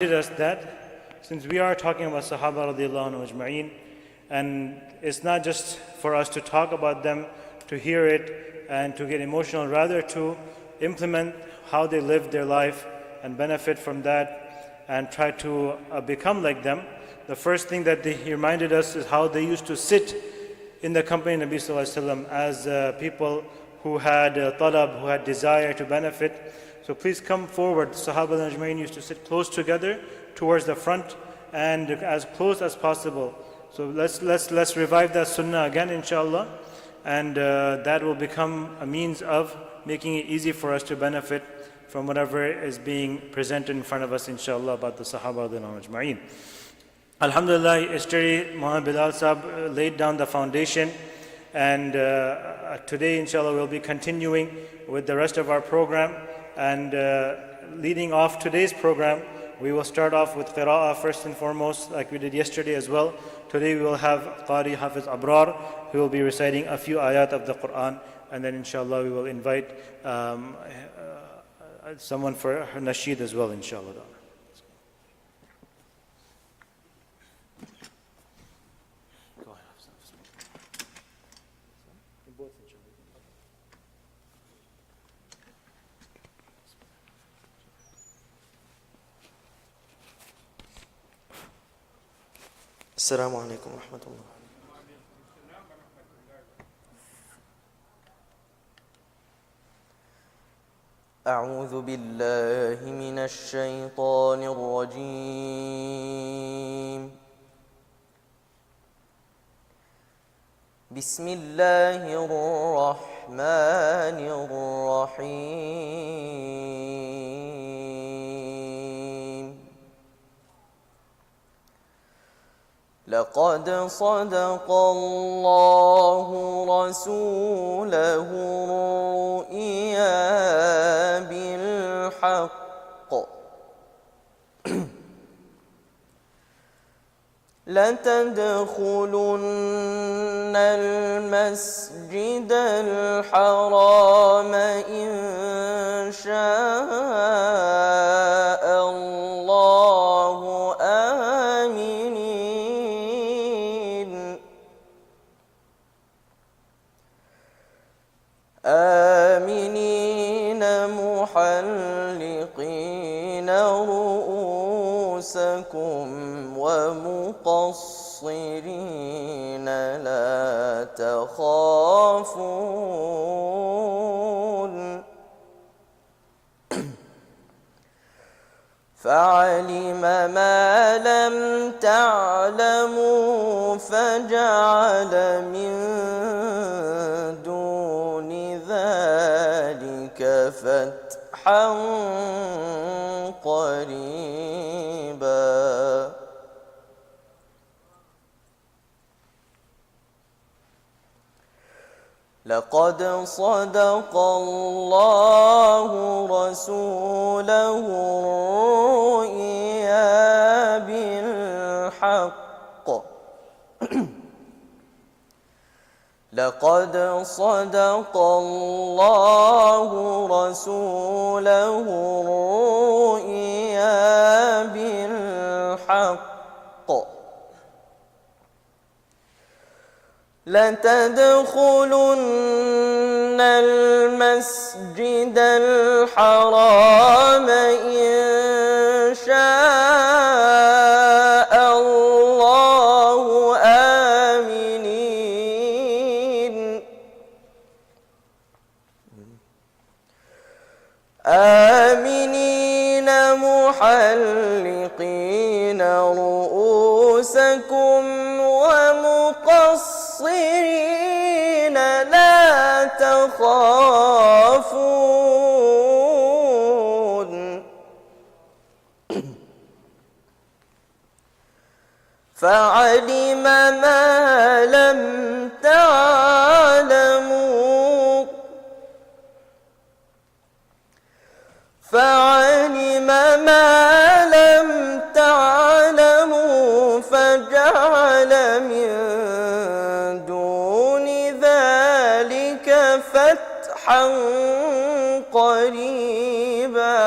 us that since we are talking about Sahaba radiallahu anhu ajma'een, and it's not just for us to talk about them, to hear it and to get emotional, rather to implement how they lived their life and benefit from that and try to become like them. The first thing that he reminded us is how they used to sit in the company of Nabi Sallallahu Alaihi Wasallam as people who had talab, who had desire to benefit. So please come forward. Sahaba and Ajmain used to sit close together towards the front and as close as possible. So let's revive that sunnah again, inshallah, and that will become a means of making it easy for us to benefit from whatever is being presented in front of us, inshallah, about the Sahaba and Ajmain. Alhamdulillah, yesterday Muhammad Bilal Sahab laid down the foundation, and today, inshallah, we'll be continuing with the rest of our program. And leading off today's program, we will start off with qira'ah first and foremost, like we did yesterday as well. Today we will have Qari Hafiz Abrar, who will be reciting a few ayat of the Quran, and then inshallah we will invite someone for her nasheed as well, inshallah. السلام عليكم ورحمة الله. أعوذ بالله من الشيطان الرجيم. بسم الله الرحمن الرحيم. لقد صدق الله رسوله الرؤيا بالحق لتدخلن المسجد الحرام إن شاء الله آمنين محلقين رؤوسكم ومقصرين لا تخافون فعلم ما لم تعلموا فجعل من دون ذلك فتحا قريبا. لقد صدق الله رسوله الرؤيا بالحق لقد صدق الله رسوله الرؤيا بالحق لتدخلن المسجد الحرام إن شاء الله آمنين محلقين رؤوسكم ومقصرين لا تخافون فعلم ما لم تعلموا فجعل من دون ذلك فتحا قريبا.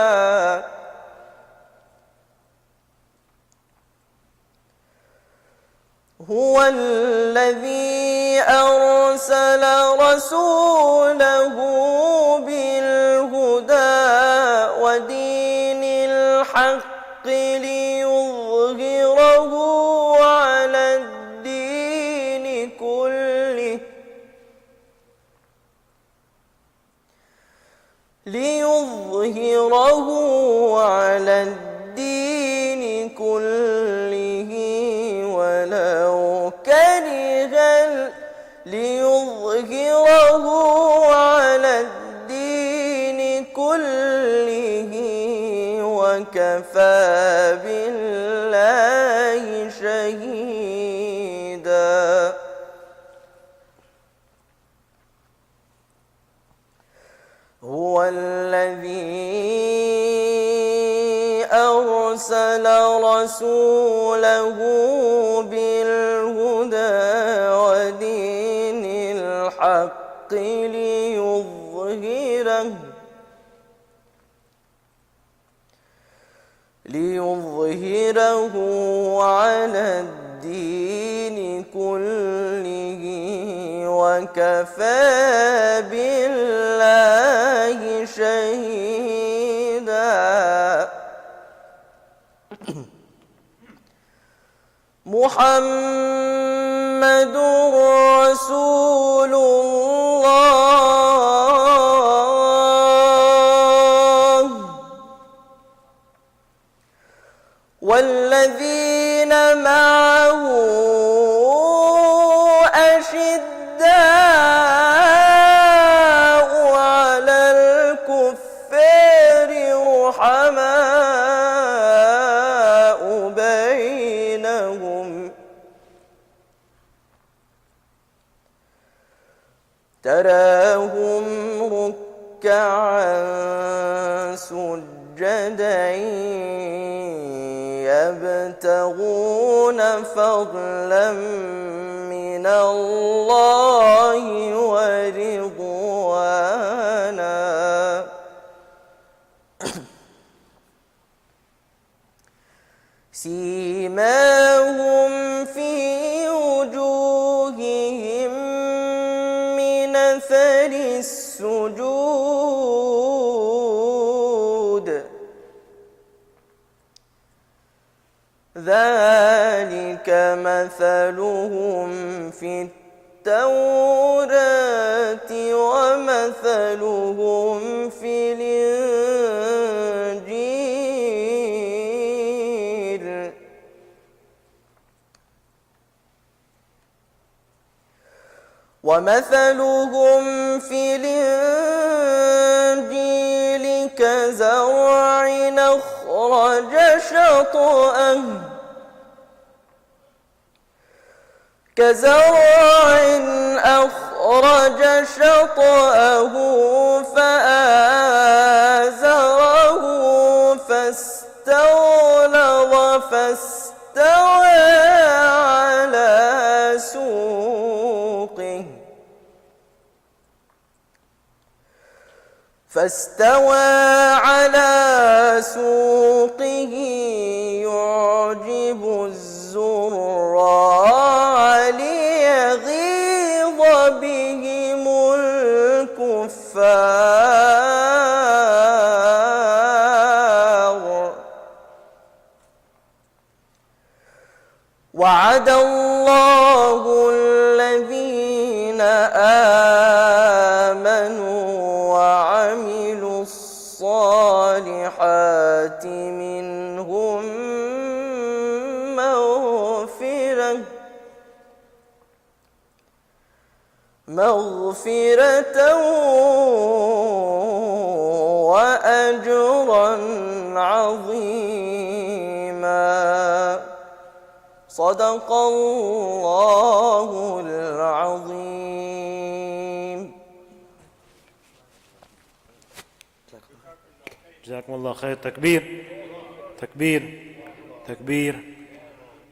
هو الذي أرسل رسوله بالهدى ودين الحق ليظهره على الدين كله وكفى بالله شهيدا. هو الذي أرسل رسوله بالهدى ودين الحق ليظهره على الدين كله وكفى بالله شهيدا. محمد رسول الله والذين معه أشداء على الكفار رحماء بينهم تراهم ركعا سجدا يبتغون فضلا من الله ورضوانا سيماهم في وجوههم من أثر السجود ذلك مثلهم في التوراة ومثلهم في الإنجيل كزرع أخرج شطأه فآزره فاستغلظ فاستوى على سوقه يعجب الزراع ليغيظ بهم الكفار وعد الله الذين آمنوا وعملوا الصالحات منهم مغفرة وأجرا عظيما. صدق الله العظيم. جزاكم الله خير. Takbir, takbir, takbir.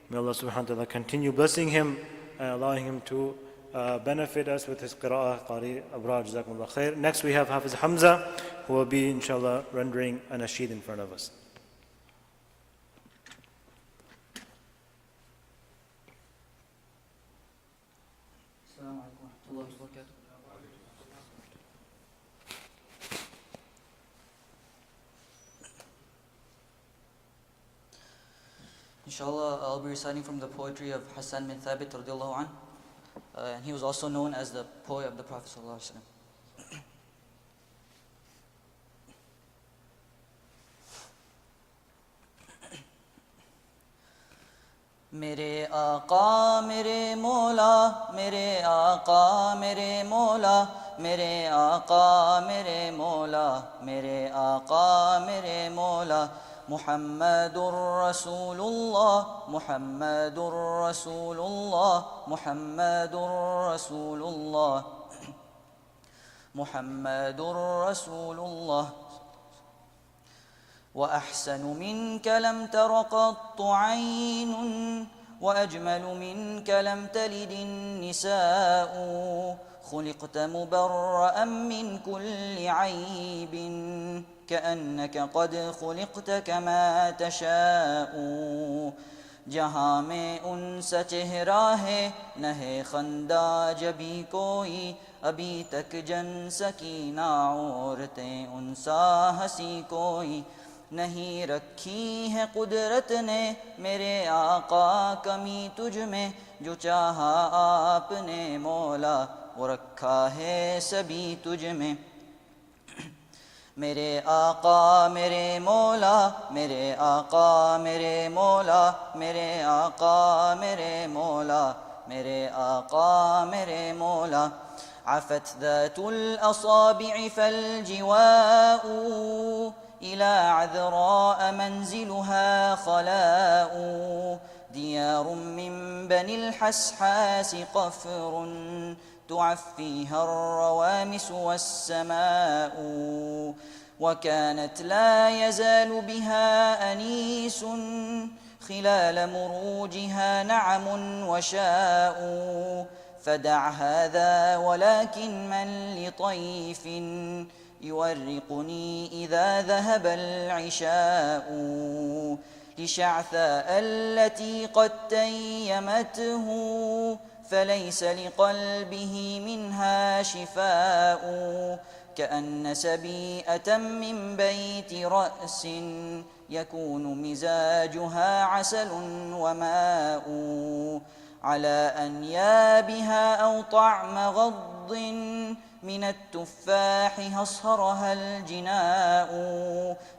May Allah subhanahu wa ta'ala continue blessing him and allowing him to benefit us with his qira'ah, Qari Abrar, Jazakumullah khair. Next we have Hafiz Hamza, who will be inshallah rendering an nasheed in front of us. Inshallah, I'll be reciting from the poetry of Hassan bin Thabit radiallahu anh. And he was also known as the poet of the Prophet sallallahu alaihi wasallam. میرے آقا میرے مولا، میرے آقا میرے مولا، میرے آقا میرے مولا، میرے آقا میرے مولا، محمد الرسول اللہ، محمد الرسول اللہ، محمد الرسول اللہ، محمد الرسول اللہ. وأحسن منك لم تر قط عين، وأجمل منك لم تلد النساء، خلقت مبرأ من كل عيب، كأنك قد خلقت كما تشاء. جہاں میں ان سا چہرہ ہے نہ ہے خندہ جبھی کوئی، ابھی تک جن سکینہ عورتیں ان سا ہنسی کوئی. نہیں رکھی ہے قدرت نے میرے آقا کمی تجھ میں، جو چاہا آپ نے مولا وہ رکھا ہے سبھی تجھ میں. میرے آقا میرے مولا، میرے آقا میرے مولا، میرے آقا میرے مولا، میرے آقا میرے مولا. عفت ذات الأصابع فالجواء، إلى عذراء منزلها خلاء. ديار من بني الحسحاس قفر، تعفيها الروامس والسماء. وكانت لا يزال بها أنيس، خلال مروجها نعم وشاء. فدع هذا ولكن من لطيف، يورقني إذا ذهب العشاء. لشعثاء التي قد تيمته، فليس لقلبه منها شفاء. كأن سبيئة من بيت رأس، يكون مزاجها عسل وماء. على أنيابها أو طعم غض، من التفاح هصهرها الجناء.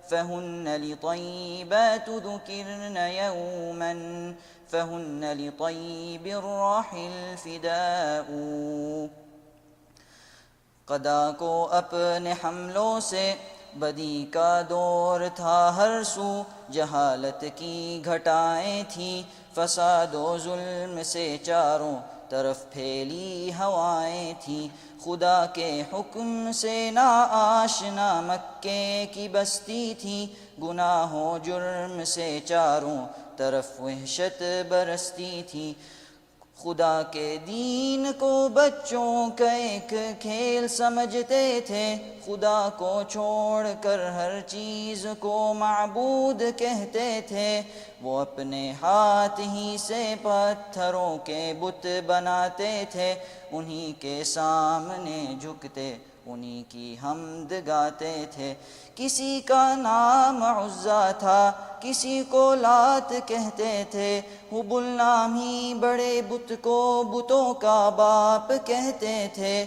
فهن لطيبات ذكرن يوما، فهن لطيب الراح الفداء. قدا کو اپنے حملوں سے بدی کا دور تھا ہر سو، جہالت کی گھٹائیں تھیں، فساد و ظلم سے چاروں طرف پھیلی ہوائیں تھیں. خدا کے حکم سے نا آشنا مکے کی بستی تھی، گناہ و جرم سے چاروں طرف وحشت برستی تھی. خدا کے دین کو بچوں کا ایک کھیل سمجھتے تھے، خدا کو چھوڑ کر ہر چیز کو معبود کہتے تھے. وہ اپنے ہاتھ ہی سے پتھروں کے بت بناتے تھے، انہی کے سامنے جھکتے انہی کی حمد گاتے تھے. کسی کا نام عزا تھا، کسی کو لات کہتے تھے، حبل نام ہی بڑے بت کو بتوں کا باپ کہتے تھے.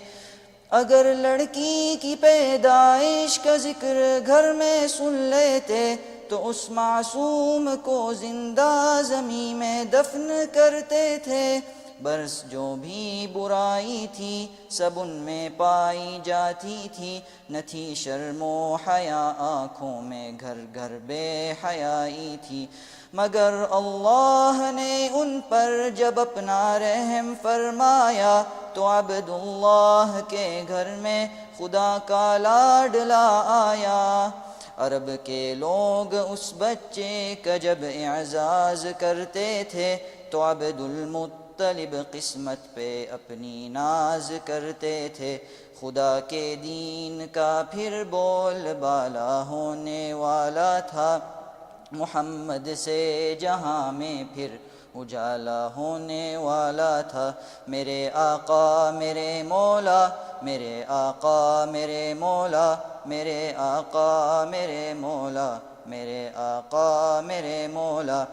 اگر لڑکی کی پیدائش کا ذکر گھر میں سن لیتے، تو اس معصوم کو زندہ زمین میں دفن کرتے تھے. برس جو بھی برائی تھی سب ان میں پائی جاتی تھی، نہ تھی شرم و حیا آنکھوں میں، گھر گھر بے حیائی تھی. مگر اللہ نے ان پر جب اپنا رحم فرمایا، تو عبداللہ کے گھر میں خدا کا لاڈلا آیا. عرب کے لوگ اس بچے کا جب اعزاز کرتے تھے، تو عبد المطلب قسمت پہ اپنی ناز کرتے تھے. خدا کے دین کا پھر بول بالا ہونے والا تھا، محمد سے جہاں میں پھر اجالا ہونے والا تھا میرے آقا میرے مولا میرے آقا میرے مولا میرے آقا میرے مولا میرے آقا میرے مولا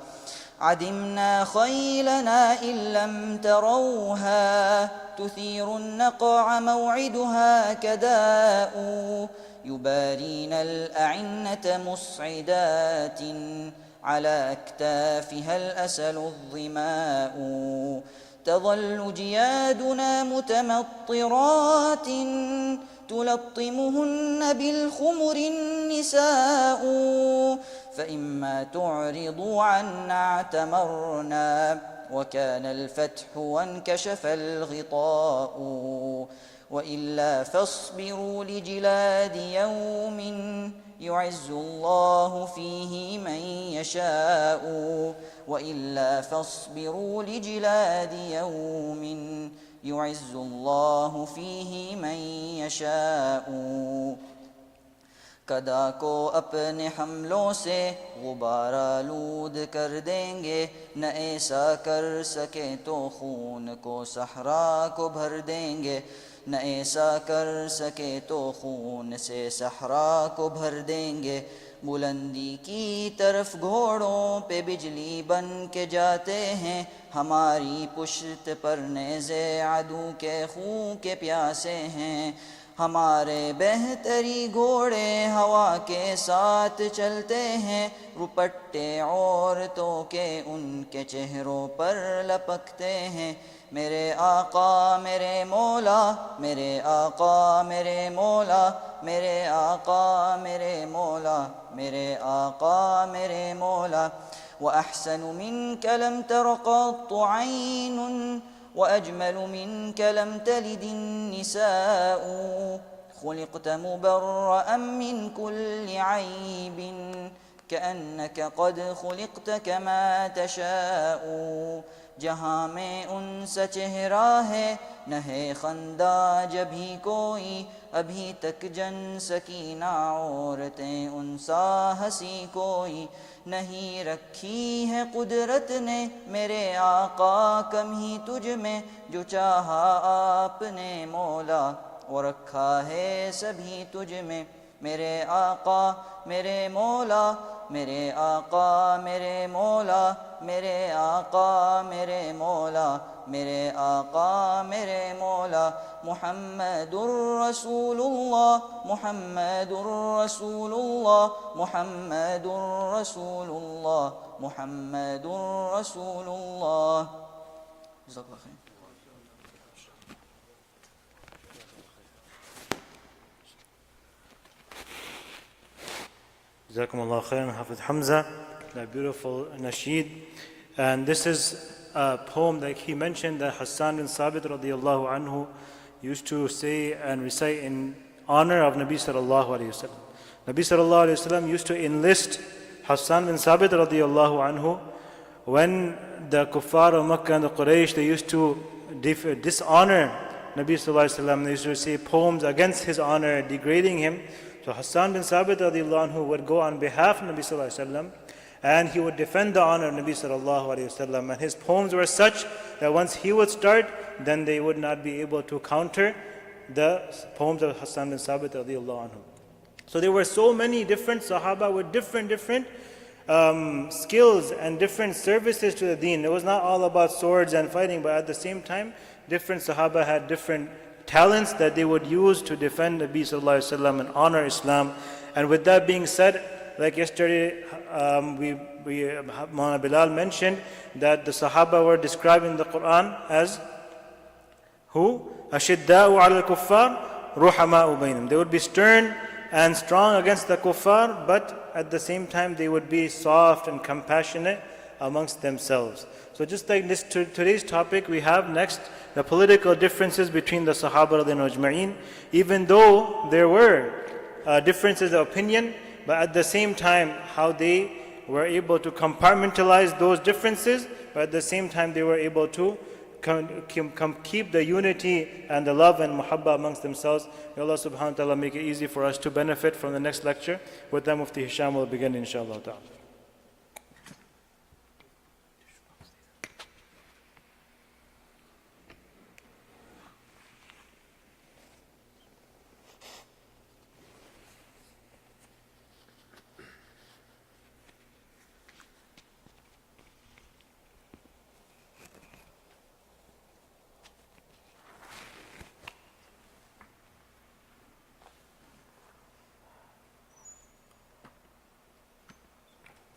عدمنا خيلنا إن لم تروها تثير النقع موعدها كداء يبارين الأعنة مسعدات على أكتافها الأسل الظماء تظل جيادنا متمطرات تلطمهن بالخمر النساء فإما تعرضوا عنا اعتمرنا وكان الفتح وانكشف الغطاء وإلا فاصبروا لجلاد يوم يعز الله فيه من يشاء وإلا فاصبروا لجلاد يوم يعز الله فيه من يشاء کدا کو اپنے حملوں سے غبار آلود کر دیں گے نہ ایسا کر سکے تو خون کو صحرا کو بھر دیں گے نہ ایسا کر سکے تو خون سے صحرا کو بھر دیں گے بلندی کی طرف گھوڑوں پہ بجلی بن کے جاتے ہیں ہماری پشت پر نیزے عدو کے خون کے پیاسے ہیں ہمارے بہتری گھوڑے ہوا کے ساتھ چلتے ہیں روپٹے عورتوں کے ان کے چہروں پر لپکتے ہیں میرے آقا میرے مولا میرے آقا میرے مولا میرے آقا میرے مولا میرے آقا میرے مولا وأحسن منك لم تر قط عين وأجمل منك لم تلد النساء خلقت مبرأ من كل عيب كأنك قد خلقت كما تشاء جہاں میں ان سا چہرہ ہے نہ ہے خندہ جبھی کوئی ابھی تک جن سکینہ عورتیں ان سا ہنسی کوئی نہیں رکھی ہے قدرت نے میرے آقا کم ہی تجھ میں جو چاہا آپ نے مولا اور رکھا ہے سبھی تجھ میں میرے آقا میرے مولا میرے آقا میرے مولا میرے آقا میرے مولا میرے آقا میرے مولا محمد رسول اللہ محمد رسول اللہ محمد رسول اللہ محمد رسول اللہ جزاک اللہ خیر Jazakumullah khairan, Hafiz Hamza, that beautiful nasheed. And this is a poem that he mentioned that Hassan bin Sabit radiyallahu anhu used to say and recite in honor of Nabi sallallahu alayhi wa sallam. Nabi sallallahu alayhi wa sallam used to enlist Hassan bin Sabit radiyallahu anhu when the kuffar of Makkah and the Quraysh, they used to dishonor Nabi sallallahu alayhi wa sallam. They used to say poems against his honor, degrading him. So Hassan bin Sabit radiallahu anhu would go on behalf of Nabi sallallahu alayhi wa sallam and he would defend the honor of Nabi sallallahu alayhi wa sallam. And his poems were such that once he would start, then they would not be able to counter the poems of Hassan bin Sabit radiallahu anhu. So there were so many different Sahaba with different skills and different services to the deen. It was not all about swords and fighting, but at the same time, different Sahaba had different talents that they would use to defend Nabi sallallahu alaihi wasallam and honor Islam. And with that being said, like yesterday, Maulana Bilal mentioned that the Sahaba were described in the Quran as who? Ashidda'u ala al-kuffar, ruhama'u bainahum. They would be stern and strong against the kuffar, but at the same time they would be soft and compassionate amongst themselves. So just like this today's topic, we have next the political differences between the Sahaba radhiyallahu ajma'in. Even though there were differences of opinion, but at the same time how they were able to compartmentalize those differences, but at the same time they were able to keep the unity and the love and muhabba amongst themselves. May Allah subhanahu wa ta'ala make it easy for us to benefit from the next lecture. With that, Mufti Hisham will begin inshallah ta'ala.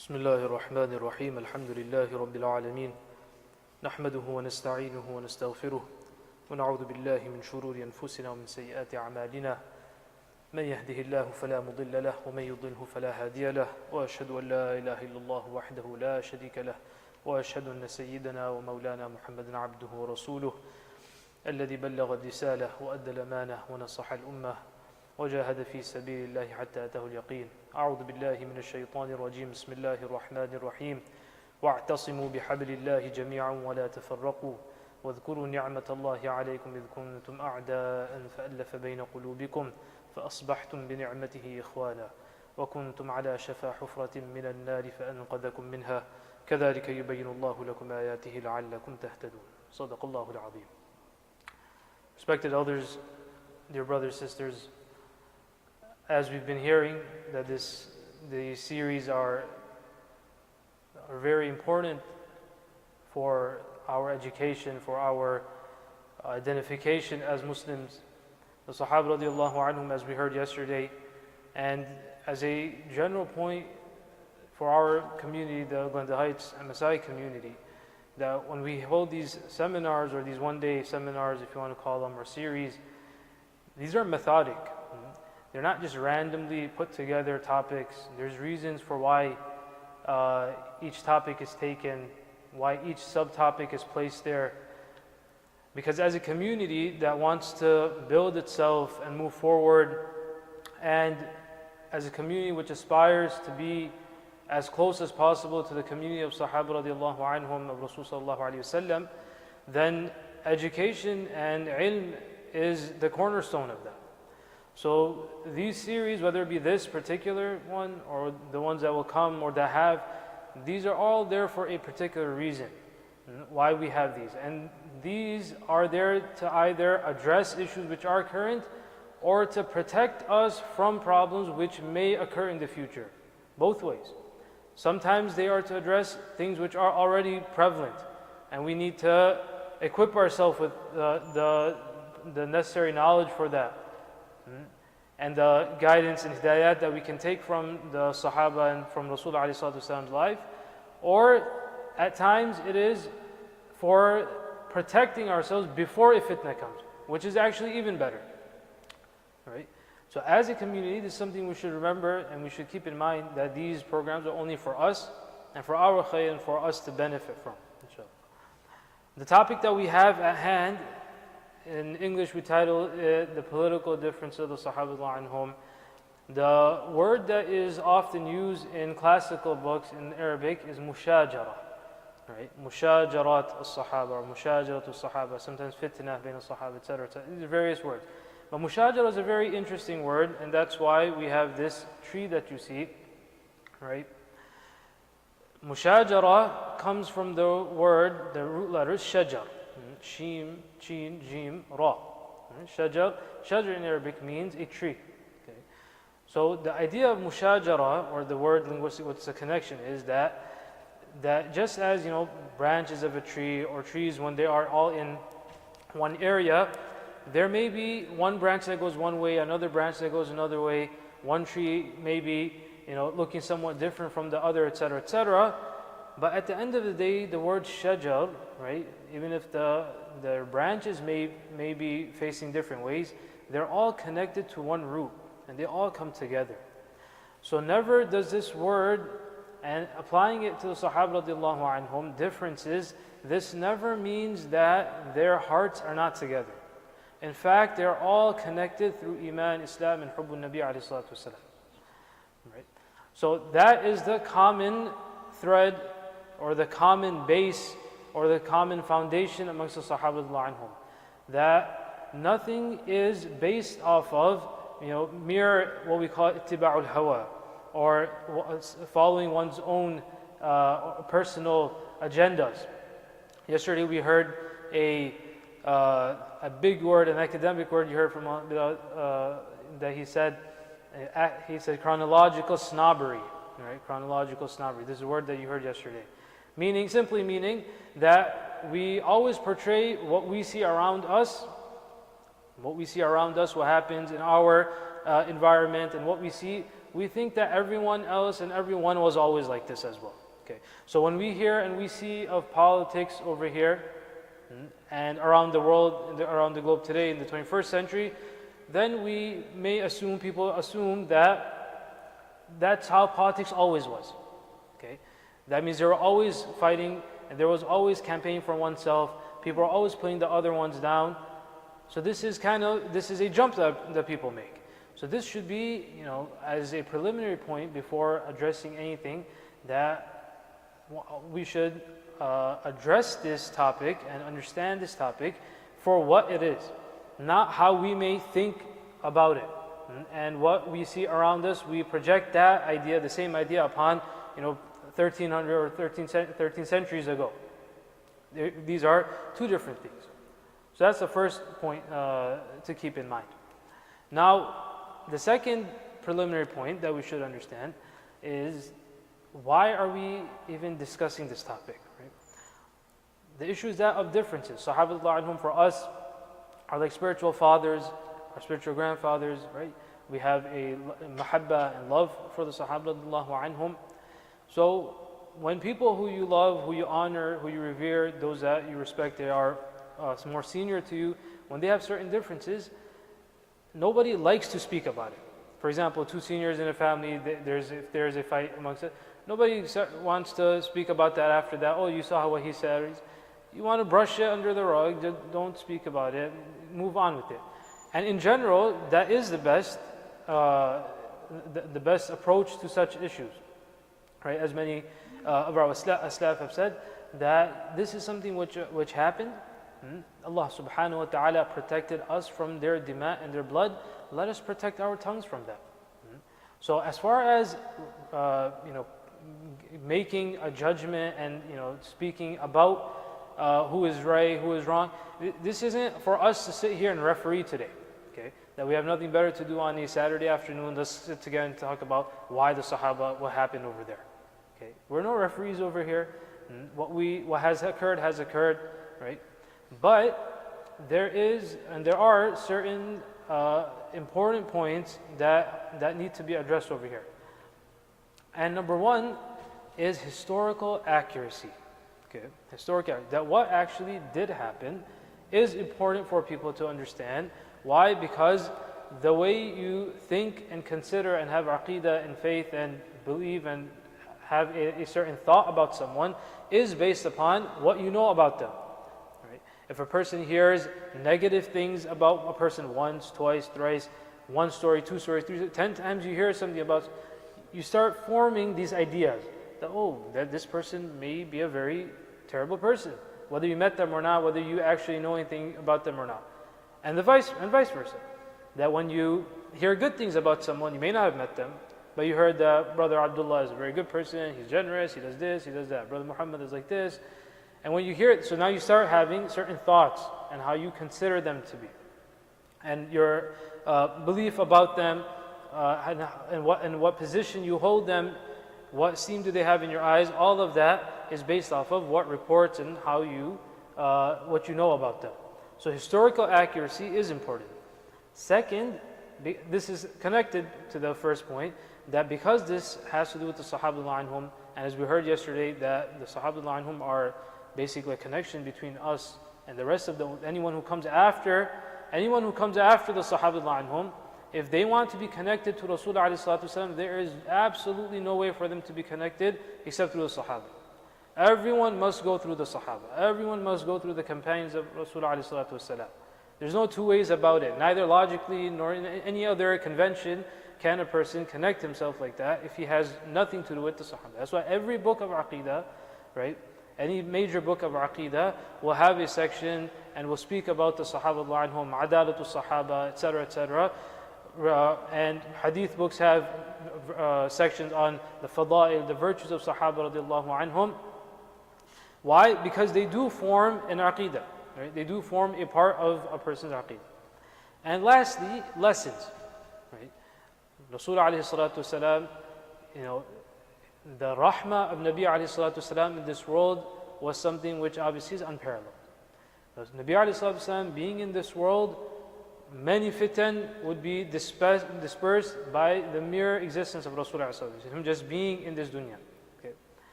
بسم الله الرحمن الرحيم الحمد لله رب العالمين نحمده ونستعينه ونستغفره ونعوذ بالله من شرور أنفسنا ومن سيئات أعمالنا من يهده الله فلا مضل له ومن يضله فلا هادي له وأشهد أن لا إله إلا الله وحده لا شريك له وأشهد أن سيدنا ومولانا محمدا عبده ورسوله الذي بلغ الرسالة وأدى الأمانة ونصح الأمة وجاهد في سبيل الله حتى أتاه اليقين. أعوذ بالله من الشيطان الرجيم. بسم الله الرحمن الرحيم. واعتصموا بحبل الله جميعا ولا تفرقوا واذكروا نعمة الله عليكم إذ كنتم أعداء فألف بين قلوبكم فأصبحتم بنعمته إخوانا وكنتم على شفا حفرة من النار فأنقذكم منها كذلك يبين الله لكم آياته لعلكم تهتدون. صدق الله العظيم. Respected elders, dear brothers, sisters, as we've been hearing that the series are very important for our education, for our identification as Muslims. The Sahaba radiallahu anhum, as we heard yesterday, and as a general point for our community, the Glendale Heights MSI community, that when we hold these seminars or these one-day seminars, if you want to call them, or series, these are methodic. They're not just randomly put together topics. There's reasons for why each topic is taken, why each subtopic is placed there. Because as a community that wants to build itself and move forward, and as a community which aspires to be as close as possible to the community of Sahaba radiallahu anhum, of Rasul sallallahu alayhi wasallam, then education and ilm is the cornerstone of that. So these series, whether it be this particular one or the ones that will come or that have, these are all there for a particular reason, why we have these. And these are there to either address issues which are current or to protect us from problems which may occur in the future. Both ways. Sometimes they are to address things which are already prevalent, and we need to equip ourselves with the necessary knowledge for that. And the guidance and hidayat that we can take from the Sahaba and from Rasul alayhi salatu wasalam's life. Or at times it is for protecting ourselves before a fitna comes, which is actually even better. Right? So as a community, this is something we should remember and we should keep in mind, that these programs are only for us and for our khayr and for us to benefit from, inshallah. The topic that we have at hand, in English we title it The Political Difference of the Sahaba anhum. The word that is often used in classical books in Arabic is mushajara. Right? Mushajarat al-Sahaba or mushajarat al-Sahaba, sometimes fitna bain al-Sahaba, etc. These are various words. But mushajara is a very interesting word, and that's why we have this tree that you see. Right? Mushajara comes from the word, the root letters shajar. Shim, Chin, Jim, Ra. Shajar. Shajar in Arabic means a tree. Okay. So the idea of mushajara, or the word linguistic, what's the connection, is that just as, branches of a tree or trees, when they are all in one area, there may be one branch that goes one way, another branch that goes another way. One tree may be, looking somewhat different from the other, etc., etc. But at the end of the day, the word shajar, right, even if the branches may be facing different ways, they're all connected to one root, and they all come together. So never does this word, and applying it to the Sahaba radiallahu anhum, differences, this never means that their hearts are not together. In fact, they're all connected through Iman, Islam, and Hubbun Nabi alayhi salatu wasalam. Right? So that is the common thread, or the common base, or the common foundation amongst the Sahaba anhum. That nothing is based off of, mere what we call ittiba'ul hawa, or following one's own personal agendas. Yesterday we heard a big word, an academic word you heard from that he said chronological snobbery. Right? Chronological snobbery. This is a word that you heard yesterday. Simply meaning that we always portray what we see around us, what happens in our environment, and what we see we think that everyone else and everyone was always like this as well. Okay, so when we hear and we see of politics over here and around the world, around the globe today in the 21st century, then we may assume, people assume that that's how politics always was. Okay, that means they were always fighting and there was always campaigning for oneself. People are always putting the other ones down. So this is a jump that people make. So this should be, as a preliminary point before addressing anything, that we should address this topic and understand this topic for what it is, not how we may think about it. And what we see around us, we project that idea, the same idea upon, 1300 or 13 centuries ago. These are two different things. So that's the first point to keep in mind. Now, the second preliminary point that we should understand is, why are we even discussing this topic? Right? The issue is that of differences. Sahaba anhum for us are like spiritual fathers, our spiritual grandfathers, right? We have a mahabba and love for the Sahaba anhum. So when people who you love, who you honor, who you revere, those that you respect, they are more senior to you, when they have certain differences, nobody likes to speak about it. For example, two seniors in a family, if there's a fight amongst it, nobody wants to speak about that after that. Oh, you saw what he said. You want to brush it under the rug, just don't speak about it, move on with it. And in general, that is the best approach to such issues. Right? As many of our Aslaf have said, that this is something which happened. Allah subhanahu wa ta'ala protected us from their dima and their blood. Let us protect our tongues from that. So as far as making a judgment and speaking about who is right, who is wrong, this isn't for us to sit here and referee today. Okay, that we have nothing better to do on a Saturday afternoon. Let's sit together and talk about why the Sahaba, what happened over there. Okay, we're no referees over here. What has occurred, right? But there are certain important points that need to be addressed over here. And number one is historical accuracy. Okay, that what actually did happen is important for people to understand. Why? Because the way you think and consider and have aqeedah and faith and believe and have a certain thought about someone is based upon what you know about them. Right? If a person hears negative things about a person once, twice, thrice, one story, two stories, 10 times you hear something about, you start forming these ideas that this person may be a very terrible person, whether you met them or not, whether you actually know anything about them or not. And vice versa. That when you hear good things about someone, you may not have met them, but you heard that Brother Abdullah is a very good person, he's generous, he does this, he does that. Brother Muhammad is like this. And when you hear it, so now you start having certain thoughts and how you consider them to be. And your belief about them, and what position you hold them, what esteem do they have in your eyes, all of that is based off of what reports and how what you know about them. So historical accuracy is important. Second, this is connected to the first point, that because this has to do with the Sahaba anhum, and as we heard yesterday, that the Sahaba anhum are basically a connection between us and the rest of anyone who comes after the Sahaba anhum. If they want to be connected to Rasul alayhi salatu wasalam, there is absolutely no way for them to be connected except through the Sahaba. Everyone must go through the Sahaba. Everyone must go through the companions of Rasul alayhi salatu wasalam. There's no two ways about it. Neither logically nor in any other convention can a person connect himself like that if he has nothing to do with the Sahaba. That's why every book of Aqeedah, right? Any major book of Aqeedah will have a section and will speak about the Sahaba anhum, Adalatul Sahaba, etc., etc. And hadith books have sections on the fada'il, the virtues of Sahaba radiallahu anhum. Why? Because they do form an Aqeedah. Right? They do form a part of a person's aqeedah. And lastly, lessons. Right? Rasul alayhi salatu wasalam, the rahmah of Nabi alayhi salatu wasalam in this world was something which obviously is unparalleled. Nabi alayhi salatu wasalam being in this world many fitan would be dispersed by the mere existence of Rasulullah sallallahu alaihi wasallam, him just being in this dunya. Okay.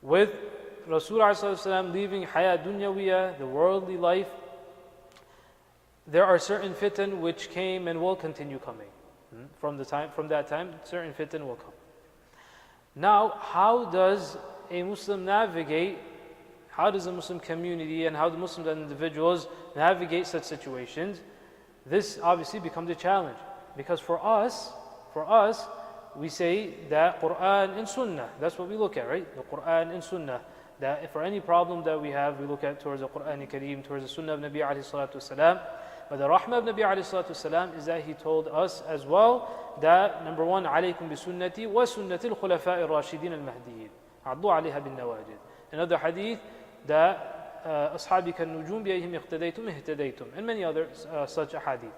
With Rasulullah sallallahu alaihi wasallam leaving hayat dunyawiyah, the worldly life, there are certain fitan which came and will continue coming. From that time, certain fitan will come. Now, how does a Muslim navigate? How does the Muslim community and how the Muslims and individuals navigate such situations? This obviously becomes a challenge, because for us, we say that Quran and Sunnah, that's what we look at, right? The Quran and Sunnah. That for any problem that we have, we look at towards the Quran Kareem, towards the Sunnah of Nabi alayhi salatu wasalam. But the rahmah of Nabi alayhi salatu wasalam is that he told us as well that, number one, alaykum bi sunnati wa sunnati al-khulafa'i ar-rashidin al-mahdiyyin. Addu alayha bin nawajid. Another hadith that ashabi kan-nujum bi-ayhim iqtadaytum ihtadaytum, and many other such hadith.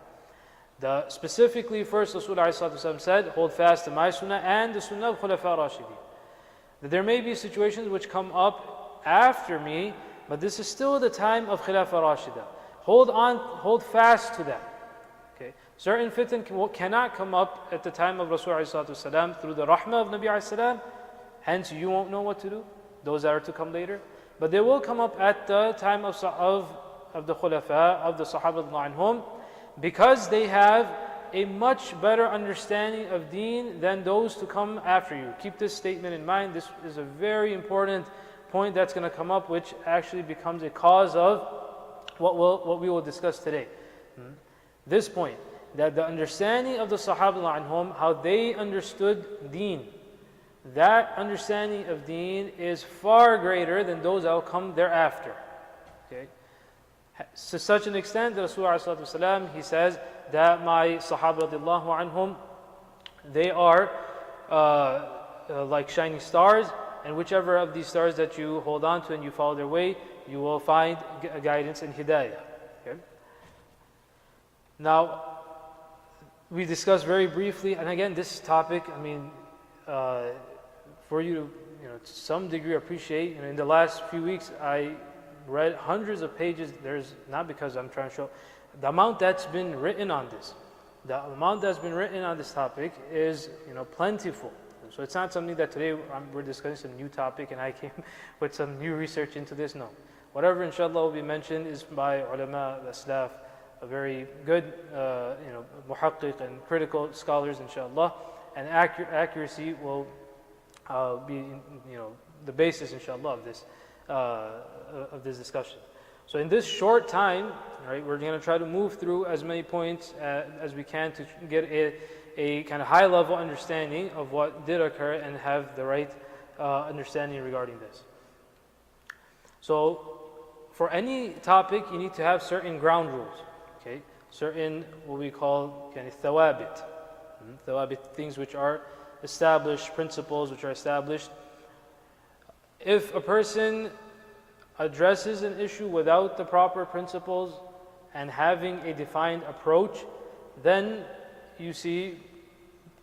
Specifically, first Rasulullah alayhi salatu wasalam said, hold fast to my sunnah and the sunnah of khulafa ar-rashidin. That there may be situations which come up after me, but this is still the time of Khilafah Rashida. Hold fast to that. Okay. Certain fitan cannot come up at the time of Rasulullah through the rahmah of Nabi ﷺ, hence you won't know what to do, those that are to come later. But they will come up at the time of the Khulafa, of the Sahaba anhum, because they have a much better understanding of deen than those to come after you. Keep this statement in mind. This is a very important point that's going to come up, which actually becomes a cause of what we will discuss today. This point, that the understanding of the Sahaba anhum, how they understood deen, that understanding of deen is far greater than those that will come thereafter. Okay? To such an extent that Rasulullah he says that my Sahaba radiallahu anhum, they are like shining stars, and whichever of these stars that you hold on to and you follow their way, you will find guidance and hidayah. Okay? Now, we discussed very briefly, and again, this topic, I mean, for you to, to some degree appreciate, in the last few weeks, I read hundreds of pages. There's, not because I'm trying to show, the amount that's been written on this, the amount that's been written on this topic is, plentiful. So it's not something that today we're discussing some new topic and I came with some new research into this. No. Whatever inshallah will be mentioned is by ulama, al-aslaf, a very good, muhaqqiq and critical scholars inshallah, and accuracy will be, the basis inshallah of this discussion. So in this short time, right, we're going to try to move through as many points as we can to get a kind of high-level understanding of what did occur and have the right understanding regarding this. So for any topic, you need to have certain ground rules, okay? Certain, what we call thawabit. Thawabit, things which are established, principles which are established. If a person addresses an issue without the proper principles and having a defined approach, then you see,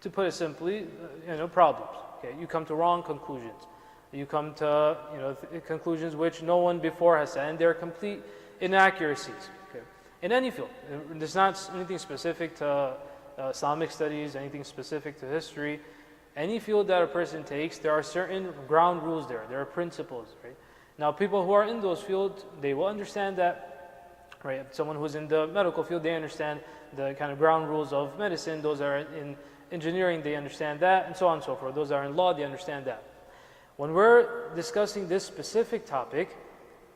to put it simply, problems. Okay, you come to wrong conclusions. You come to conclusions which no one before has said, and they're complete inaccuracies. Okay, in any field, there's not anything specific to Islamic studies, anything specific to history. Any field that a person takes, there are certain ground rules there. There are principles, right? Now, people who are in those fields, they will understand that, right? Someone who's in the medical field, they understand the kind of ground rules of medicine. Those that are in engineering, they understand that, and so on and so forth. Those that are in law, they understand that. When we're discussing this specific topic,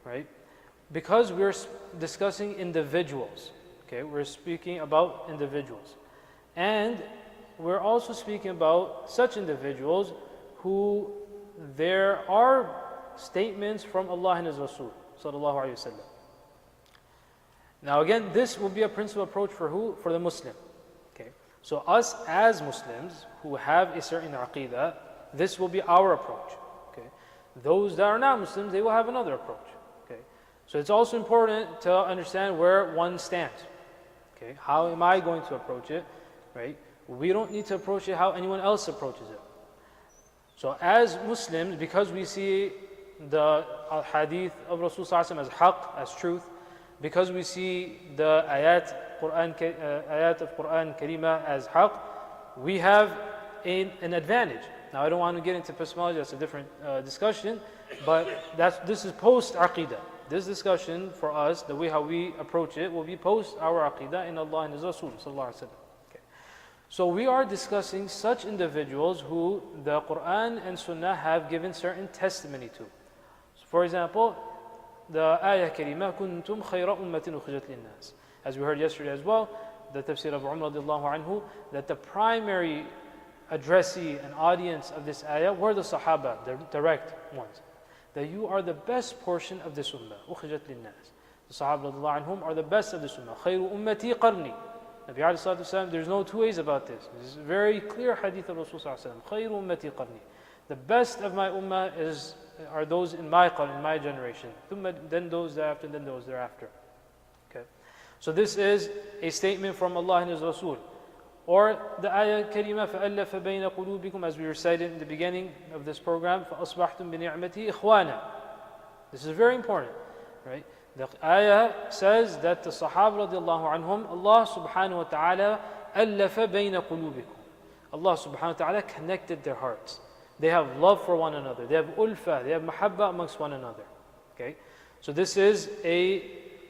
right, because we're discussing individuals, okay, we're speaking about individuals. And we're also speaking about such individuals who there are statements from Allah and His Rasul, sallallahu alaihi wasallam. Now again, this will be a principal approach for who? For the Muslim. Okay. So us as Muslims who have a certain aqidah, this will be our approach. Okay. Those that are not Muslims, they will have another approach. Okay. So it's also important to understand where one stands. Okay. How am I going to approach it? Right? We don't need to approach it how anyone else approaches it. So as Muslims, because we see the hadith of Rasul as haqq, as truth, because we see the ayat, ayat of Quran Karima as haqq, we have an advantage. Now I don't want to get into epistemology, that's a different discussion, but this is post Aqidah. This discussion for us, the way how we approach it, will be post our Aqidah in Allah and His Rasul sallallahu alaihi wasallam. Okay. So we are discussing such individuals who the Quran and Sunnah have given certain testimony to. So for example, the ayah Karima, kuntum khayra ummatin ukhrijat linnas. As we heard yesterday as well, the tafsir of Umar radiallahu anhu, that the primary addressee and audience of this ayah were the Sahaba, the direct ones. That you are the best portion of this ummah. Ukhrijat linnas. The Sahaba radiallahu anhum are the best of this ummah. Khayru ummati qarni. Nabi alayhi salatu wasalam, there's no two ways about this. This is a very clear hadith of Rasul sallallahu alayhi wa sallam. Khayru ummati qarni. The best of my ummah are those in my qarn, in my generation. Then those thereafter, then those thereafter. Okay. So this is a statement from Allah and His Rasul. Or the ayah Karima, فَأَلَّفَ بَيْنَ قُلُوبِكُمْ, as we recited in the beginning of this program, فَأَصْبَحْتُمْ بِنِعْمَتِي إِخْوَانًا. This is very important, right? The ayah says that the Sahaba radiallahu anhum, Allah subhanahu wa ta'ala, أَلَّفَ بَيْنَ قُلُوبِكُمْ. Allah subhanahu wa ta'ala connected their hearts. They have love for one another. They have ulfa, they have mahabba amongst one another. Okay? So this is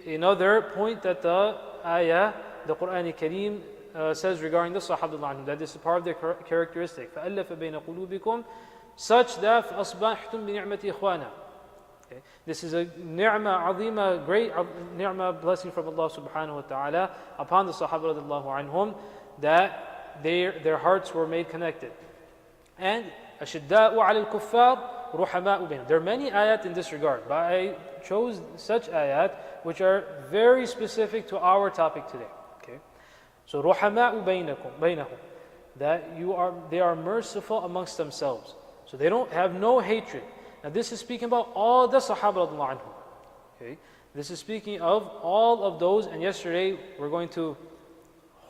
another point that the ayah, the Quran Kareem, says regarding the Sahaba, that this is part of their characteristic. فَأَلَّفَ بَيْنَ قُلُوبِكُمْ, such that فَأَصْبَحْتُمْ بِنِعْمَةِ إِخْوَانًا. Okay. This is a ni'mah, azima, great ni'mah, blessing from Allah subhanahu wa ta'ala upon the Sahaba radiallahu anhum, that their hearts were made connected. And أَشِدَّاءُ عَلَى الْكُفَّارِ رُحَمَاءُ بَيْنَهُمْ. There are many ayat in this regard, but I chose such ayat which are very specific to our topic today. Okay? So رُحَمَاءُ بَيْنَهُمْ, that they are merciful amongst themselves. So they don't have no hatred. Now this is speaking about all the Sahaba radiallahu anhum. Okay? This is speaking of all of those, and yesterday we're going to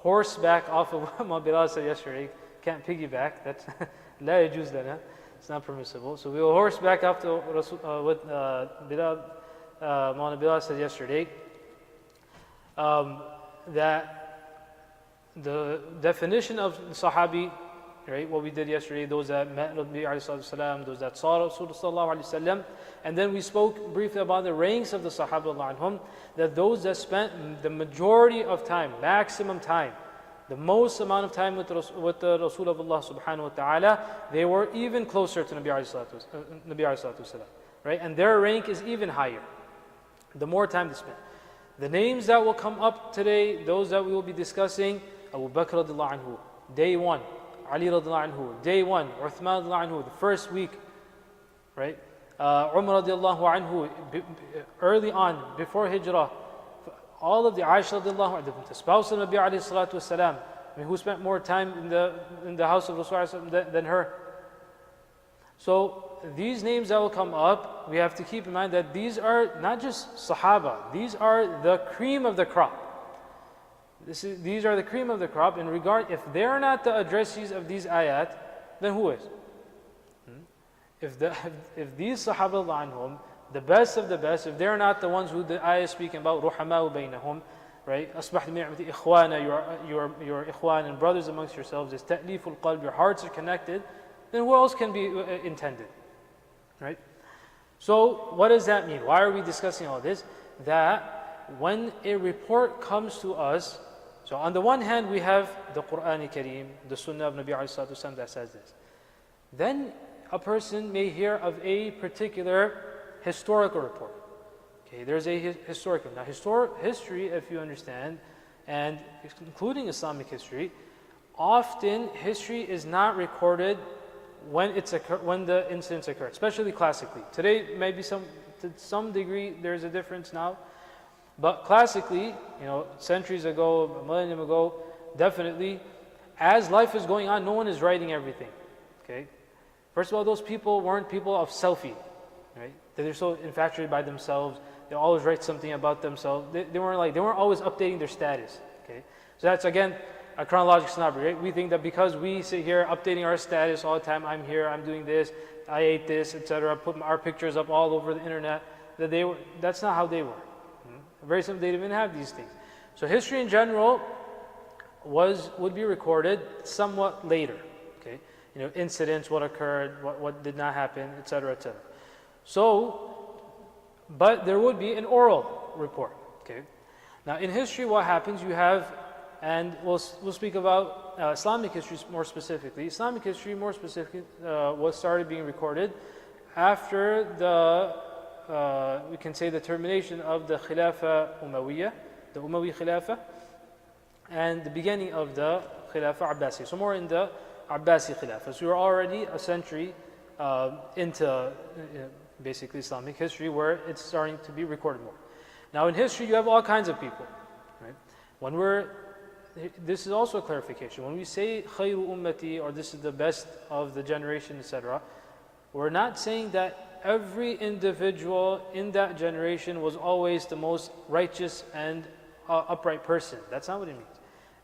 horseback off of what Bilal said yesterday. Can't piggyback, that's لا يجوز لنا, it's not permissible. So we will horseback off to what Maulana Bilal said yesterday, that the definition of Sahabi, right, what we did yesterday, those that met Nabi alayhi salam, those that saw Rasulullah sallallahu alayhi wasallam, and then we spoke briefly about the ranks of the Sahaba anhum, that those that spent the majority of time, maximum time, the most amount of time with the Rasul of Allah subhanahu wa ta'ala, they were even closer to Nabi alayhi wasallam, right? And their rank is even higher, the more time they spent. The names that will come up today, those that we will be discussing, Abu Bakr radiallahu anhu, day one. Ali radiallahu anhu, day one. Uthman radiallahu anhu, the first week, right? Umar radiallahu anhu, early on, before Hijrah. All of the Aisha radiallahu anhu, the spouse of Nabi alayhi salatu wasalam, who spent more time in the house of Rasulullah than her. So these names that will come up, we have to keep in mind that these are not just Sahaba, these are the cream of the crop. These are the cream of the crop in regard, if they're not the addressees of these ayat, then who is? If these Sahaba anhum, the best of the best, if they're not the ones who the ayah is speaking about, ruhamau baynahum, right? Asbah bi'ni'mati ikhwana, your ikhwan and brothers amongst yourselves, is ta'liful qalb, your hearts are connected, then who else can be intended? Right? So what does that mean? Why are we discussing all this? That when a report comes to us, so on the one hand we have the Quran Kareem, the Sunnah of Nabi alayhi salatu that says this. Then a person may hear of a particular historical report. Okay, there's a historical. Now history, if you understand, and including Islamic history, often history is not recorded when the incidents occur, especially classically. Today, maybe to some degree, there's a difference now. But classically, centuries ago, a millennium ago, definitely, as life is going on, no one is writing everything. Okay? First of all, those people weren't people of selfie, right? They're so infatuated by themselves. They always write something about themselves. They weren't always updating their status. Okay? So that's again a chronological snobbery, right? We think that because we sit here updating our status all the time, I'm here, I'm doing this, I ate this, etc., put our pictures up all over the internet, that's not how they were. Very simple, they didn't even have these things. So history in general would be recorded somewhat later. Okay, incidents, what occurred, what did not happen, etc., etc. So, but there would be an oral report. Okay, now in history, what happens? You have, and we'll speak about Islamic history more specifically. Islamic history more specifically was started being recorded after we can say the termination of the Khilafah Umayyah, the Umayyi Khilafah, and the beginning of the Khilafah Abbasi. So more in the Abbasi Khilafah. So we're already a century into basically Islamic history where it's starting to be recorded more. Now in history you have all kinds of people. Right? This is also a clarification. When we say khayru ummati, or this is the best of the generation, etc., we're not saying that every individual in that generation was always the most righteous and upright person. That's not what it means.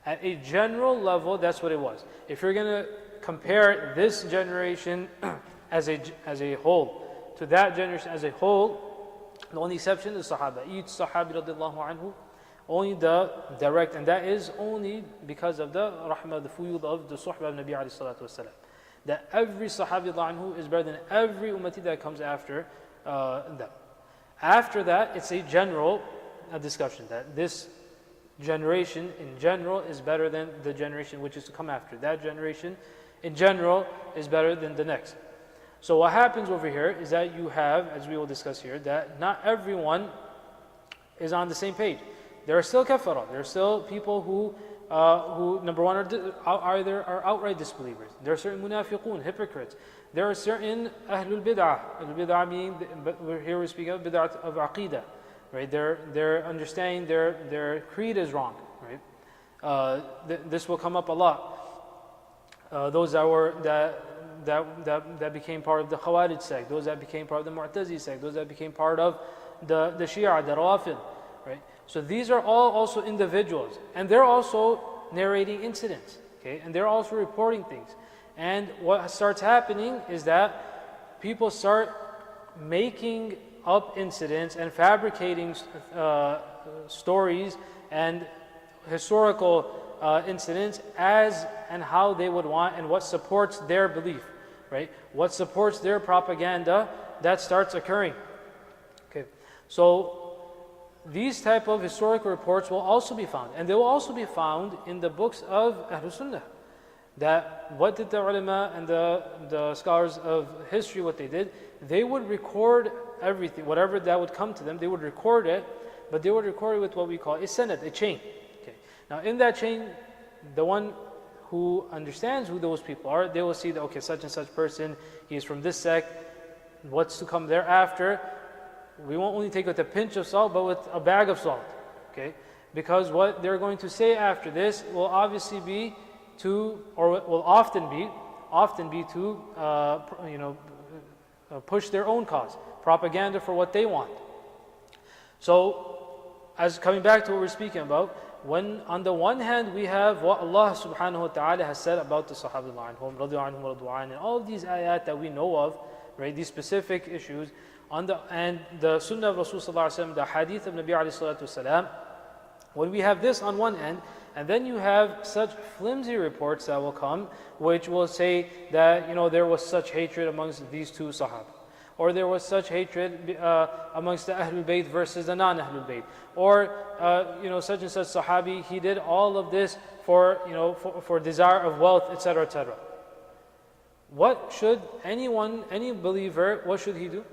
At a general level, that's what it was. If you're going to compare this generation as a whole to that generation as a whole, the only exception is Sahaba. Each Sahabi radiallahu anhu, only the direct, and that is only because of the rahmah, the fuyud of the suhbah of Nabi alayhi salatu wasalam. That every Sahabi radiallahu anhu is better than every ummati that comes after them. After that, it's a general discussion that this generation in general is better than the generation which is to come after. That generation in general is better than the next. So what happens over here is that you have, as we will discuss here, that not everyone is on the same page. There are still kafara. There are still people who number one are outright disbelievers. There are certain munafiqun, hypocrites. There are certain ahlul bid'ah. Ahlul bid'ah meaning, but here we're speaking of bid'ah of aqidah. Right? Their understanding, their creed is wrong. Right? This will come up a lot. Those that became part of the Khawarij sect, those that became part of the Mu'tazili sect, those that became part of the Shia, the Rawafid. Right? So these are all also individuals, and they're also narrating incidents. Okay, and they're also reporting things. And what starts happening is that people start making up incidents and fabricating stories and historical incidents as and how they would want, and what supports their belief, right? What supports their propaganda, that starts occurring. Okay, so these type of historical reports will also be found, and they will also be found in the books of Ahlul Sunnah. That what did the ulama and the scholars of history, what they did, they would record everything, whatever that would come to them, they would record it, but they would record it with what we call a sanad, a chain. Okay. Now in that chain, the one who understands who those people are, they will see that, okay, such and such person, he is from this sect, what's to come thereafter, we won't only take it with a pinch of salt, but with a bag of salt. Okay? Because what they're going to say after this will obviously be to, or will often be to, push their own cause, propaganda for what they want. So, as coming back to what we're speaking about, when on the one hand we have what Allah subhanahu wa ta'ala has said about the Sahaba and all of these ayat that we know of, right, these specific issues, and the Sunnah of Rasulullah, the Hadith of Nabi alayhi salatu wasalam, when we have this on one end, and then you have such flimsy reports that will come, which will say that there was such hatred amongst these two Sahaba, or there was such hatred amongst the Ahlul Bayt versus the non-Ahlul Bayt, or such and such Sahabi, he did all of this for desire of wealth, etc., etc. What should any believer, what should he do?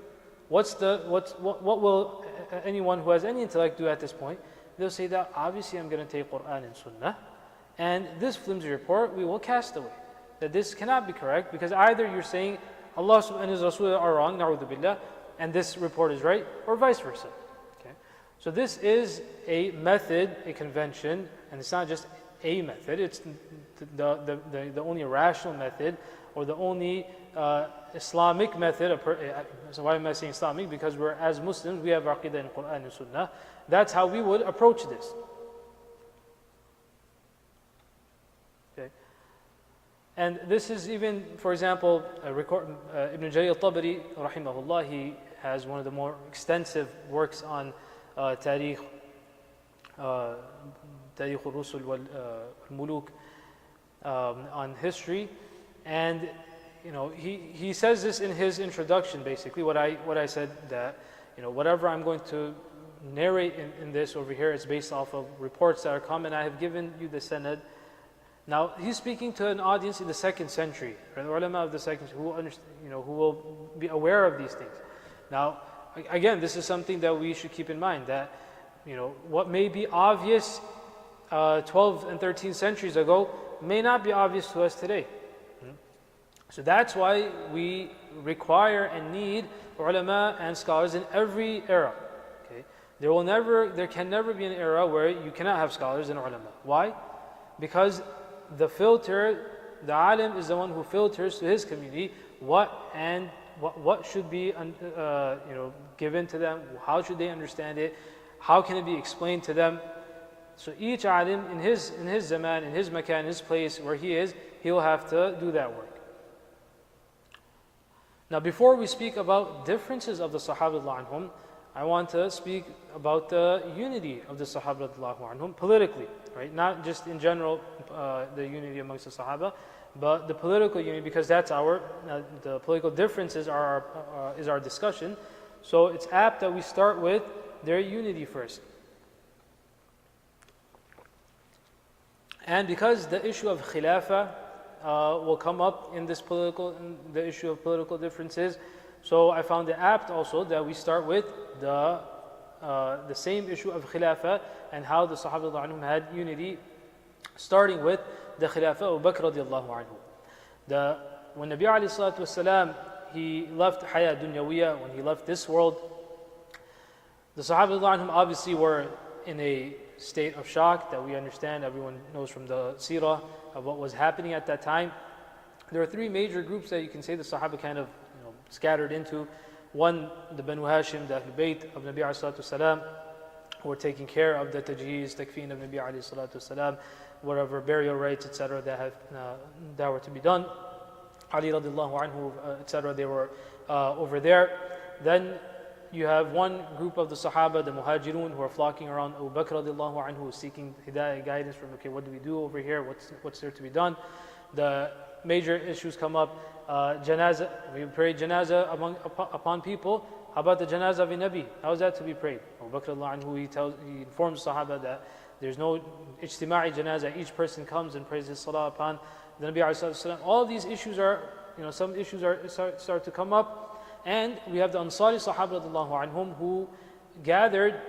What will anyone who has any intellect do at this point? They'll say that obviously I'm going to take Quran and Sunnah, and this flimsy report we will cast away. That this cannot be correct, because either you're saying Allah and His Rasul are wrong, na'udhu billah, and this report is right, or vice versa. Okay? So this is a method, a convention, and it's not just a method, it's the only rational method, or the only Islamic method. So why am I saying Islamic? Because we're, as Muslims, we have Aqidah in Quran and Sunnah. That's how we would approach this. Okay. And this is even, for example, Ibn Jarir al-Tabari, rahimahullah, he has one of the more extensive works on Tariq, Tarikh al-Rusul wal-Muluk, on history. And he says this in his introduction, basically, what I said, that whatever I'm going to narrate in this over here is based off of reports that are common. I have given you the sanad. Now he's speaking to an audience in the 2nd century, right? The ulama of the 2nd century who will be aware of these things. Now again, this is something that we should keep in mind, that what may be obvious 12 and 13 centuries ago may not be obvious to us today. So that's why we require and need ulama and scholars in every era. Okay? There can never be an era where you cannot have scholars and ulama. Why? Because the alim is the one who filters to his community what should be given to them, how should they understand it, how can it be explained to them. So each alim in his zaman, in his makan, in his place where he is, he will have to do that work. Now before we speak about differences of the Sahaba radhiyallahu anhum, I want to speak about the unity of the Sahaba radhiyallahu anhum politically, right? Not just in general the unity amongst the Sahaba, but the political unity, because that's the political differences is our discussion. So it's apt that we start with their unity first. And because the issue of khilafah will come up in the issue of political differences, so I found it apt also that we start with the same issue of khilafah and how the Sahaba radhiyallahu anhum had unity, starting with the khilafah of Abu Bakr radhiyallahu anhu. When Nabi alayhi salatu wasalam, he left hayah dunyawiyah, when he left this world, the Sahaba radhiyallahu anhum obviously were in a state of shock that we understand. Everyone knows from the seerah of what was happening at that time. There are 3 major groups that you can say the Sahaba kind of scattered into. One, the Banu Hashim, the Ahlul Bayt of Nabi alayhi salatu wasalam, who were taking care of the tajheez, takfeen of Nabi alayhi salatu wasalam, whatever burial rites, etc., that were to be done. Ali radiallahu anhu, etc., they were over there. Then you have one group of the Sahaba, the Muhajirun, who are flocking around Abu Bakr radiallahu anhu, seeking hidayah, guidance from, okay, what do we do over here? What's there to be done? The major issues come up. Janazah, we pray janazah upon people. How about the janazah of a Nabi? How is that to be prayed? Abu Bakr radiallahu anhu, he informs Sahaba that there's no ijtima'i janazah. Each person comes and prays his salah upon the Nabi alayhi salatu. All these issues are, some issues start to come up. And we have the Ansari Sahaba radhiyallahu anhum who gathered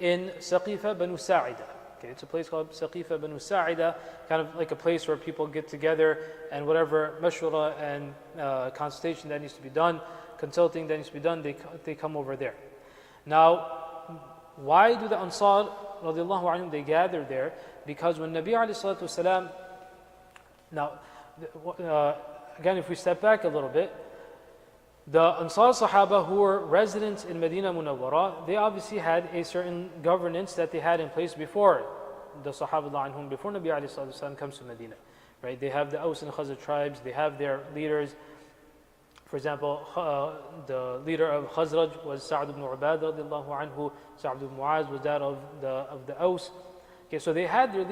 in Saqifa Banu Sa'ida. Okay, it's a place called Saqifa Banu Sa'ida, kind of like a place where people get together and whatever mashwara and consultation that needs to be done, consulting that needs to be done, they come over there. Now, why do the Ansar radhiyallahu anhum, they gather there? Because when Nabi alayhi salatu wasalam, now again, if we step back a little bit, the Ansar Sahaba who were residents in Medina Munawwara, they obviously had a certain governance that they had in place before the Sahaba anhum, before Nabi alayhi salatu wasalam comes to Medina. Right? They have the Aus and Khazraj tribes, they have their leaders. For example, the leader of Khazraj was Sa'd ibn Ubad radiallahu anhu, Sa'd ibn Mu'az was that of the Aus. Okay, so they had their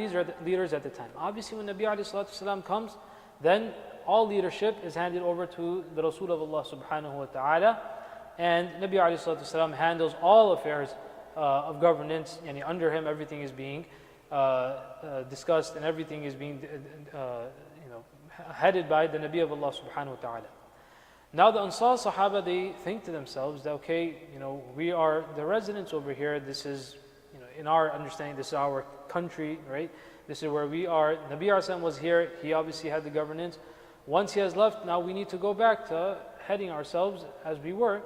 leaders at the time. Obviously when Nabi alayhi salatu wasalam comes, then all leadership is handed over to the Rasul of Allah subhanahu wa ta'ala, and Nabi alayhi salatu wasalam handles all affairs of governance, and under him everything is being discussed and everything is being headed by the Nabi of Allah subhanahu wa ta'ala. Now the Ansar Sahaba, they think to themselves that, okay, we are the residents over here, this is, in our understanding, this is our country, right? This is where we are. Nabi Arsam was here, he obviously had the governance. Once he has left, now we need to go back to heading ourselves as we were,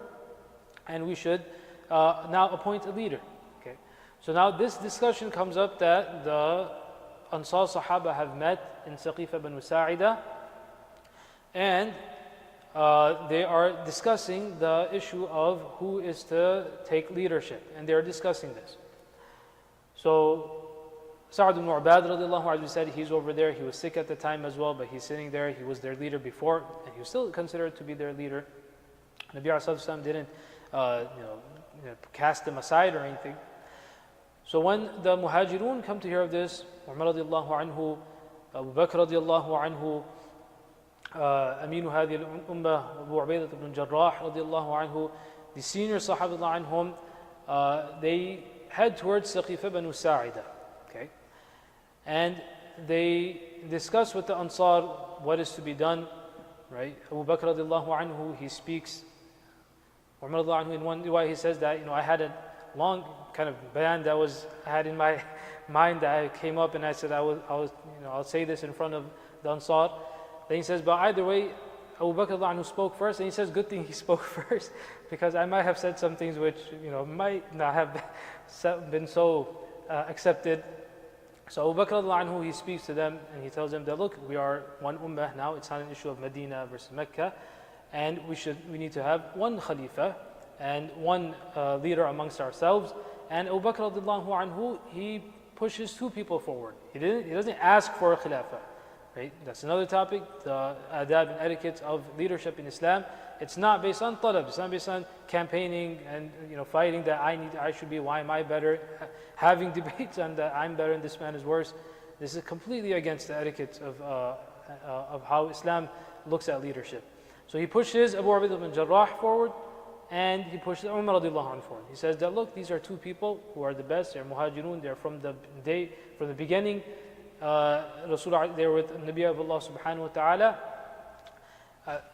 and we should now appoint a leader. Okay. So now this discussion comes up that the Ansar Sahaba have met in Saqifa Banu Sa'ida, and they are discussing the issue of who is to take leadership, and they are discussing this. So Sa'd ibn Ubad radiallahu anhu said he's over there, he was sick at the time as well, but he's sitting there, he was their leader before, and he was still considered to be their leader. Nabi Sallallahu didn't cast him aside or anything. So when the Muhajirun come to hear of this, Umar radiallahu anhu, Abu Bakr radiallahu anhu, Aminu Hadi al-Ummah, Abu Ubaidah ibn Jarrah radiallahu anhu, the senior Sahaba anhum, they head towards Saqifa banu Sa'ida. Okay? And they discuss with the Ansar what is to be done. Right? Abu Bakr radiallahu anhu, he speaks. Umar radiallahu anhu, in one riwayah, he says that, I had a long kind of bayan that I had in my mind that I came up and I said I'll say this in front of the Ansar. Then he says, but either way, Abu Bakr radiallahu anhu spoke first, and he says, good thing he spoke first, because I might have said some things which might not have been so accepted. So Abu Bakr radiallahu anhu, he speaks to them and he tells them that, look, we are one ummah now. It's not an issue of Medina versus Mecca, and we need to have one Khalifa and one leader amongst ourselves. And Abu Bakr radiallahu anhu, he pushes two people forward. He doesn't ask for a Khilafah. Right? That's another topic, the adab and etiquette of leadership in Islam. It's not based on talab. It's not based on campaigning and fighting that I should be, why am I better? Having debates on that I'm better and this man is worse. This is completely against the etiquette of how Islam looks at leadership. So he pushes Abu Ubaidah ibn Jarrah forward, and he pushes Umar radiallahu anhu forward. He says that, look, these are two people who are the best. They're muhajirun. They're from the beginning. Rasul, they're with Nabi of Allah subhanahu wa ta'ala.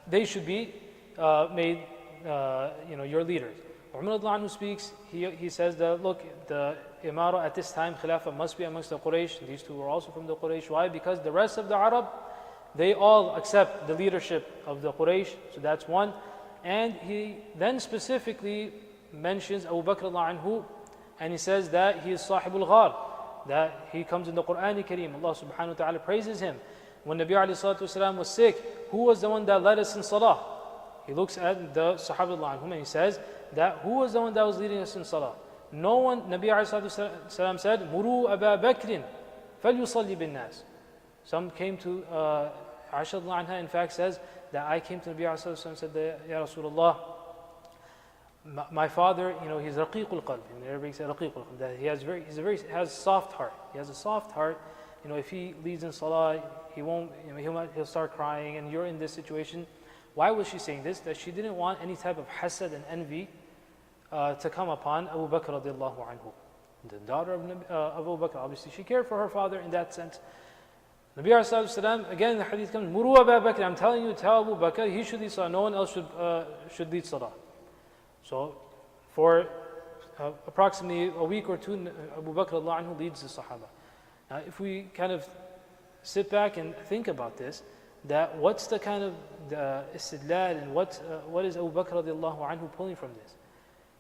They should be made your leaders. Umar radiallahu anhu speaks. He says that, look, the Imara at this time, Khilafah, must be amongst the Quraysh. These two were also from the Quraysh. Why? Because the rest of the Arab, they all accept the leadership of the Quraysh. So that's one. And he then specifically mentions Abu Bakr radiallahu anhu, and he says that he is Sahibul Ghar, that he comes in the Quran Kareem. Allah subhanahu wa ta'ala praises him. When Nabi alayhi salatu wasalam was sick, who was the one that led us in Salah? He looks at the Sahaba anhum and he says that who was the one that was leading us in Salah? No one. Nabi alayhi salatu wasalam said, Muru Aba Bakrin falyusalli bin nas. Some came to Aisha anha, in fact, says that I came to Nabi alayhi salatu wasalam and said, Ya Rasulullah, my father, he's raqiqul qalb. Everybody says raqiqul qalb. That he has a soft heart. He has a soft heart. If he leads in salah, he won't. He'll start crying, and you're in this situation. Why was she saying this? That she didn't want any type of hasad and envy to come upon Abu Bakr radiallahu anhu, the daughter of Abu Bakr. Obviously, she cared for her father in that sense. Nabi sallallahu alaihi wasallam, again the hadith comes, Muru Abu Bakr. I'm telling you, tell Abu Bakr he should lead salah. No one else should lead salah. So, for approximately a week or two, Abu Bakr radiallahu anhu leads the Sahaba. Now, if we kind of sit back and think about this, that what's the kind of the istidlal and what is Abu Bakr radiallahu anhu pulling from this?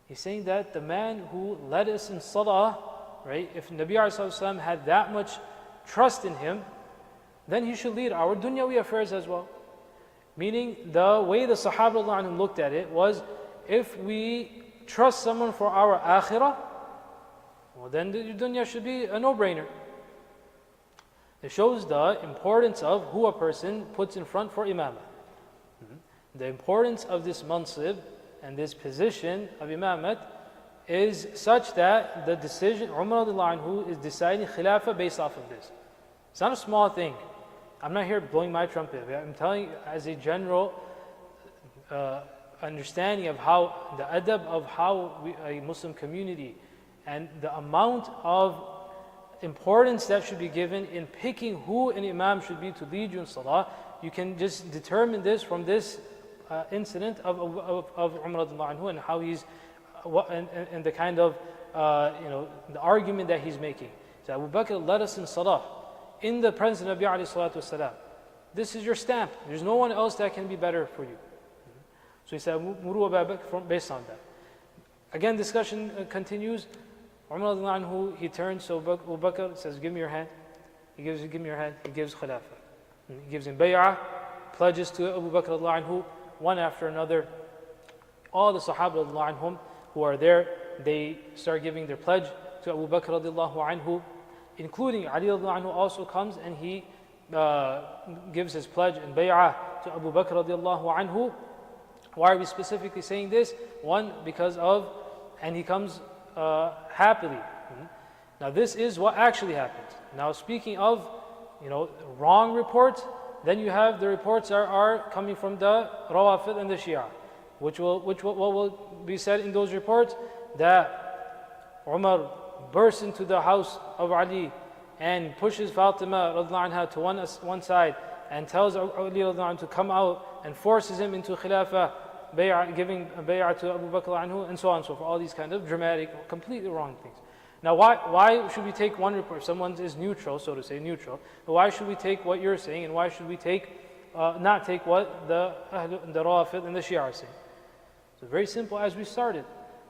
He's saying that the man who led us in salah, right? If Nabi ﷺ had that much trust in him, then he should lead our dunyawi affairs as well. Meaning, the way the Sahaba radiallahu anhum looked at it was, if we trust someone for our akhirah, well, then the dunya should be a no-brainer. It shows the importance of who a person puts in front for imamah. The importance of this mansib and this position of imamat is such that the decision, Umar radiallahu anhu is deciding khilafah based off of this. It's not a small thing. I'm not here blowing my trumpet. I'm telling you as a general understanding of how the adab of how a Muslim community and the amount of importance that should be given in picking who an imam should be to lead you in salah. You can just determine this from this incident of Umar radiallahu anhu and how he's and the kind of the argument that he's making. So Abu Bakr led us in salah in the presence of Nabi alayhi salatu wasalam. This is your stamp. There's no one else that can be better for you. So he said, Muru Abu Bakr, based on that. Again, discussion continues. Umar radiallahu anhu, he turns to Abu Bakr, says, give me your hand. Give me your hand. He gives khilafah. He gives him bay'ah, pledges to Abu Bakr radiallahu anhu, one after another. All the Sahaba radiallahu anhum who are there, they start giving their pledge to Abu Bakr radiallahu anhu, including Ali radiallahu anhu also comes and he gives his pledge and bay'ah to Abu Bakr radiallahu anhu. Why are we specifically saying this? One, because of, and he comes happily. Now this is what actually happened. Now speaking of, wrong reports, then you have the reports are coming from the Rawafid and the Shia, what will be said in those reports, that Umar bursts into the house of Ali and pushes Fatima radiallahu anha to one side and tells Ali radiallahu anhu to come out and forces him into Khilafah, giving bay'ah to Abu Bakr anhu, and so on and so forth. All these kind of dramatic, completely wrong things. Now, why should we take one report? If someone is neutral, so to say, neutral. Why should we take what you're saying, and why should we not take what the Rawafid and the Shia are saying? So very simple, as we started,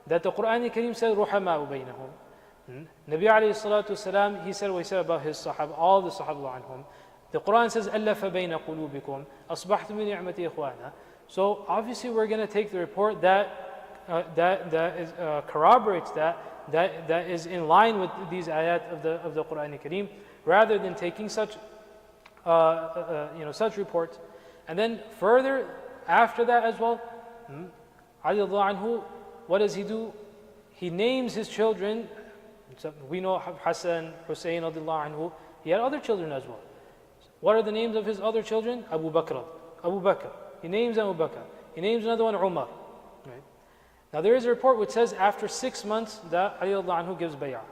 that the Quran al-Kareem said, "Ruhama'u baynahum." Nabi alayhi salatu wasalam, he said what he said about his Sahaba, all the Sahaba anhum. The Quran says, "Allafa bayna qulubikum, asbahtum min ni'mati ikhwana." So obviously, we're going to take the report that corroborates that is in line with these ayat of the Quran al-Kareem, rather than taking such such reports. And then further after that as well, Ali radiallahu anhu, what does he do? He names his children. So we know Hassan, Hussein radiallahu anhu, he had other children as well. What are the names of his other children? Abu Bakr. He names Abu Bakr. He names another one Umar. Right? Now there is a report which says after 6 months that Ali radiallahu anhu gives bay'ah.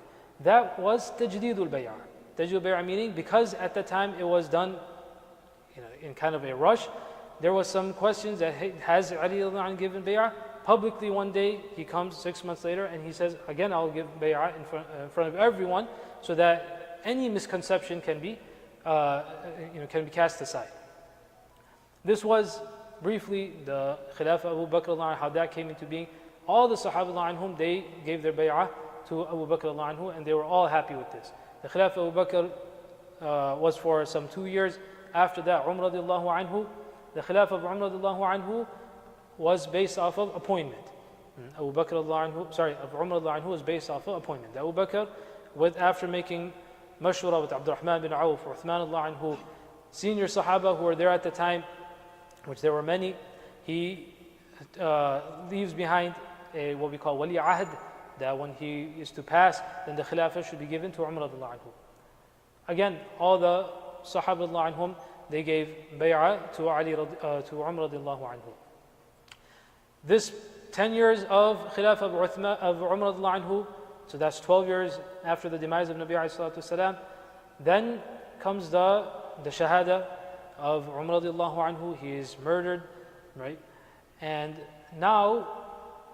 That was tajdeedul bay'ah. Tajdeedul bay'ah meaning because at the time it was done in kind of a rush. There was some questions that has Ali radiallahu anhu given bay'ah? Publicly one day he comes 6 months later and he says, again I'll give bay'ah in front of everyone, so that any misconception can be cast aside. This was briefly the Khilafah Abu Bakr, how that came into being. All the Sahaba they gave their bay'ah to Abu Bakr, and they were all happy with this. The Khilafah Abu Bakr was for some 2 years. After that, Umar radiallahu anhu, the Khilafah of Umar radiallahu anhu was based off of appointment. Abu Bakr of Umar radiallahu anhu was based off of appointment. Abu Bakr, after making mashwara with Abdurrahman bin Auf, Uthman radiallahu anhu, senior Sahaba who were there at the time, which there were many, he leaves behind what we call wali ahd, that when he is to pass, then the khilafah should be given to Umar radiallahu anhu. Again, all the Sahaba radiallahu anhum, they gave bay'ah to Umar radiallahu anhu. This 10 years of khilafah of Umar radiallahu anhu, so that's 12 years after the demise of Nabi alayhi salatu wasalam. Then comes the shahada of Umar radiallahu anhu. He is murdered, right? And now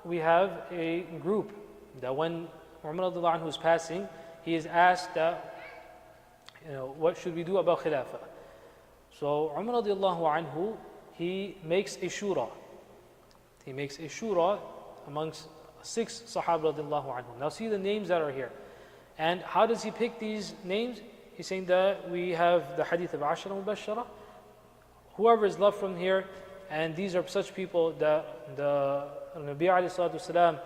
we have a group that when Umar radiallahu anhu is passing, he is asked that, what should we do about khilafah? So Umar radiallahu anhu, he makes a shura. He makes a shura amongst 6 Sahaba radiallahu anhu. Now see the names that are here. And how does he pick these names? He's saying that we have the hadith of Ashara Mubashara. Whoever is left from here, and these are such people that the Nabi alayhi salatu wasalam,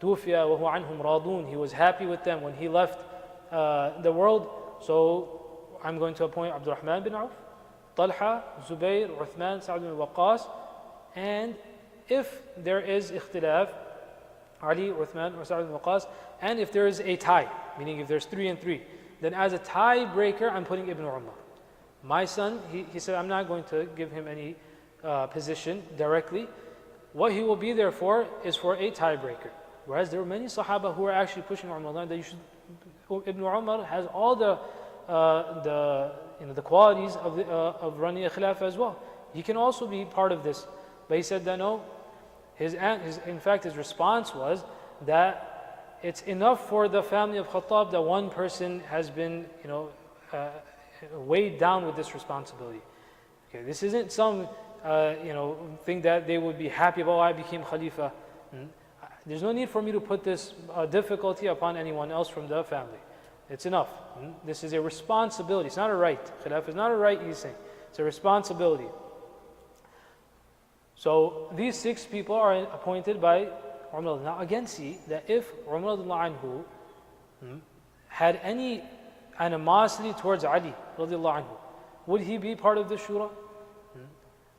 tufiya wa huwa anhum radun, he was happy with them when he left the world. So I'm going to appoint Abdurrahman bin Auf, Talha, Zubayr, Uthman, Sa'd bin Waqqas, and if there is ikhtilaf, Ali, Uthman, or Sa'd bin Waqqas, and if there is a tie, meaning if there's 3 and 3, then as a tiebreaker, I'm putting Ibn Umar. My son, he said, I'm not going to give him any position directly. What he will be there for is for a tiebreaker. Whereas there were many Sahaba who were actually pushing Umar that Ibn Umar has all the qualities of running a khilafah as well. He can also be part of this. But he said that no, in fact his response was that it's enough for the family of Khattab that one person has been weighed down with this responsibility. Okay, this isn't some thing that they would be happy about. I became Khalifa. There's no need for me to put this difficulty upon anyone else from the family. It's enough. This is a responsibility. It's not a right. Khilafah is not a right, he's saying. It's a responsibility. So these 6 people are appointed by Umar. Now again, see that if Umar anhu had any animosity towards Ali radiallahu anhu, would he be part of the shura?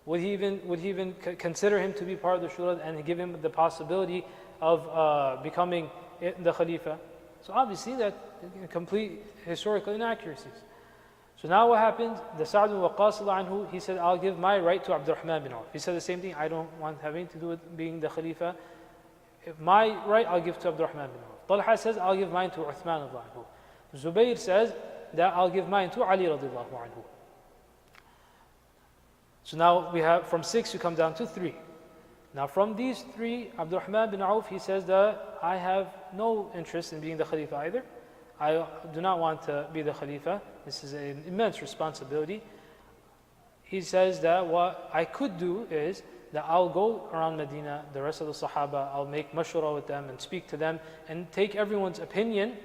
Would he even consider him to be part of the shura and give him the possibility of becoming the khalifa? So obviously that complete historical inaccuracies. So now what happened? The Sa'd bin Waqqas anhu, he said, I'll give my right to Abdurrahman bin Auf. He said the same thing, I don't want having to do with being the Khalifa. If my right, I'll give to Abdurrahman bin Auf. Talha says, I'll give mine to Uthman anhu. Zubayr says that I'll give mine to Ali radiallahu anhu. So now we have, from 6 you come down to 3. Now from these 3, Abdurrahman bin Auf, he says that I have no interest in being the Khalifa either. I do not want to be the Khalifa. This is an immense responsibility. He says that what I could do is that I'll go around Medina, the rest of the Sahaba, I'll make mashura with them and speak to them and take everyone's opinion,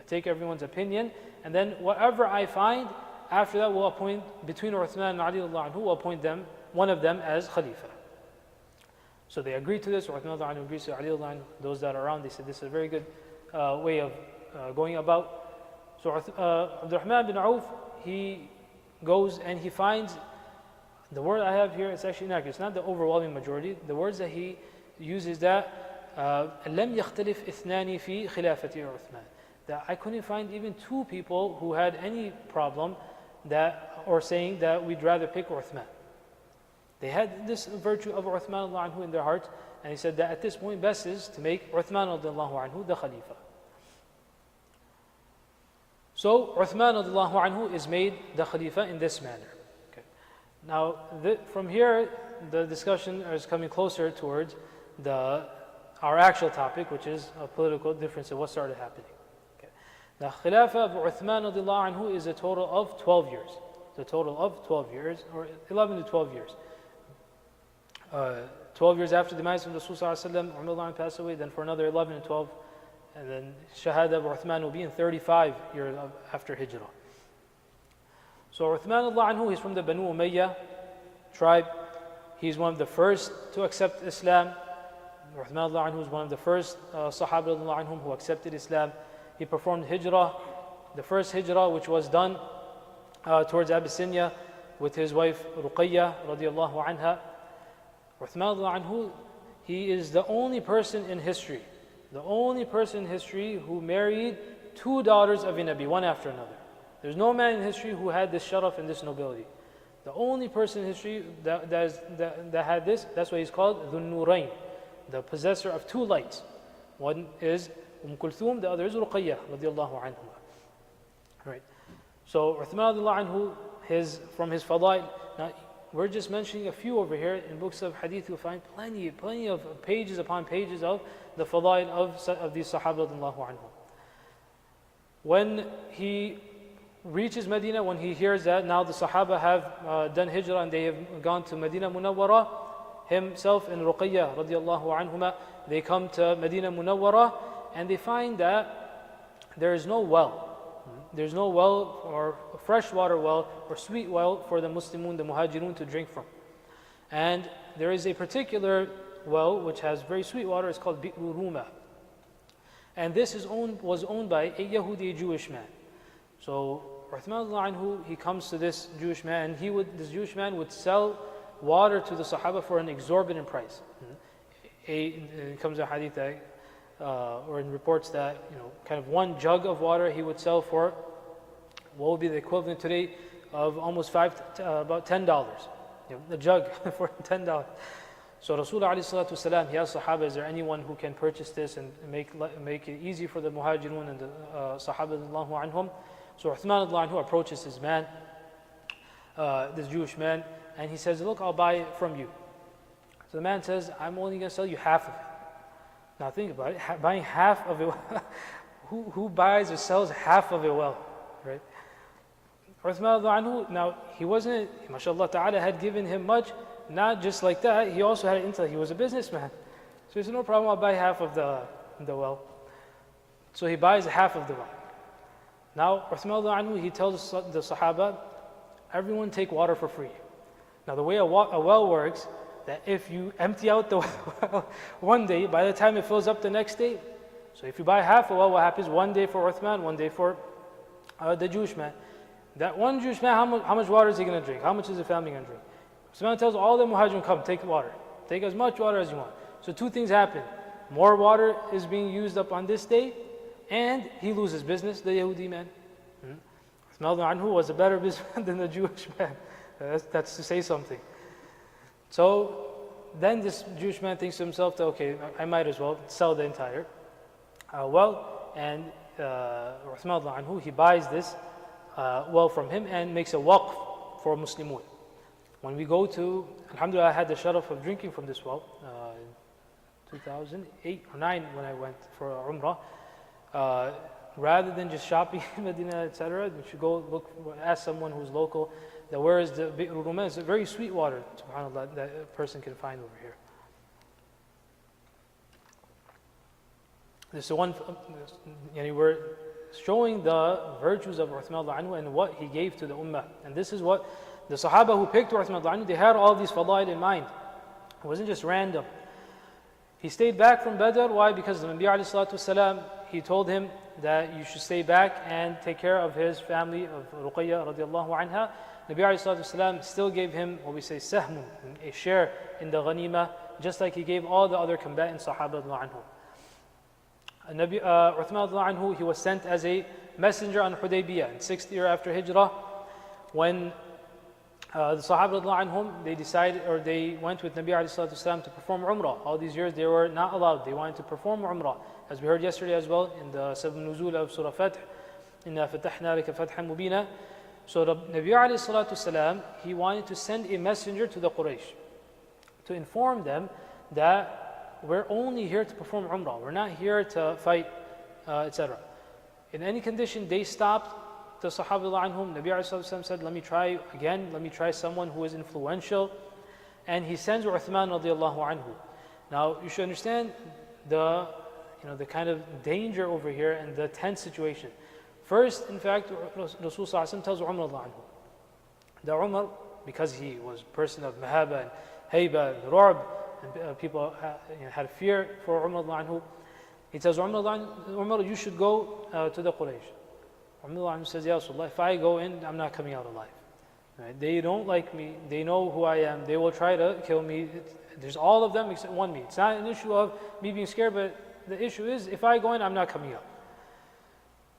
and then whatever I find, after that we'll appoint, between Uthman and Ali anhu, we'll appoint them, one of them as Khalifa. So they agreed to this, Uthman anhu agrees to Ali anhu, those that are around, they said this is a very good way of going about. So Abdurrahman bin Auf, he goes and he finds, the word I have here, it's actually inaccurate, it's not the overwhelming majority. The words that he uses that لم يختلف اثنان في خلافة عثمان, that I couldn't find even 2 people who had any problem that, or saying that we'd rather pick Uthman. They had this virtue of Uthman anhu in their heart, and he said that at this point best is to make Uthman anhu the Khalifa. So Uthman anhu is made the Khalifa in this manner. Okay. Now from here the discussion is coming closer towards our actual topic, which is a political difference of what started happening. Okay. The Khilafah of Uthman anhu is a total of 12 years. It's a total of 12 years, or 11 to 12 years. 12 years after the demise of Rasul sallallahu alaihi wasallam, passed away, then for another 11 and 12, and then Shahada of Uthman will be in 35 years after Hijrah. So Uthman anhu, he's from the Banu Umayyah tribe. He's one of the first to accept Islam. Uthman anhu is one of the first Sahaba anhum who accepted Islam. He performed Hijrah, the first Hijrah which was done towards Abyssinia with his wife Ruqayya radiallahu anha. Uthman anhu, he is the only person in history who married 2 daughters of a Nabi, one after another. There's no man in history who had this sharaf and this nobility. The only person in history that had this, that's why he's called Dhun Nurayn, the possessor of 2 lights. One is Kulthum, the other is Ruqayya radiallahu anhu. Right. So Uthman anhu, from his fadail, now we're just mentioning a few over here. In books of hadith you'll find plenty of pages upon pages of the fadail of these Sahaba radiallahu anhu. When he reaches Medina, when he hears that now the Sahaba have done Hijrah and they have gone to Medina Munawwara, himself and Ruqayya radiallahu anhuma, they come to Medina Munawwara and they find that there is no well. There's no well, or freshwater well, or sweet well for the Muslimun, the Muhajirun to drink from. And there is a particular well which has very sweet water, it's called Bi'ru Ruma. And this was owned by a Yahudi, Jewish man. So Uthman anhu, he comes to this Jewish man, and this Jewish man would sell water to the Sahaba for an exorbitant price. It comes a hadith that, or in reports that, kind of 1 jug of water he would sell for what would be the equivalent today of almost about $10. The jug for $10. So Rasulullah alayhi salatu wasalam, he asked Sahaba, is there anyone who can purchase this and make it easy for the Muhajirun and the Sahaba radiallahu anhum? So Uthman anhu approaches this man, this Jewish man, and he says, look, I'll buy it from you. So the man says, I'm only going to sell you half of it. Now think about it, buying half of it. Who buys or sells half of a well, right? Uthman anhu, now he wasn't, mashallah ta'ala had given him much, not just like that, he also had an intellect, he was a businessman. So he said, no problem, I'll buy half of the well. So he buys half of the well. Now Uthman anhu, he tells the Sahaba, everyone take water for free. Now the way a well works, that if you empty out the well one day, by the time it fills up the next day, so if you buy half a well, what happens? 1 day for Uthman, 1 day for the Jewish man. That one Jewish man, how much water is he going to drink? How much is the family going to drink? Uthman tells all the Muhajirun, come, take water. Take as much water as you want. So 2 things happen. More water is being used up on this day, and he loses business, the Yahudi man. Uthman anhu was a better businessman than the Jewish man. That's to say something. So then this Jewish man thinks to himself, that, okay, I might as well sell the entire well, and Uthman anhu, he buys this well from him and makes a waqf for Muslimun. When we go to, alhamdulillah, I had the sharaf of drinking from this well in 2008 or 9 when I went for Umrah. Rather than just shopping in Medina, etc., you should go ask someone who's local that where is the Bi'r Ruman. It's a very sweet water, subhanAllah, that a person can find over here. This is the one, we're showing the virtues of Uthman anhu and what he gave to the ummah. And this is what the Sahaba who picked Uthman anhu, they had all these fadail in mind. It wasn't just random. He stayed back from Badr. Why? Because the Nabi ﷺ, he told him that you should stay back and take care of his family of Ruqayya radiallahu anha. Nabi ﷺ still gave him what we say sahmun, a share in the ghanima, just like he gave all the other combatant Sahaba anhu. Uthman anhu, he was sent as a messenger on Hudaybiyah in 6th year after Hijrah, when the Sahaba anhum, they decided, or they went with Nabi ﷺ to perform Umrah. All these years they were not allowed. They wanted to perform Umrah, as we heard yesterday as well in the Sabab Nuzul of Surah Fath. Inna fatahna laka fathan mubina. So the Nabi ﷺ, he wanted to send a messenger to the Quraysh to inform them that we're only here to perform Umrah. We're not here to fight, etc. In any condition, they stopped the Sahaba anhum. Nabi ﷺ said, let me try again, let me try someone who is influential. And he sends Uthman radiallahu anhu. Now, you should understand the kind of danger over here and the tense situation. First, in fact, Rasul ﷺ tells Umar radiallahu anhu. The Umar, because he was a person of mahaba and hayba and ru'b, and people had fear for Umar radiallahu anhu, he tells Umar, you should go to the Quraysh. Umar says, Ya Rasulullah, if I go in, I'm not coming out alive. Right? They don't like me. They know who I am. They will try to kill me. There's all of them except one me. It's not an issue of me being scared, but the issue is, if I go in, I'm not coming out.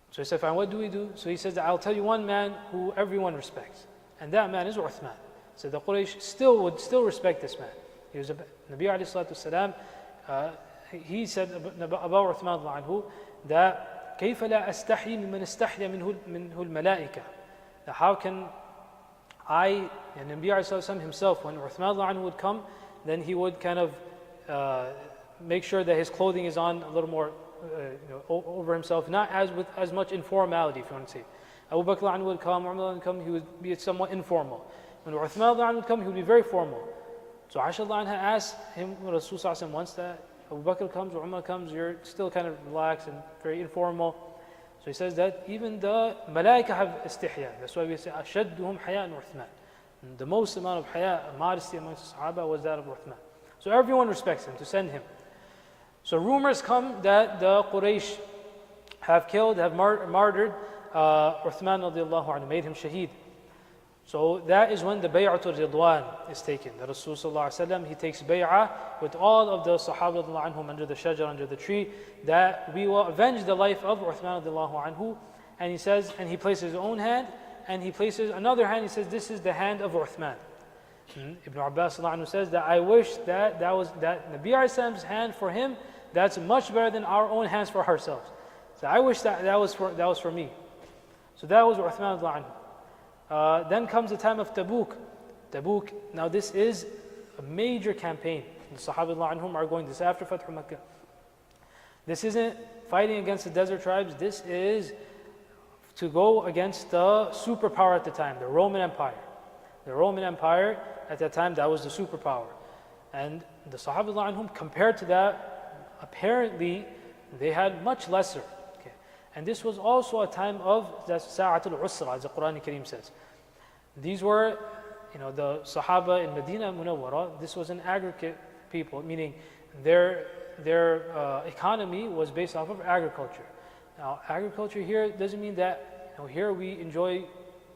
So he said, fine, what do we do? So he says, I'll tell you one man who everyone respects. And that man is Uthman. So the Quraysh would still respect this man. He was Nabi alayhi salatu salam. He said about Uthman anhu that كيف لا أستحي ممن استحيا منه الملائكة. How can I, and Nabi ﷺ himself, when Uthman anhu would come, then he would kind of make sure that his clothing is on a little more over himself, not with as much informality, if you want to say. Abu Bakr anhu would come, Umar would come, he would be somewhat informal. When Uthman anhu would come, he would be very formal. So Aisha anha asked him, Rasul ﷺ, once that Abu Bakr comes or Umar comes, you're still kind of relaxed and very informal. So he says that even the malaika have istihya. That's why we say, ashadduhum haya'an Uthman. The most amount of haya, modesty amongst the Sahaba was that of Uthman. So everyone respects him, to send him. So rumors come that the Quraysh have killed, have martyred Uthman radiallahu anhu, made him shaheed. So that is when the Bay'atul Ridwan is taken. The Rasul sallallahu alaihi wasallam, he takes bay'ah with all of the Sahaba radiallahu anhum under the shajar, under the tree, that we will avenge the life of Uthman radiallahu anhu. And he says, and he places his own hand, and he places another hand, he says, this is the hand of Uthman. Ibn Abbas sallallahu anhu says that I wish that Nabi Islam's hand for him, that's much better than our own hands for ourselves. So I wish that was for me. So that was Uthman radiallahu anhu. Then comes the time of Tabuk. Now this is a major campaign. The Sahaba anhum are going this after Fathu Makkah. This isn't fighting against the desert tribes. This is to go against the superpower at the time, the Roman Empire. The Roman Empire at that time, that was the superpower. And the Sahaba anhum, compared to that, apparently they had much lesser. And this was also a time of the Sa'atul Usra, as the Quran Kareem says. These were, the Sahaba in Medina Munawwara, this was an aggregate people, meaning their economy was based off of agriculture. Now, agriculture here doesn't mean that, here we enjoy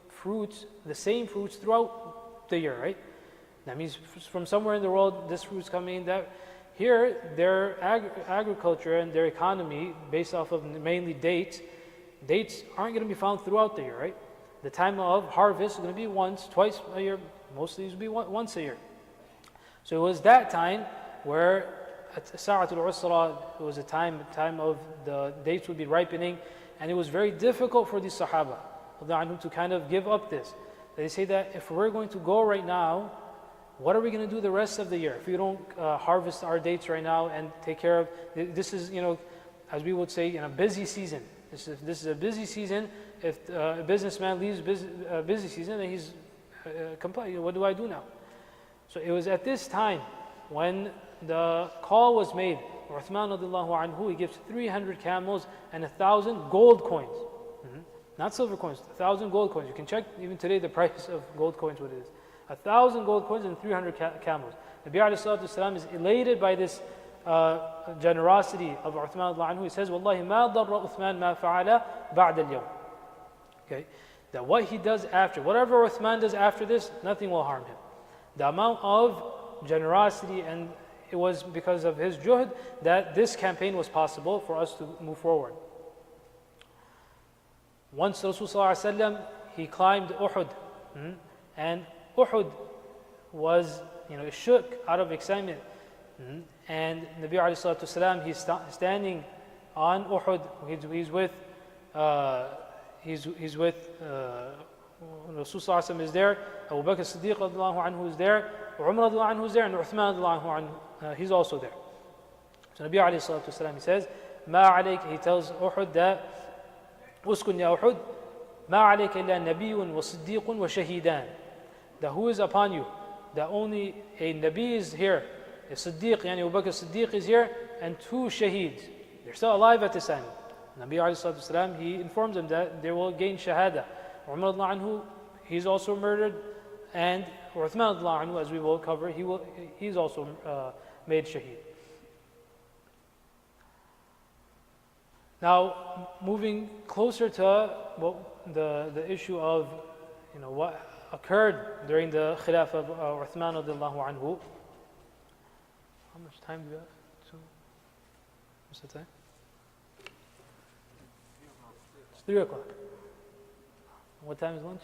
fruits, the same fruits throughout the year, right? That means from somewhere in the world, this fruit's coming, that, Here, their agriculture and their economy, based off of mainly dates aren't going to be found throughout the year, right? The time of harvest is going to be once, twice a year. Most of these will be once a year. So it was that time where at Sa'atul Usra, it was a time of the dates would be ripening, and it was very difficult for these Sahaba to kind of give up this. They say that if we're going to go right now, what are we going to do the rest of the year? If we don't harvest our dates right now and take care of, this is, as we would say, in a busy season. This is a busy season. If a businessman leaves busy season, then he's complaining, what do I do now? So it was at this time when the call was made, Uthman radiallahu anhu, he gives 300 camels and 1,000 gold coins. Not silver coins, 1,000 gold coins. You can check even today the price of gold coins, what it is. 1,000 gold coins and 300 camels. Nabi alayhi salatu wasalam is elated by this generosity of Uthman radiallahu anhu. He says, Wallahi ma darra Uthman ma fa'ala ba'da al-yawm. Okay? That what he does after, whatever Uthman does after this, nothing will harm him. The amount of generosity, and it was because of his juhd that this campaign was possible for us to move forward. Once Rasulullah he climbed Uhud, and Uhud was, it shook out of excitement. And Nabi alayhi salatu wasalam, he's standing on Uhud. He's with Rasulullah is there. Abu Bakr Siddiq radiallahu anhu is there. Umar radiallahu anhu is there, and Uthman radiallahu anhu, he's also there. So Nabi alayhi salatu wasalam, he says, "Ma alayk," he tells Uhud that, "Uskun ya Uhud, ma alayka illa nabiyyun wa siddiqun wa shahidan." That who is upon you? That only a Nabi is here, a Siddiq, yani Abu Bakr Siddiq is here, and 2 shaheeds. They're still alive at this time. Nabi alayhi salatu wasalam, he informs them that they will gain shahada. Umar radiallahu anhu, he's also murdered, and Uthman radiallahu anhu, as we will cover, he's also made shaheed. Now, moving closer to the issue of, what occurred during the Khilafah of Uthman radiallahu anhu. How much time do we have? What's the time? It's 3 o'clock. What time is lunch?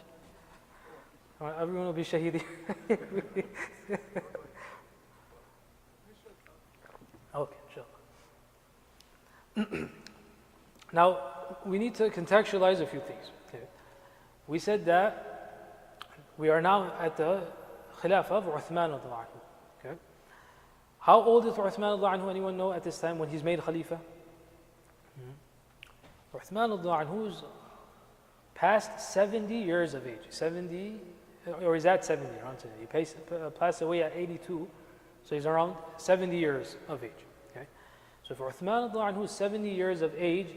Everyone will be shahidi. Okay, inshallah. Now, we need to contextualize a few things. Okay. We said that we are now at the Khilafah of Uthman radiallahu anhu. Okay. How old is Uthman radiallahu anhu? Anyone know at this time when he's made Khalifa? Uthman radiallahu anhu is past 70 years of age. 70, or he's at 70, around 70. He passed away at 82, so he's around 70 years of age. Okay. So for Uthman radiallahu anhu is 70 years of age,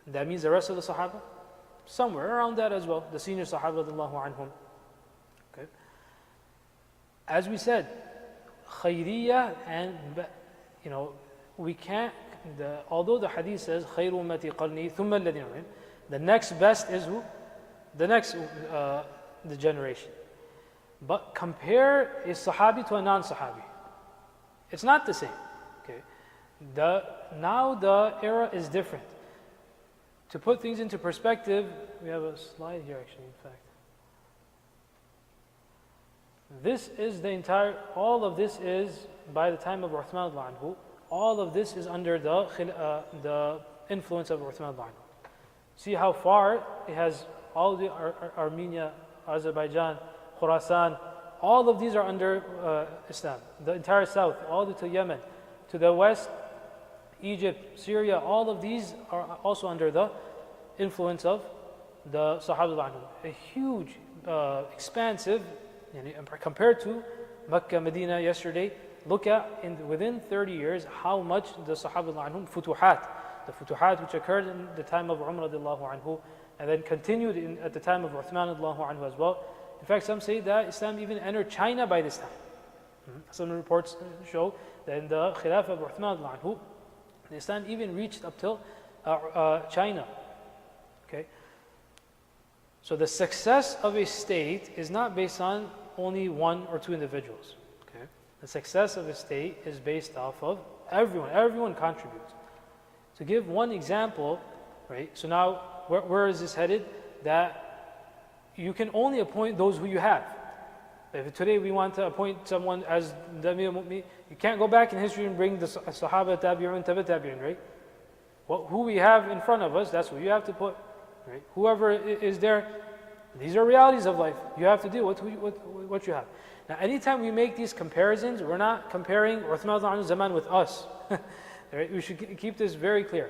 that means the rest of the Sahaba? Somewhere around that as well, the senior Sahaba radiallahu anhum. Okay. As we said, khayriyah, and we can't, although the hadith says khayru ummati qarni thumma alladhina, the next best is who? The next the generation. But compare a Sahabi to a non-Sahabi. It's not the same. Okay. Now the era is different. To put things into perspective, we have a slide here actually, in fact. This is all of this is, by the time of Uthman radiallahu anhu, all of this is under the influence of Uthman radiallahu anhu. See how far it has, all the Armenia, Azerbaijan, Khorasan, all of these are under Islam. The entire south, all the way to Yemen, to the west, Egypt, Syria, all of these are also under the influence of the Sahaba. A huge, expansive, compared to Mecca, Medina yesterday. Look at, within 30 years, how much the Sahaba futuhat, the futuhat which occurred in the time of Umar radiallahu anhu, and then continued at the time of Uthman radiallahu anhu as well. In fact, some say that Islam even entered China by this time. Some reports show that in the Khilafah of Uthman radiallahu anhu, Islam even reached up till China. Okay. So the success of a state is not based on only 1 or 2 individuals. Okay. The success of a state is based off of everyone contributes. To give one example, right? So now, where is this headed? That you can only appoint those who you have. If today we want to appoint someone as the Amir al-Mu'minin, you can't go back in history and bring the Sahaba, Tabi'un, Tabi'un, right? Who we have in front of us, that's who you have to put, right? Whoever is there, these are realities of life. You have to deal with what you have. Now, anytime we make these comparisons, we're not comparing Uthman al Zaman with us. Right? We should keep this very clear.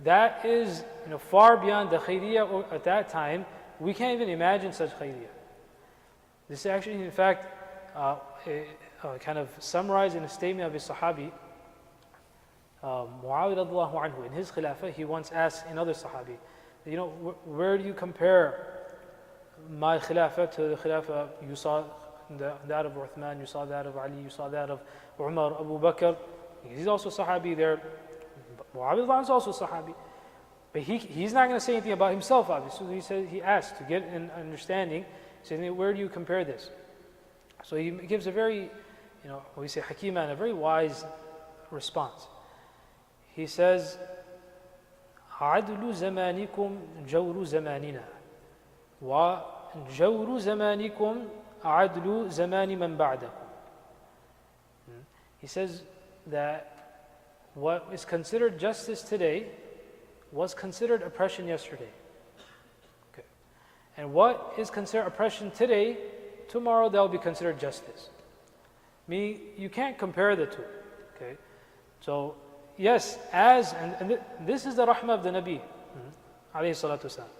That is far beyond the khayriyah at that time. We can't even imagine such khayriyah. This is actually, in fact, kind of summarized in a statement of a Sahabi, Muawiyah radiallahu anhu. In his khilafah, he once asked another Sahabi, where do you compare my khilafah to the khilafah you saw that of Uthman, you saw that of Ali, you saw that of Umar, Abu Bakr. He's also Sahabi there. Muawiyah is also Sahabi. But he's not going to say anything about himself, obviously. So he asked to get an understanding. He said, where do you compare this? So he gives a very, we say hakima, and a very wise response. He says, عَدْلُ زَمَانِكُمْ جَوْرُ زَمَانِنَا وَجَوْرُ زَمَانِكُمْ عَدْلُ زَمَانِ مَنْ بَعْدَكُمْ. He says that what is considered justice today was considered oppression yesterday. Okay. And what is considered oppression today, tomorrow that will be considered justice. Meaning, you can't compare the two. Okay. So, yes, and this is the rahmah of the Nabi, alayhi salatu wasalam.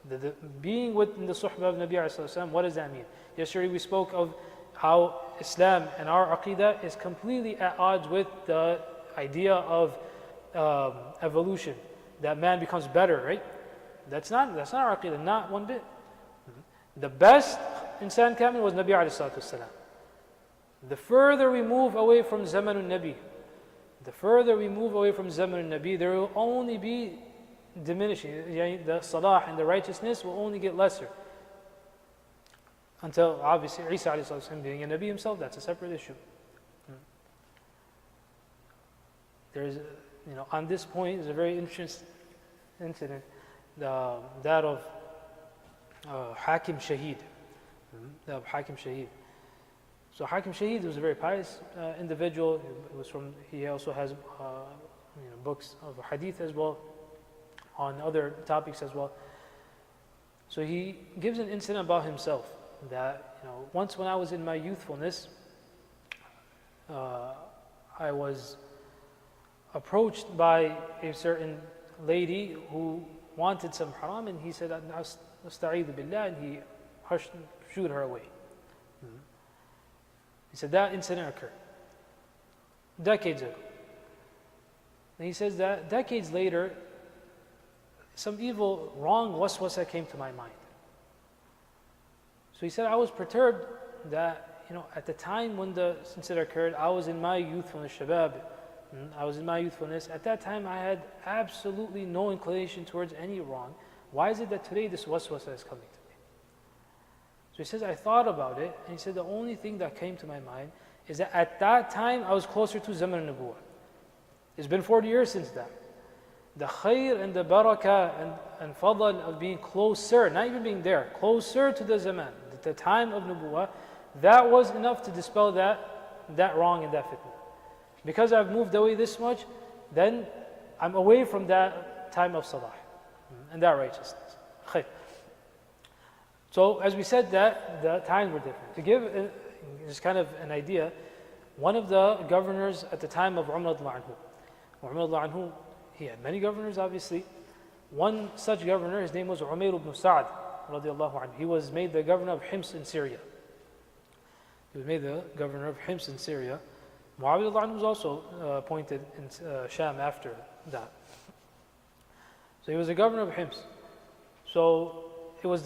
The being within the suhbah of Nabi alayhi salatu wasalam, what does that mean? Yesterday we spoke of how Islam and our aqidah is completely at odds with the idea of evolution, that man becomes better, right? That's not our aqidah, not one bit. The best insan kamil was Nabi alayhi salatu wasalam. The further we move away from Zamanun Nabi, there will only be diminishing. The salah and the righteousness will only get lesser. Until obviously Isa alayhi salatu being a Nabi himself, that's a separate issue. There's, on this point, is a very interesting incident, that of Hakim Shaheed. So Hakim Shaheed was a very pious individual. He also has books of hadith as well, on other topics as well. So he gives an incident about himself, that once when I was in my youthfulness, I was approached by a certain lady who wanted some haram, and he said, "Asta'idhu billah," and he shooed her away. He said that incident occurred decades ago. And he says that decades later, some evil, wrong waswasa came to my mind. So he said, I was perturbed that, at the time when the incident occurred, I was in my youthfulness, shabab. At that time, I had absolutely no inclination towards any wrong. Why is it that today this waswasa is coming to me? So he says, I thought about it, and he said, the only thing that came to my mind is that at that time, I was closer to Zaman al-Nubuwah. It's been 40 years since that. The khair and the barakah and fadl of being closer, not even being there, closer to the zaman, the time of Nubuwah, that was enough to dispel that wrong and that fitna. Because I've moved away this much, then I'm away from that time of salah and that righteousness. Khair. So as we said, that the times were different. To give just kind of an idea, one of the governors at the time of Umar radiallahu anhu, he had many governors, obviously. One such governor, his name was Umayr ibn Sa'd, radiallahu anhu. He was made the governor of Hims in Syria. Muawiyah radiallahu anhu was also appointed in Sham after that. So he was the governor of Hims. So it was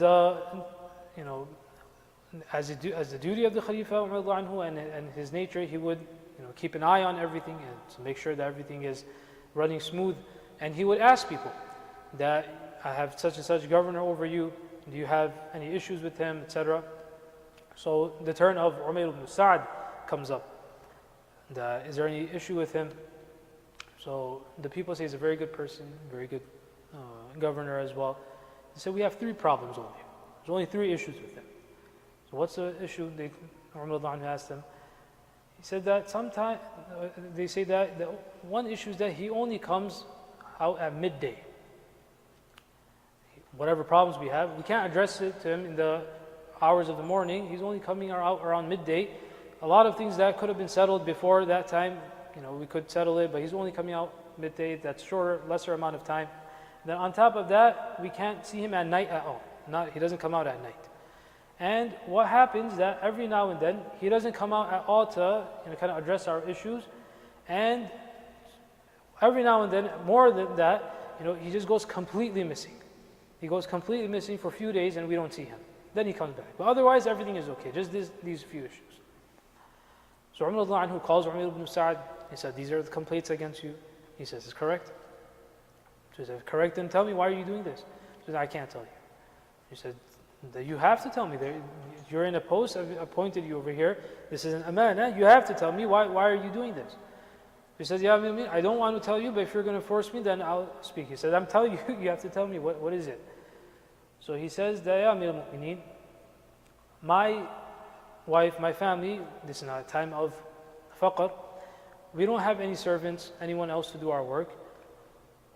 as the duty of the Khalifa radiallahu anhu, and his nature, he would keep an eye on everything and to make sure that everything is running smooth. And he would ask people that, I have such and such governor over you, do you have any issues with him, etc. So the turn of Umayr ibn Sa'd comes up. Is there any issue with him? So the people say he's a very good person, very good governor as well. They said, we have 3 problems only. There's only 3 issues with him. So what's the issue? Umar asked him. He said that sometimes, they say that the one issue is that he only comes out at midday. Whatever problems we have, we can't address it to him in the hours of the morning. He's only coming out around midday. A lot of things that could have been settled before that time, we could settle it, but he's only coming out midday. That's shorter, lesser amount of time. Then on top of that, we can't see him at night at all. He doesn't come out at night. And what happens that every now and then, he doesn't come out at all to kind of address our issues. And every now and then, more than that, he just goes completely missing. He goes completely missing for a few days and we don't see him. Then he comes back. But otherwise, everything is okay, just these few issues. So Umar anhu calls Umar ibn Sa'd. He said, these are the complaints against you. He says, it's correct. So he said, correct, then tell me, why are you doing this? He said, I can't tell you. He said, you have to tell me. You're in a post, I've appointed you over here. This is an amana. You have to tell me, why are you doing this? He says, yeah, I don't want to tell you, but if you're going to force me, then I'll speak. He said, I'm telling you, you have to tell me, what is it? So he says, Ya Amir al-Mu'mineen, my wife, my family, this is not a time of faqr, we don't have any servants, anyone else to do our work.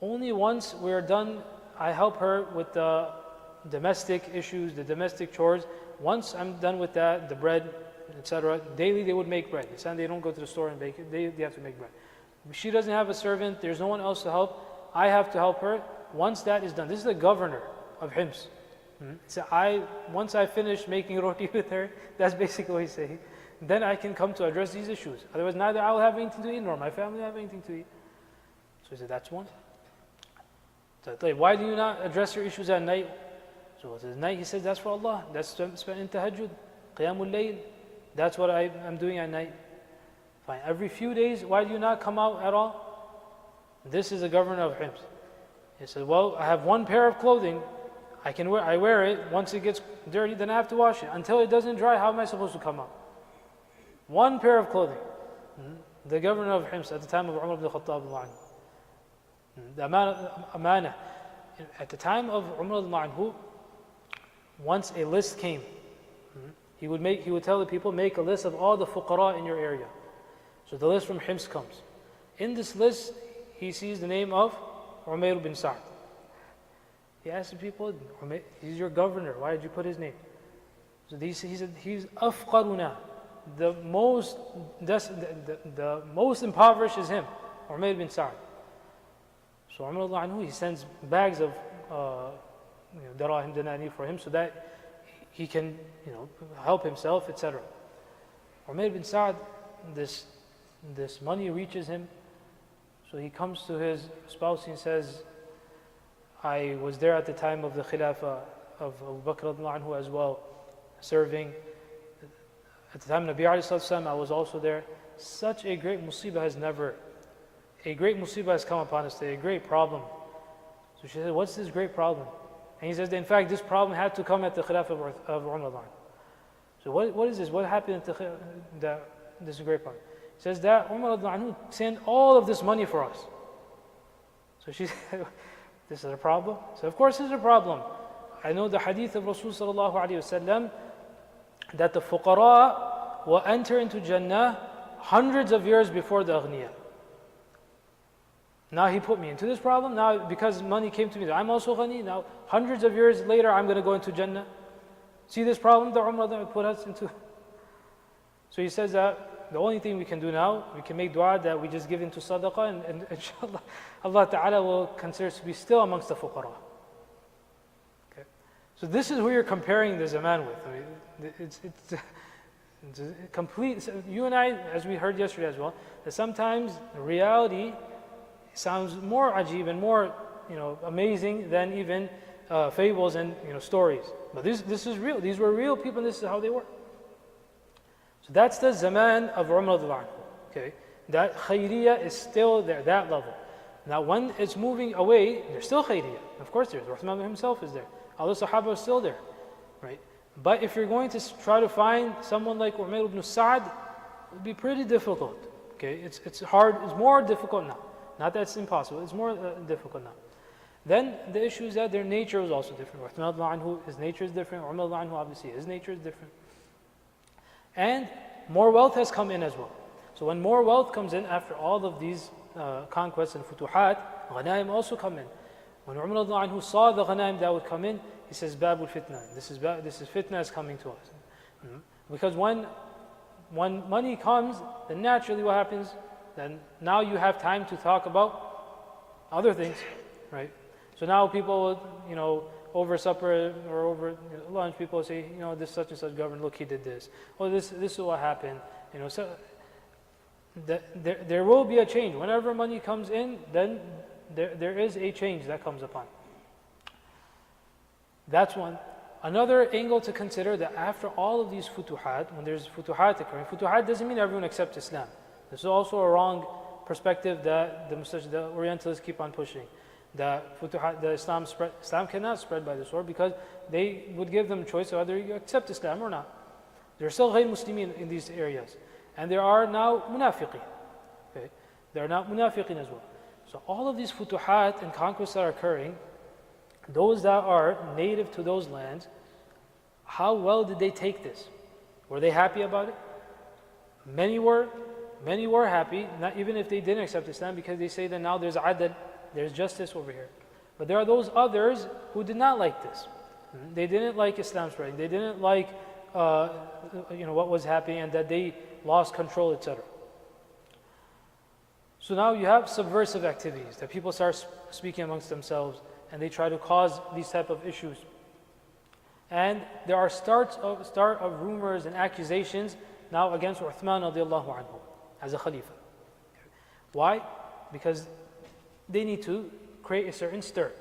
Only once we're done, I help her with the domestic issues, the domestic chores. Once I'm done with that, the bread, etc. Daily they would make bread. They don't go to the store and bake it, they have to make bread. She doesn't have a servant, there's no one else to help, I have to help her. Once that is done, this is the governor of Hims. So once I finish making roti with her, that's basically what he's saying, then I can come to address these issues. Otherwise, neither I will have anything to eat, nor my family will have anything to eat. So he said, that's one. So why do you not address your issues at night? So at night, he says, that's for Allah. That's spent in tahajjud, qiyamul layl. That's what I'm doing at night. Fine. Every few days, why do you not come out at all? This is the governor of Hims. He said, well, I have one pair of clothing. I wear it. Once it gets dirty, then I have to wash it. Until it doesn't dry, how am I supposed to come out? One pair of clothing. The governor of Hims at the time of Umar ibn Khattab, the amana. At the time of Umar ibn, once a list came, he would tell the people, make a list of all the fuqara in your area. So the list from Hims comes. In this list, he sees the name of Umayr bin Sa'd. He asked the people, he's your governor, why did you put his name? So he said, he's afqaruna. The most impoverished is him, Umayr bin Sa'd. So Umar he sends bags of darahim dinari for him so that he can help himself, etc. Umayr bin Sa'd, this money reaches him, so he comes to his spouse and says, I was there at the time of the Khilafah of Abu Bakr anhu as well, serving. At the time of Nabi alayhi salatu, I was also there. Such a great musibah has come upon us today, a great problem. So she said, what's this great problem? And he says, in fact, this problem had to come at the Khilafah of Umar. So what is this? What happened at this great problem? He says that Umar sent all of this money for us. So she said, this is a problem? So of course this is a problem. I know the hadith of Rasul sallallahu alayhi wasallam that the fuqara will enter into Jannah hundreds of years before the aghniya. Now he put me into this problem. Now because money came to me, I'm also ghani. Now hundreds of years later, I'm going to go into Jannah. See this problem that Umar put us into? So he says that the only thing we can do now, we can make dua that we just give into sadaqah, and inshallah, Allah Ta'ala will consider us to be still amongst the fuqara. Okay. So this is who you're comparing the zaman with. I mean, it's a complete, you and I, as we heard yesterday as well, that sometimes reality sounds more ajib and more amazing than even fables and stories. But this is real. These were real people, and this is how they were. So that's the zaman of Umar radhiyallahu anhu. Okay, that khayriyah is still there, that level. Now when it's moving away, there's still khayriyah. Of course there's. Rahman himself is there. Other Sahaba are still there, right? But if you're going to try to find someone like Umayr ibn Sa'd, it would be pretty difficult. Okay, it's hard, it's more difficult now. Not that it's impossible, it's more difficult now. Then the issue is that their nature was also different. Uthman radiallahu anhu, his nature is different. Umar radiallahu anhu, obviously, his nature is different. And more wealth has come in as well. So when more wealth comes in after all of these conquests and futuhat, ghanaim also come in. When Umar radiallahu anhu saw the ghanaim that would come in, he says, Babul fitna. This is fitna is coming to us. Because when money comes, then naturally what happens? Then now you have time to talk about other things, right? So now people will, over supper or over lunch, people will say, this such and such government, look, he did this. Oh, this is what happened. So there will be a change. Whenever money comes in, then there is a change that comes upon. That's one. Another angle to consider, that after all of these futuhat, when there's futuhat occurring, futuhat doesn't mean everyone accepts Islam. This is also a wrong perspective that the Orientalists keep on pushing. That futuhat, Islam cannot spread by the sword, because they would give them a choice of whether you accept Islam or not. There are still ghayr Muslimin in these areas. And there are now munafiqin. Okay? There are now munafiqin as well. So all of these futuhat and conquests that are occurring, those that are native to those lands, how well did they take this? Were they happy about it? Many were happy, not even if they didn't accept Islam, because they say that now there's adl, there's justice over here. But there are those others who did not like this. They didn't like Islam spreading. They didn't like what was happening, and that they lost control, etc. So now you have subversive activities that people start speaking amongst themselves, and they try to cause these type of issues. And there are start of rumors and accusations now against Uthman radiallahu anhu as a Khalifa. Why? Because they need to create a certain stir.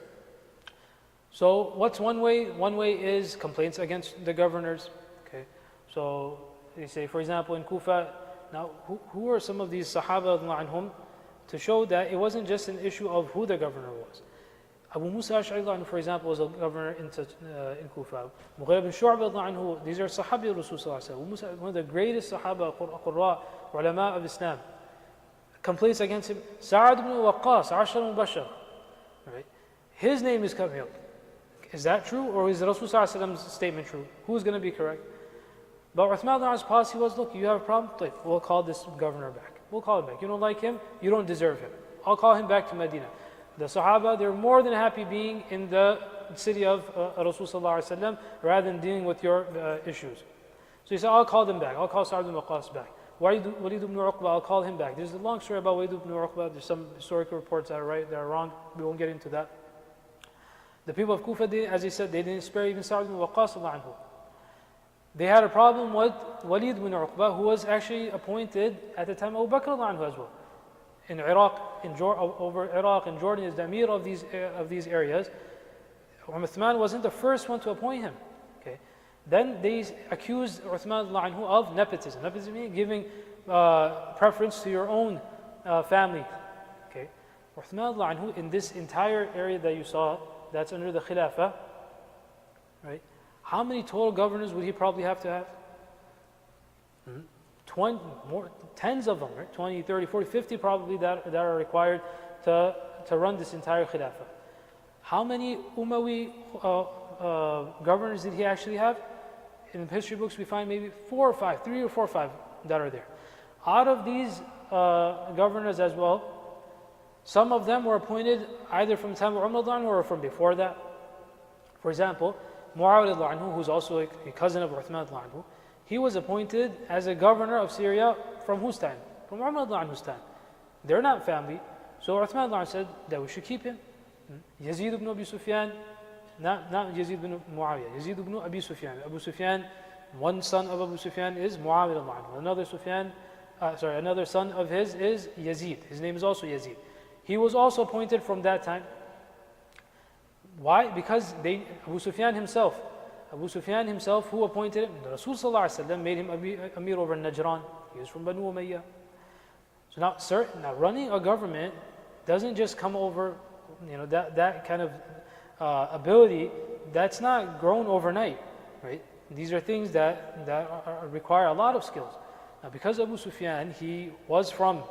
So what's one way? One way is complaints against the governors. Okay, so they say, for example, in Kufa, now who are some of these Sahaba radiallahu anhum, to show that it wasn't just an issue of who the governor was. Abu Musa Ash'ari, for example, was a governor in Kufa. Mughira bin Shu'bah, these are Sahabi of Rasul Sallallahu Alaihi Wasallam. One of the greatest Sahaba, Qurra, ulama of Islam. Complaints against him. Sa'ad ibn Waqqas, Ashar al-Bashar. Right? His name is coming up. Is that true, or is Rasul Sallallahu Alaihi Wasallam's statement true? Who's going to be correct? But Uthman's policy was, look, you have a problem? We'll call this governor back. We'll call him back. You don't like him? You don't deserve him. I'll call him back to Medina. The Sahaba, they're more than happy being in the city of Rasul Sallallahu Alaihi Wasallam rather than dealing with your issues. So he said, I'll call them back. I'll call Sa'ad ibn Waqqas back. Walid ibn Uqba, I'll call him back. There's a long story about Walid ibn Uqba. There's some historical reports that are right, that are wrong. We won't get into that. The people of Kufa, as he said, they didn't spare even Sa'ad ibn Waqqas anhu. They had a problem with Walid ibn Uqba, who was actually appointed at the time of Abu Bakr anhu as well. In Iraq, over Iraq and Jordan, is the Amir of these areas. Uthman wasn't the first one to appoint him. Okay. Then they accused Uthman anhu of nepotism. Nepotism means giving preference to your own family. Okay. Uthman anhu, in this entire area that you saw, that's under the Khilafah, right? How many total governors would he probably have to have? 20 more, tens of them, right? 20, 30, 40, 50 probably that are required to run this entire Khilafah. How many Umayyi governors did he actually have? In the history books we find maybe 4 or 5, 3 or 4 or 5 that are there. Out of these governors as well, some of them were appointed either from the time of Umar or from before that. For example, Muawiyah who's also a cousin of Uthman, he was appointed as a governor of Syria from whose time? From Umar's time. They're not family. So Uthman said that we should keep him. Yazid ibn Abi Sufyan, not Yazid ibn Muawiyah, Yazid ibn Abi Sufyan. Abu Sufyan, one son of Abu Sufyan is Muawiyah. Another son of his is Yazid. His name is also Yazid. He was also appointed from that time. Why? Because Abu Sufyan himself, who appointed him? The Rasul Sallallahu Alaihi Wasallam made him Amir over Najran. He was from Banu Umayyah. So now running a government doesn't just come over, that kind of ability. That's not grown overnight, right? These are things that require a lot of skills. Now, because Abu Sufyan, he was from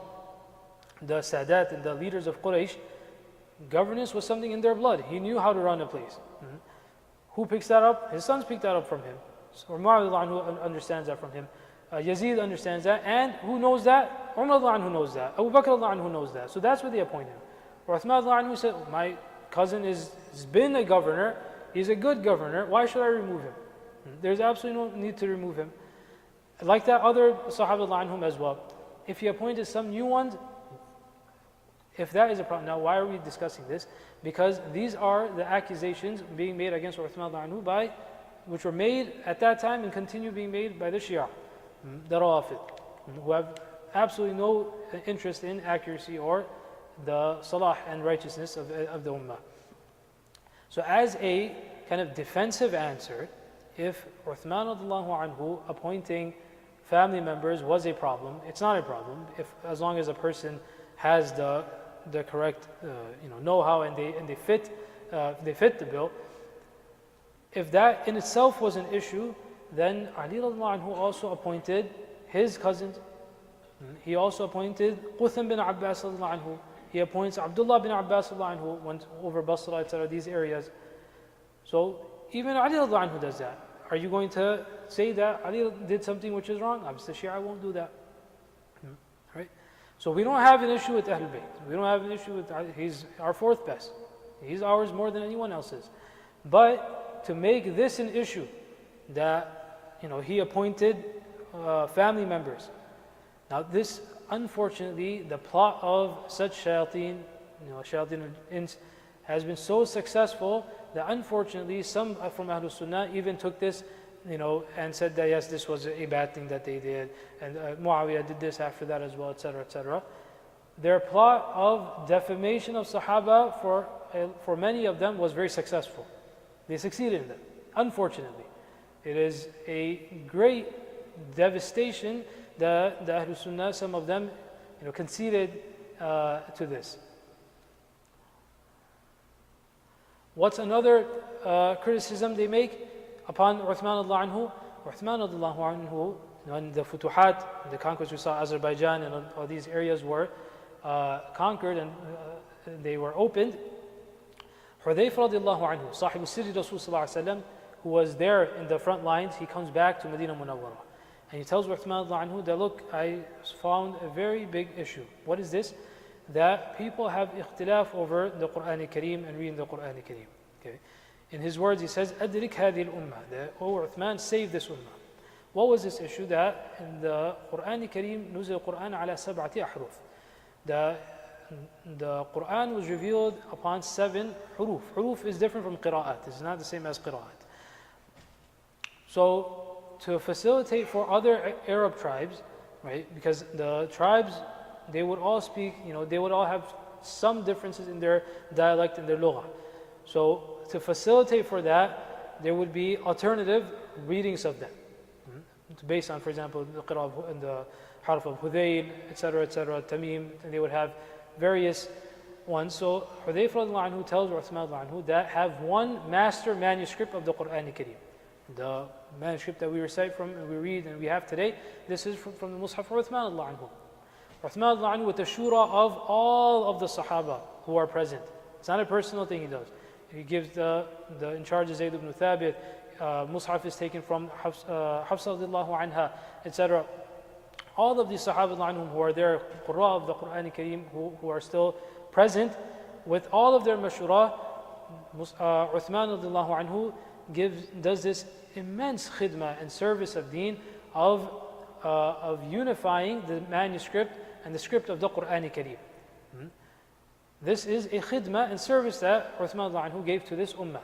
the Sadat and the leaders of Quraysh, governance was something in their blood. He knew how to run a place. Who picks that up? His sons picked that up from him. So Umar understands that from him. Yazid understands that. And who knows that? Umar knows that. Abu Bakr knows that. So that's what they appoint him. Uthman said, my cousin has been a governor. He's a good governor. Why should I remove him? There's absolutely no need to remove him. Like that other Sahaba anhum as well. If he appointed some new ones, if that is a problem. Now, why are we discussing this? Because these are the accusations being made against Uthman anhu which were made at that time and continue being made by the Shia, the Rawafid, who have absolutely no interest in accuracy or the salah and righteousness of the ummah. So as a kind of defensive answer, if Uthman anhu appointing family members was a problem, it's not a problem as long as a person has the correct know-how and they fit the bill. If that in itself was an issue, then Ali anhu also appointed his cousins. He also appointed Qutham bin Abbas anhu. He appoints Abdullah bin Abbas anhu, went over Basra, etc., these areas. So even Ali anhu does that. Are you going to say that Ali did something which is wrong? Obviously, Shia won't do that. Right? So we don't have an issue with Ahlul Bayt. We don't have an issue with he's our fourth best. He's ours more than anyone else's. But to make this an issue that he appointed family members. Now this, unfortunately, the plot of such shayateen, shayateen al-ins, has been so successful that unfortunately some from Ahlul Sunnah even took this, and said that yes, this was a bad thing that they did, and Muawiyah did this after that as well, etc., etc. Their plot of defamation of Sahaba for many of them was very successful. They succeeded in that. Unfortunately, it is a great devastation that the Ahlul Sunnah, some of them, conceded to this. What's another criticism they make upon Uthman anhu? Uthman anhu, when the Futuhat, the conquests we saw, Azerbaijan and all these areas were conquered and they were opened. Hudayfa radiallahu anhu, Sahib al-Sirri Rasul sallallahu alayhi wa sallam, who was there in the front lines, he comes back to Medina Munawwara. And he tells Uthman anhu that, look, I found a very big issue. What is this? That people have ikhtilaf over the Quran al-Kareem and reading the Quran al-Kareem. Okay. In his words, he says, أدرك هذه الأمة, that, O Uthman, save this ummah. What was this issue? That in the Quran al-Kareem, نزل القرآن على 7 أحرف. The Quran was revealed upon 7 huruf. Huruf is different from qira'at. It's not the same as qira'at. So to facilitate for other Arab tribes, right? Because the tribes, they would all speak, they would all have some differences in their dialect and their lughah. So to facilitate for that, there would be alternative readings of them. Based on, for example, the qira'ah and the harf of Hudayl, etc., Tamim, and they would have various ones. So Hudayfa radiallahu anhu tells Uthman radiallahu anhu that have one master manuscript of the Quran al-Kareem. The manuscript that we recite from and we read and we have today, this is from the Mus'haf of Uthman radiallahu anhu. Uthman radiallahu anhu with the shura of all of the Sahaba who are present. It's not a personal thing he does. He gives the in charge of Zayd ibn Thabit, Mus'haf is taken from Hafsa radiallahu anha, etc. All of these Sahaba who are there, Qurra of the Quran al-Kareem, who are still present, with all of their mashura, Uthman radiallahu anhu does this immense khidmah and service of deen of unifying the manuscript and the script of the Quran al-Kareem. This is a khidmah and service that Uthman radiallahu anhu gave to this ummah.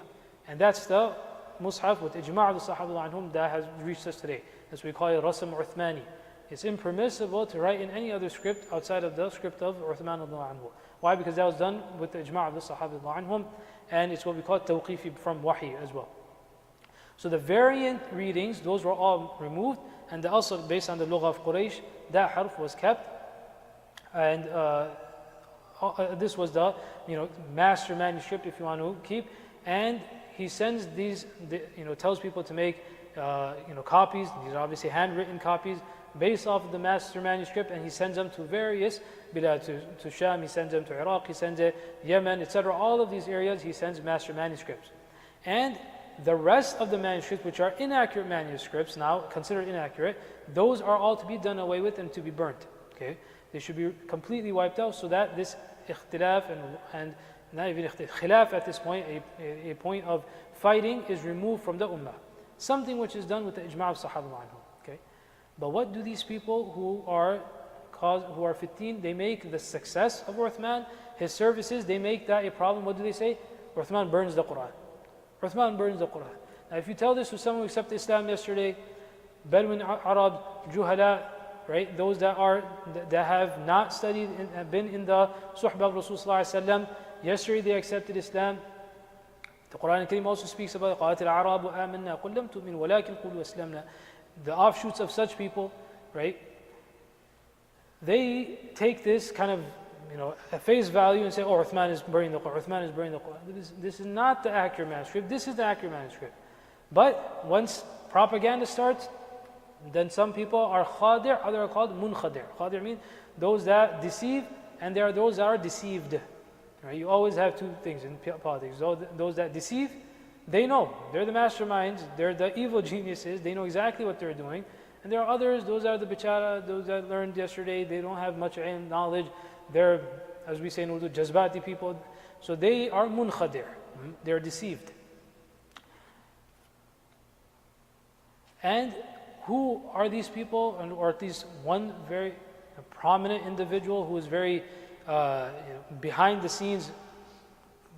And that's the Mus'haf with ijma' of the Sahaba anhum that has reached us today. That's what we call it Rasm Uthmani. It's impermissible to write in any other script outside of the script of Uthman radiallahu anhu. Why? Because that was done with the ijma' of the Sahaba anhum, and it's what we call tawqifi from wahi as well. So the variant readings, those were all removed, and also based on the lugha of Quraysh, that harf was kept, and this was the master manuscript, if you want to keep. And he sends these, tells people to make copies. These are obviously handwritten copies based off of the master manuscript, and he sends them to various bilad, to Sham, he sends them to Iraq, he sends it Yemen, etc. All of these areas he sends master manuscripts. And the rest of the manuscripts, which are inaccurate manuscripts, now considered inaccurate, those are all to be done away with and to be burnt. Okay, they should be completely wiped out, so that this ikhtilaf and not even khilaf at this point, a point of fighting, is removed from the ummah. Something which is done with the ijma' of Sahaba anhum. Okay, but what do these people who are 15, they make the success of Uthman, his services, they make that a problem. What do they say? Uthman burns the Quran. Uthman burns the Quran. Now, if you tell this to someone who accepted Islam yesterday, Bedouin Arab, Juhala, right? Those that have not studied and been in the Suhbah of Rasulullah, yesterday they accepted Islam. The Quran Al-Karim also speaks about قَالَتِ الْأَعْرَابُ آمَنَّا قُلْ لَمْ تُؤْمِنُوا وَلَكِنْ قُولُوا أَسْلَمْنَا. The offshoots of such people, right? They take this kind of, at face value and say, oh, Uthman is burning the Quran, Uthman is burning the Quran. This is not the accurate manuscript, this is the accurate manuscript. But once propaganda starts, then some people are khadir', others are called munkhadir'. Khadir' means those that deceive, and there are those that are deceived. Right? You always have two things in politics. Those that deceive, they know. They're the masterminds, they're the evil geniuses, they know exactly what they're doing. And there are others, those are the bichara, those that learned yesterday, they don't have much knowledge. They're, as we say in Urdu, jazbati people. So they are munkhadir', they're deceived. And who are these people, or at least one very prominent individual who is very behind the scenes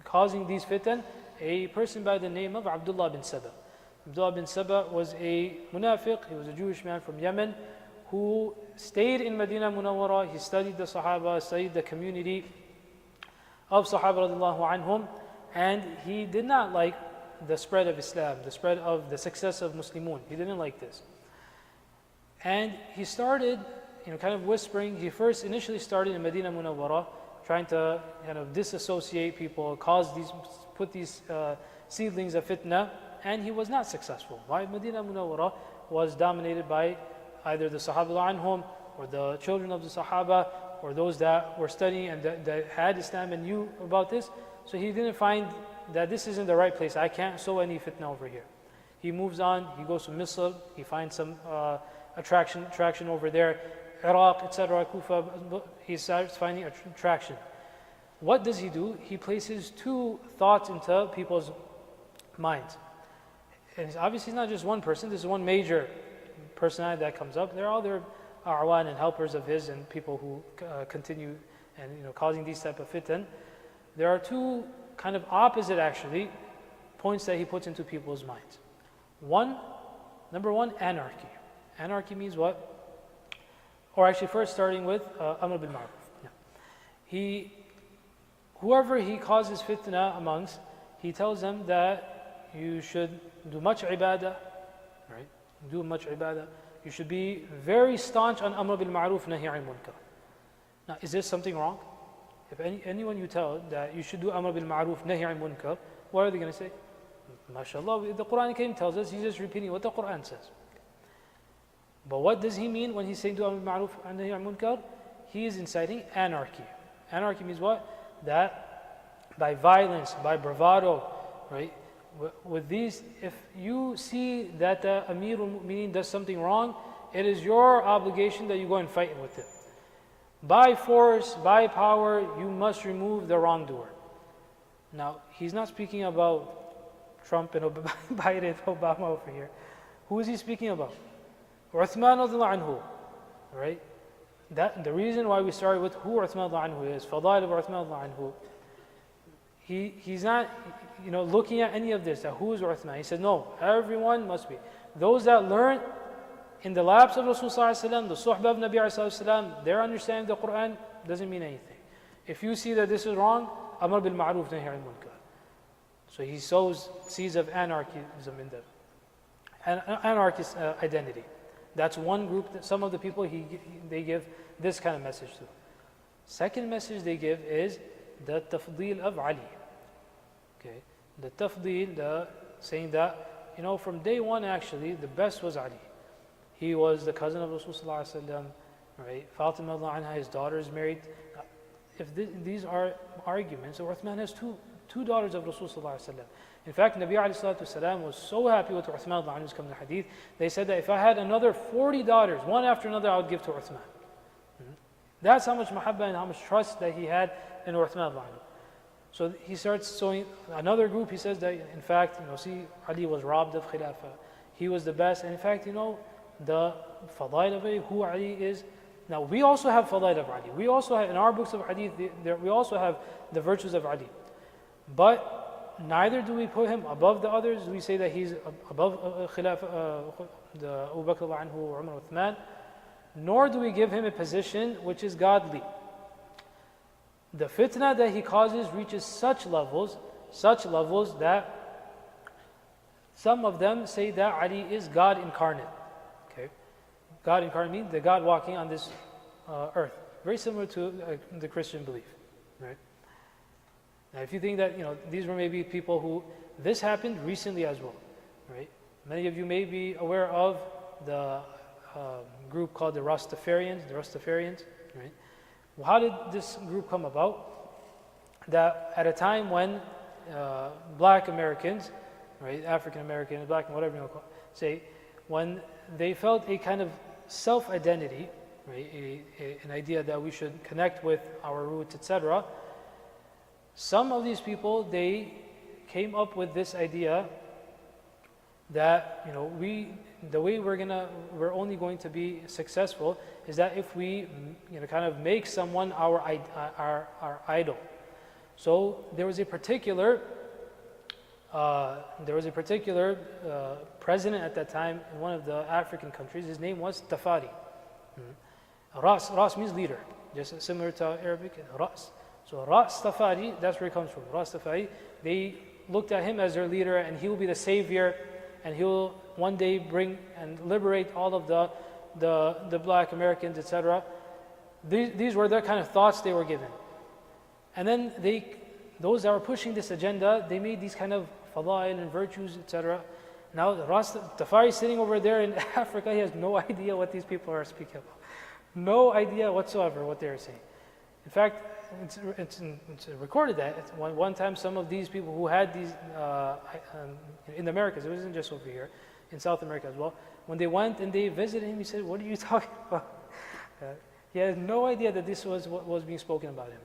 causing these fitan? A person by the name of Abdullah bin Saba. Abdullah bin Saba was a munafiq, he was a Jewish man from Yemen who stayed in Medina Munawwara. He studied the Sahaba, studied the community of Sahaba radiallahu anhum, and he did not like the spread of Islam, the spread of the success of Muslimun. He didn't like this. And he started, kind of whispering. He first initially started in Medina Munawwara, trying to kind of disassociate people, put these seedlings of fitna, and he was not successful. Why? Medina Munawwara was dominated by either the Sahaba anhum, or the children of the Sahaba, or those that were studying and that had Islam and knew about this. So he didn't find that this isn't the right place. I can't sow any fitna over here. He moves on, he goes to Misr, he finds some attraction over there, Iraq, etc., Kufa, he starts finding attraction. What does he do? He places two thoughts into people's minds. And obviously not just one person, this is one major personality that comes up. There are other a'wan and helpers of his and people who continue and causing these type of fitan. There are two kind of opposite actually points that he puts into people's minds. Number one, anarchy. Anarchy means what? Or actually first starting with Amr bil Ma'ruf. Whoever he causes fitna amongst, he tells them that you should do much ibadah, right? Do much ibadah. You should be very staunch on Amr bil Ma'ruf, Nahi anil Munkar. Now, is this something wrong? If anyone you tell that you should do Amr bil Ma'ruf, Nahi anil Munkar, what are they going to say? MashaAllah, the Quran Karim tells us, he's just repeating what the Quran says. But what does he mean when he's saying do Amr bil Ma'ruf and Nahi anil Munkar? He is inciting anarchy. Anarchy means what? That by violence, by bravado, right? With these, if you see that the Amir al-Mu'mineen does something wrong, it is your obligation that you go and fight with it. By force, by power, you must remove the wrongdoer. Now, he's not speaking about Trump and Biden, Obama over here. Who is he speaking about? Uthman radiallahu anhu, right? The reason why we started with who Uthman radiallahu anhu is, Fadail of Uthman radiallahu anhu, he's not, looking at any of this, that who is Uthman. He said, no, everyone must be. Those that learn in the laps of Rasulullah, the Suhbah of Nabi, their understanding of the Quran doesn't mean anything. If you see that this is wrong, Amr bil Ma'ruf, Nahi anil Munkar. So he sows seeds of anarchism in them. Anarchist identity. That's one group, that some of the people they give this kind of message to. Second message they give is the tafdeel of Ali. Okay, the tafdeel, saying that, from day one actually, the best was Ali. He was the cousin of Rasulullah, right? Fatima anha, his daughter is married. If these are arguments, so Uthman has two daughters of Rasulullah. In fact, Nabi ﷺ was so happy with Uthman, who's come in the hadith. They said that if I had another 40 daughters, one after another, I would give to Uthman. That's how much mahabbah and how much trust that he had in Uthman. So he starts showing another group. He says that in fact, see, Ali was robbed of Khilafah. He was the best. And in fact, the fadail of Ali, who Ali is. Now we also have fadail of Ali. We also have in our books of hadith. We also have the virtues of Ali. But neither do we put him above the others. We say that he's above Khilafah, the Abu Bakr anhu, Umar, Uthman. Nor do we give him a position which is godly. The fitna that he causes reaches such levels that some of them say that Ali is God incarnate. Okay, God incarnate means the God walking on this earth, very similar to the Christian belief, right? Now, if you think that these were maybe people who this happened recently as well, right? Many of you may be aware of the group called the Rastafarians, right? Well, how did this group come about? That at a time when black Americans, right, African Americans, black, whatever you want to say, when they felt a kind of self-identity, right, an idea that we should connect with our roots, etc., some of these people, they came up with this idea that the way we're only going to be successful is that if we kind of make someone our idol. So there was a particular president at that time in one of the African countries. His name was Tafari. Ras means leader, just similar to Arabic, Ras. So Ras Tafari, that's where it comes from. Ras Tafari, they looked at him as their leader, and he will be the savior, and he will one day bring and liberate all of the black Americans, etc. These were the kind of thoughts they were given. And then those that were pushing this agenda, they made these kind of fadail and virtues, etc. Now Ras Tafari sitting over there in Africa, he has no idea what these people are speaking about. No idea whatsoever what they are saying. In fact, it's recorded that one time some of these people who had these in the Americas, it wasn't just over here, in South America as well, when they went and they visited him, he said, "What are you talking about?" He had no idea that this was what was being spoken about him.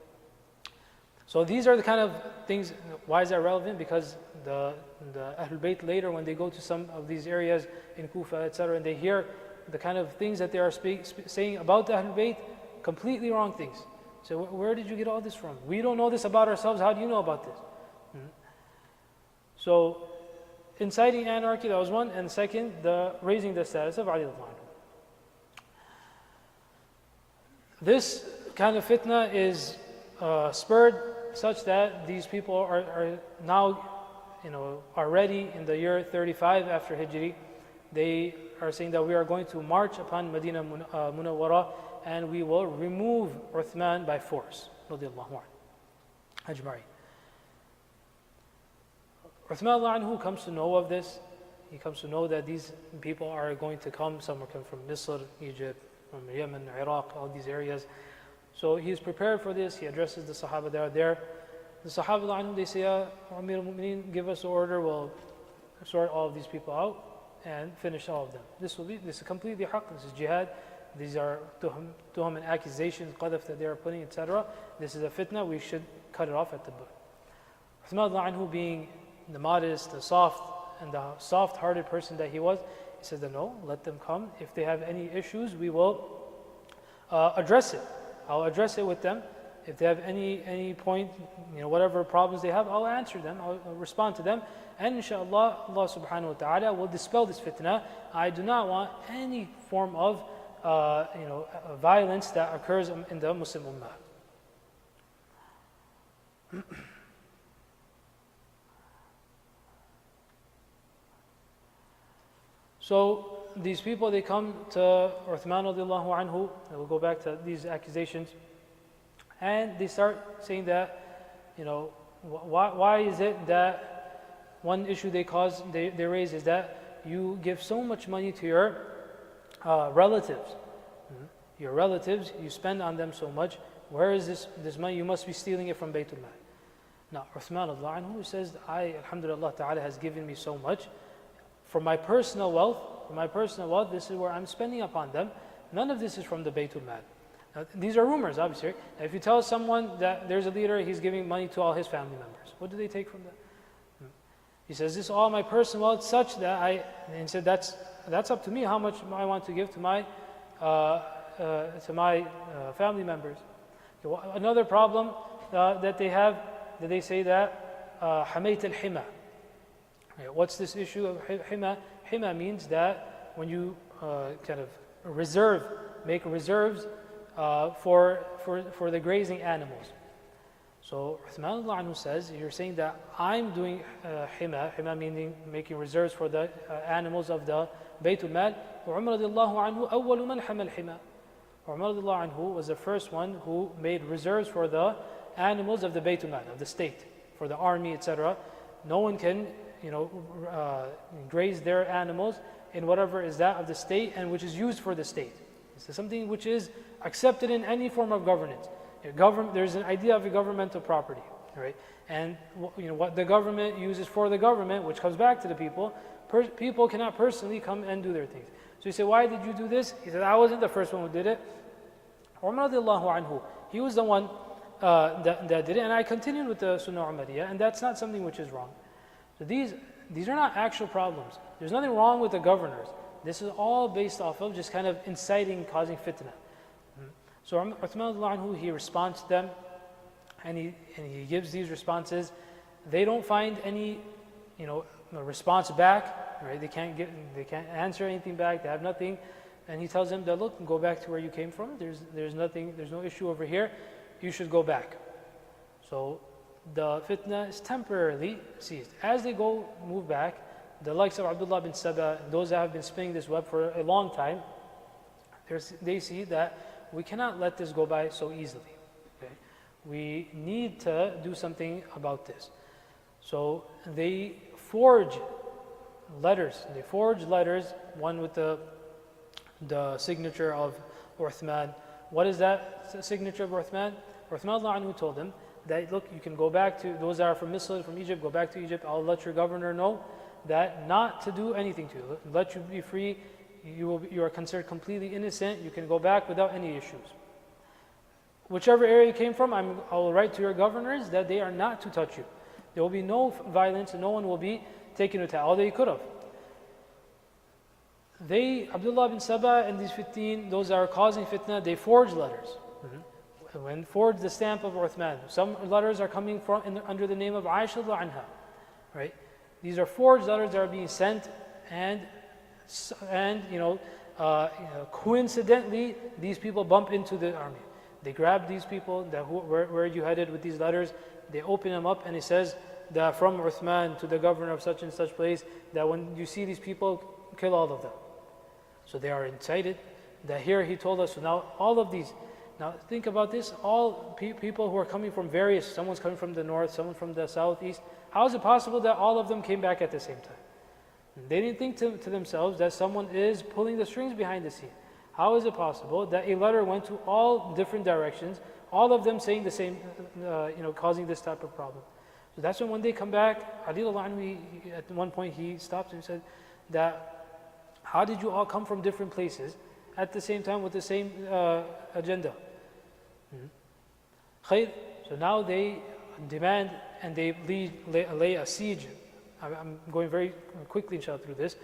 So these are the kind of things. Why is that relevant? Because the Ahlul Bayt later, when they go to some of these areas in Kufa, etc., and they hear the kind of things that they are saying about the Ahlul Bayt, completely wrong things. So where did you get all this from? We don't know this about ourselves. How do you know about this? So inciting anarchy, that was one. And second, raising the status of Ali. This kind of fitna is spurred such that these people are now already in the year 35 after Hijri. They are saying that we are going to march upon Medina Munawwara, and we will remove Uthman by force, radiyallahu anhu, Uthman anhu comes to know of this. He comes to know that these people are going to come. Some are coming from Misr, Egypt, from Yemen, Iraq, all these areas. So he is prepared for this. He addresses the Sahaba that are there. The Sahaba anhu, they say, Ya Amir al-Mu'mineen, give us the order, we'll sort all of these people out and finish all of them. This is completely haqq, this is jihad. These are tuham and accusations, qadaf that they are putting, etc. This is a fitna, we should cut it off at the book. Uthman anhu, being the modest, the soft-hearted person that he was, he says that no, let them come. If they have any issues, we will address it. I'll address it with them. If they have any point, whatever problems they have, I'll answer them, I'll respond to them. And inshallah, Allah subhanahu wa ta'ala will dispel this fitna. I do not want any form of violence that occurs in the Muslim Ummah. So these people, they come to Uthman radiallahu anhu, and we'll go back to these accusations, and they start saying that, why is it that one issue they raise is that you give so much money to your relatives. Your relatives, you spend on them so much. Where is this money? You must be stealing it from Baytul Mal. Now, Uthman radiallahu anhu says, Alhamdulillah Ta'ala has given me so much. For my personal wealth, this is where I'm spending upon them. None of this is from the Baytul Mal. Now, these are rumors, obviously. Now, if you tell someone that there's a leader, he's giving money to all his family members, what do they take from that? He says, this is all my personal wealth, such that and he said, that's up to me how much I want to give to my family members. Another problem that they have, that they say that hamayt al-hima. What's this issue of hima? Hima means that when you kind of make reserves for the grazing animals. So Uthman radiallahu anhu says, you're saying that I'm doing hima meaning making reserves for the animals of the Baytul Mal. Umar radiallahu anhu awwalu man hamal hima. Umar radiallahu anhu was the first one who made reserves for the animals of the Baytul Mal, of the state, for the army, etc. No one can, graze their animals in whatever is that of the state and which is used for the state. This is something which is accepted in any form of governance. There's an idea of a governmental property, right? And what the government uses for the government, which comes back to the people, people cannot personally come and do their things. So you say, why did you do this? He said, I wasn't the first one who did it. Umar radiallahu anhu, he was the one that did it, and I continued with the Sunnah Umariyah, and that's not something which is wrong. So these are not actual problems. There's nothing wrong with the governors. This is all based off of just kind of inciting, causing fitna. So Uthman radiallahu anhu, he responds to them, and he gives these responses. They don't find any, response back. Right? They can't answer anything back. They have nothing, and he tells them that, look, go back to where you came from. There's no issue over here. You should go back. So the fitna is temporarily ceased. As they move back, the likes of Abdullah bin Saba, those that have been spinning this web for a long time, they see that we cannot let this go by so easily. Okay? We need to do something about this. So they forge letters. They forge letters, one with the signature of Uthman. What is that signature of Uthman? Uthman anhu told them that, look, you can go back to, those that are from Misr, from Egypt, go back to Egypt. I'll let your governor know that not to do anything to you. Let you be free. You are considered completely innocent. You can go back without any issues. Whichever area you came from, I will write to your governors that they are not to touch you. There will be no violence and no one will be taken to task, although he could have. Abdullah bin Saba and these 15, those that are causing fitna, they forge letters. When forge the stamp of Uthman. Some letters are coming from under the name of Aisha anha, right? These are forged letters that are being sent, and coincidentally, these people bump into the army. They grab these people. Where are you headed with these letters? They open them up, and it says that from Uthman to the governor of such and such place, that when you see these people, kill all of them. So they are incited. That here he told us. So now all of these. Now think about this. All people who are coming from someone's coming from the north, someone from the southeast. How is it possible that all of them came back at the same time? They didn't think to themselves that someone is pulling the strings behind the scene. How is it possible that a letter went to all different directions, all of them saying the same, causing this type of problem? So that's when they come back, Ali anhu, at one point he stopped and said that, how did you all come from different places at the same time with the same agenda? Khayr. So now they demand and they lay a siege. I'm going very quickly inshallah through this.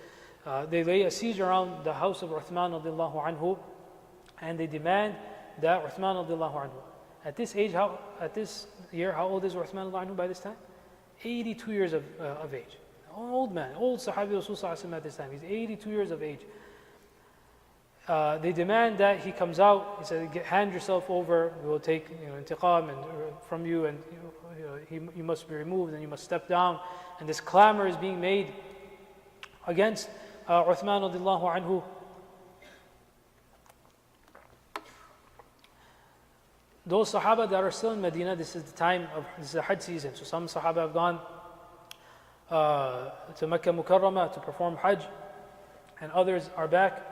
They lay a siege around the house of Uthman radiallahu anhu, and they demand that Uthman radiallahu anhu. At this year, how old is Uthman radiallahu anhu by this time? 82 years of age. An old man, old Sahabi Rasul at this time. He's 82 years of age. They demand that he comes out. He said, hand yourself over. We will take intiqam from you, and you must be removed, and you must step down. And this clamor is being made against Uthman radiallahu anhu. Those Sahaba that are still in Medina, this is the Hajj season. So some Sahaba have gone to Makkah Mukarramah to perform Hajj, and others are back.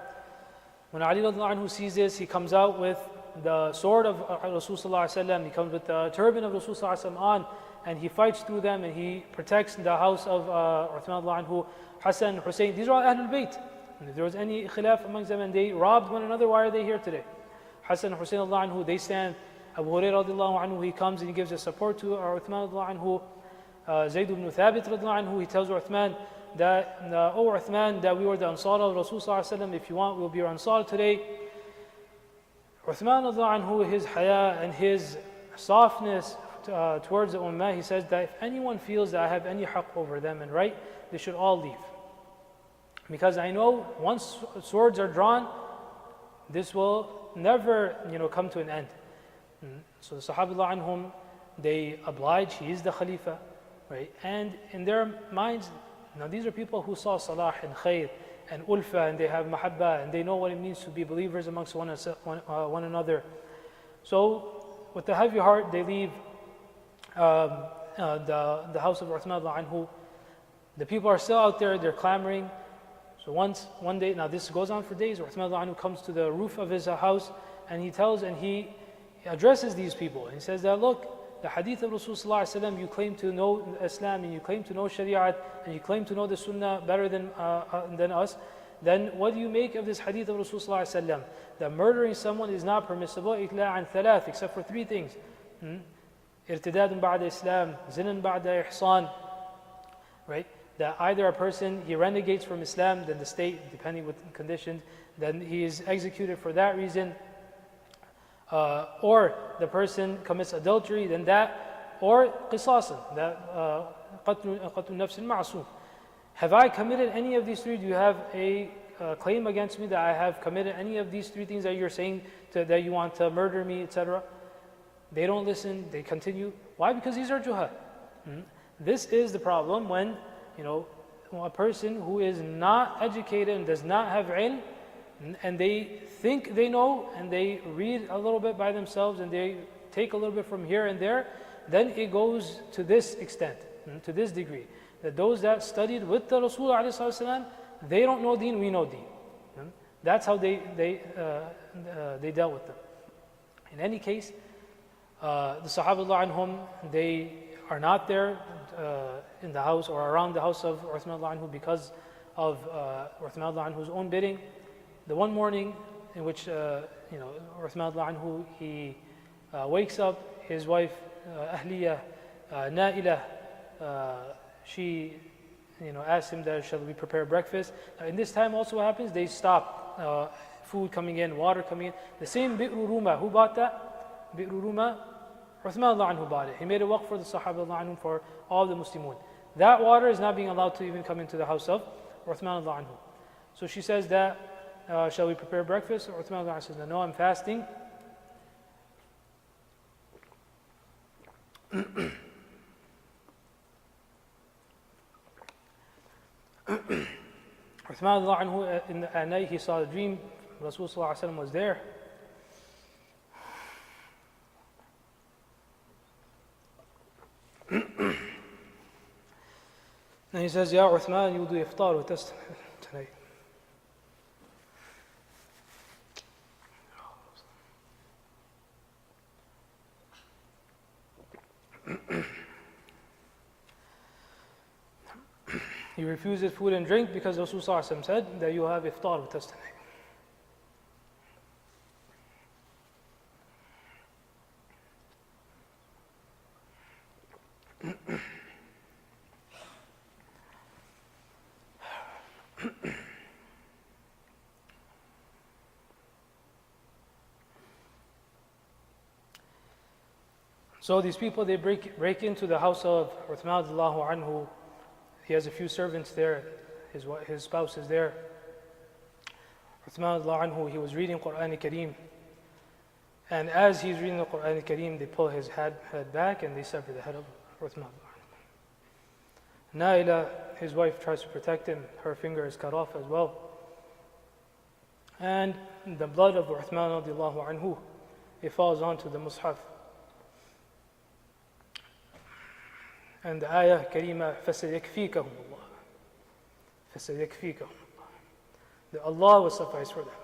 When Ali radiallahu anhu sees this, he comes out with the sword of Rasulullah, he comes with the turban of Rasulullah on, and he fights through them, and he protects the house of Uthman radiallahu anhu, Hassan, Hussein. These are all Ahlul Bayt. And if there was any khilaf amongst them and they robbed one another, why are they here today? Hassan and Hussein radiallahu anhu, they stand. Abu Hurairah radiallahu anhu, he comes and he gives his support to Uthman radiallahu anhu. Zayd ibn Thabit radiallahu anhu, he tells Uthman that, oh Uthman, that we were the Ansar of Rasulullah, if you want, we'll be your Ansar today. Uthman radiallahu anhu, his haya and his softness towards the ummah, he says that if anyone feels that I have any haqq over them and right, they should all leave. Because I know once swords are drawn, this will never come to an end. So the Sahaba anhum, they oblige, he is the Khalifa, right? And in their minds, now these are people who saw salah and khair and ulfa, and they have mahabba, and they know what it means to be believers amongst one another. So with the heavy heart, they leave the house of Uthman anhu. The people are still out there, they're clamoring. So one day, now this goes on for days, Uthman anhu comes to the roof of his house, and he addresses these people. And he says that, look, the hadith of Rasulullah, you claim to know Islam, and you claim to know Shari'at, and you claim to know the Sunnah better than us. Then what do you make of this hadith of Rasulullah, that murdering someone is not permissible, except for three things. Irtidadun ba'da Islam, zinan ba'da ihsan, right? That either a person, he renegates from Islam, then the state, depending with conditions, then he is executed for that reason. Or the person commits adultery, then that, or qisasan, that qatlu nafsin ma'asum. Have I committed any of these three? Do you have a claim against me that I have committed any of these three things that you're saying, that you want to murder me, etc.? They don't listen, they continue. Why? Because these are juhal. This is the problem when a person who is not educated and does not have ilm, and they think they know, and they read a little bit by themselves, and they take a little bit from here and there, then it goes to this extent, to this degree, that those that studied with the Rasulullah, they don't know deen, we know deen. That's how they dealt with them. In any case, the Sahaba anhum, they are not there in the house or around the house of Uthman anhu because of Uthman anhu's own bidding. The one morning in which Uthman anhu, he wakes up, his wife Ahliya, Na'ilah, she asks him that shall we prepare breakfast. In this time also what happens, they stop food coming in, water coming in. The same Bi'ru Ruma, who bought that? Bi'ru Ruma, Uthman anhu bought it. He made a waqf for the Sahaba anhu, for all the Muslimun. That water is not being allowed to even come into the house of Uthman anhu. So she says that, shall we prepare breakfast? Uthman anhu says, no, I'm fasting. Uthman anhu, at night, he saw a dream. Rasulullah was there. And he says, Ya Uthman, you do iftar with us tonight. He refuses food and drink because Rasulullah said that you have iftar with us tonight. So these people, they break into the house of Uthman radiallahu anhu. He has a few servants there. His spouse is there. Uthman radiallahu anhu, he was reading Quran al-Kareem. And as he's reading the Quran al-Kareem, they pull his head back and they sever the head of Uthman radiallahu anhu. Na'ilah, his wife, tries to protect him. Her finger is cut off as well. And the blood of Uthman radiallahu anhu, it falls onto the mushaf. And the ayah Karima, فَسَيَكْفِيكَهُمُ اللَّهُ. فَسَيَكْفِيكَهُمُ اللَّهُ. That Allah will suffice for them.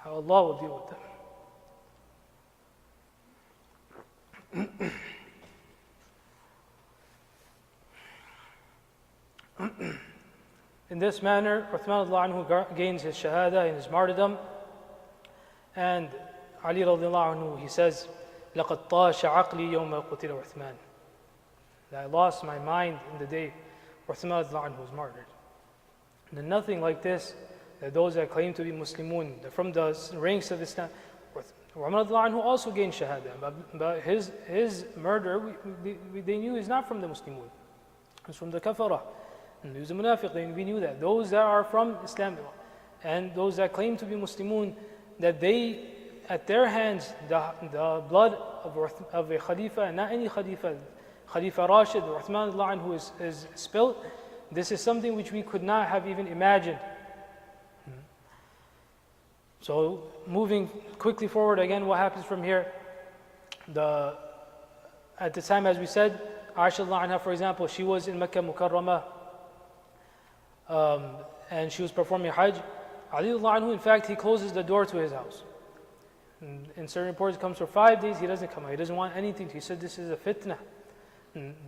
how Allah will deal with them. In this manner, Uthman radiallahu anhu gains his shahada and his martyrdom. And Ali radiallahu anhu, he says, لَقَدْ طَاشَ عَقْلِي يَوْمَ قُتِلَ عُثْمَانِ, that I lost my mind in the day Uthman radiallahu anhu was martyred. And then nothing like this, that those that claim to be Muslimun, from the ranks of Islam, Umar radiallahu anhu also gained shahada, but his murder, they knew he's not from the Muslimun. He's from the kafara. And he was a munafiq, we knew that. Those that are from Islam, and those that claim to be Muslimun, that they, at their hands, the blood of a Khalifa, and not any Khalifa, Khalifa Rashid, Uthman radiallahu anhu is spilt. This is something which we could not have even imagined. So, moving quickly forward again, what happens from here? At the time, as we said, Aisha radiallahu anha, for example, she was in Makkah Mukarramah, and she was performing Hajj. Ali radiallahu anhu, in fact, he closes the door to his house. In certain reports, it comes for 5 days, he doesn't come out. He doesn't want anything. He said, this is a fitna.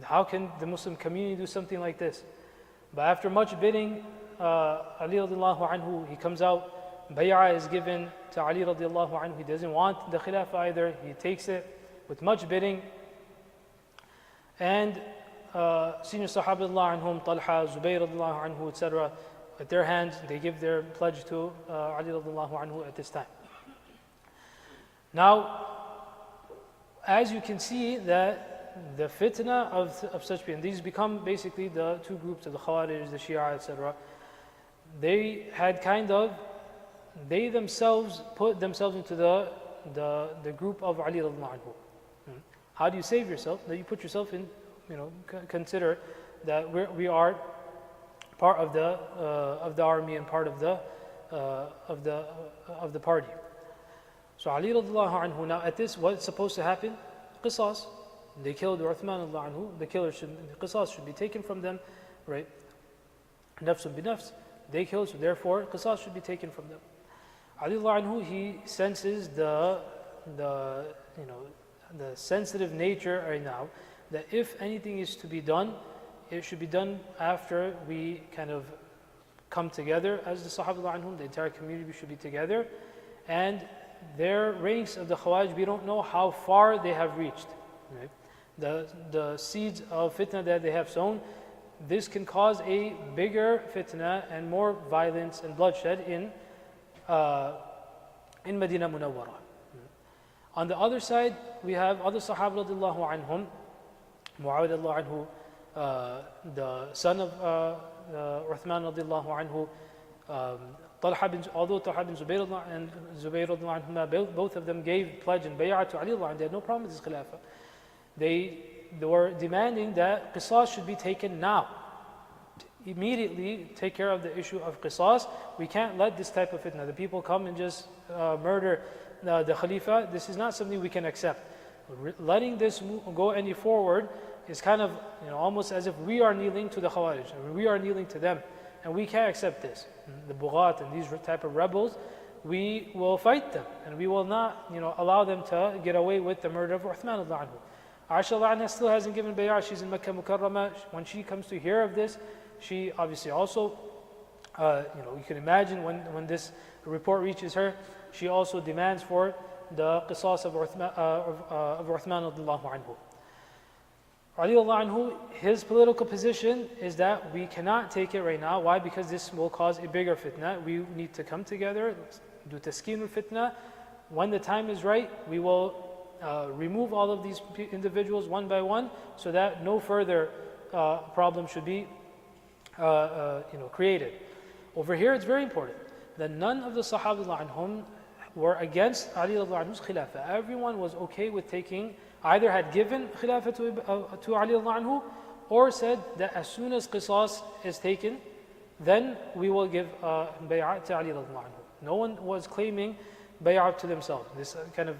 How can the Muslim community do something like this? But after much bidding, Ali radiallahu anhu, he comes out. Bay'ah is given to Ali radiallahu anhu. He doesn't want the khilafah either. He takes it with much bidding. And senior Sahaba radiallahu anhum, Talha, Zubayr radiallahu anhu, etc., at their hands, they give their pledge to Ali radiallahu anhu at this time. Now, as you can see, that the fitna of such people, and these become basically the two groups of the Khawarij, the Shia, etc., they had they themselves put themselves into the group of Ali radiallahu anhu. How do you save yourself? That you put yourself in, consider that we are part of the army and part of the party. So Ali radiallahu anhu, now at this, what's supposed to happen? Qisas. They killed Uthman radiallahu anhu. The qisas should be taken from them, right? Nafsun bi nafs. They killed, so therefore qisas should be taken from them. Ali radiallahu anhu, he senses the sensitive nature right now, that if anything is to be done, it should be done after we kind of come together as the Sahaba anhum, the entire community should be together. And their ranks of the Khawarij, we don't know how far they have reached. Right? The seeds of fitna that they have sown, this can cause a bigger fitna and more violence and bloodshed in Medina Munawwara. On the other side, we have other Sahaba radiallahu anhum, Muawiyah radiallahu anhu, the son of Uthman radiallahu anhu, although Talha bin Zubayr and Zubayr radiallahu anhuma, both of them gave pledge and bay'ah to Ali radiallahu anhu. They had no problem with his khilafah. They were demanding that qisas should be taken now. Immediately take care of the issue of qisas. We can't let this type of fitna, the people come and just murder the Khalifa. This is not something we can accept. Letting this go any forward is kind of almost as if we are kneeling to the Khawarij. We are kneeling to them, and we can't accept this. The Bughat and these type of rebels, we will fight them, and we will not allow them to get away with the murder of Uthman radiallahu anhu. Aisha radiallahu anha still hasn't given bay'ah. She's in Makkah Mukarramah. When she comes to hear of this, she obviously also, you can imagine when this report reaches her, she also demands for the qisas of Uthman radiallahu anhu. Ali radiallahu anhu, his political position is that we cannot take it right now. Why? Because this will cause a bigger fitna. We need to come together, do taskin al-fitna. When the time is right, we will remove all of these individuals one by one, so that no further problem should be created. Over here, it's very important that none of the Sahaba anhum were against Ali radiallahu anhu's khilafah. Everyone was okay with taking, either had given khilafah to Ali radiallahu anhu, or said that as soon as qisas is taken, then we will give bay'ah to Ali radiallahu anhu. No one was claiming bay'ah to themselves. This kind of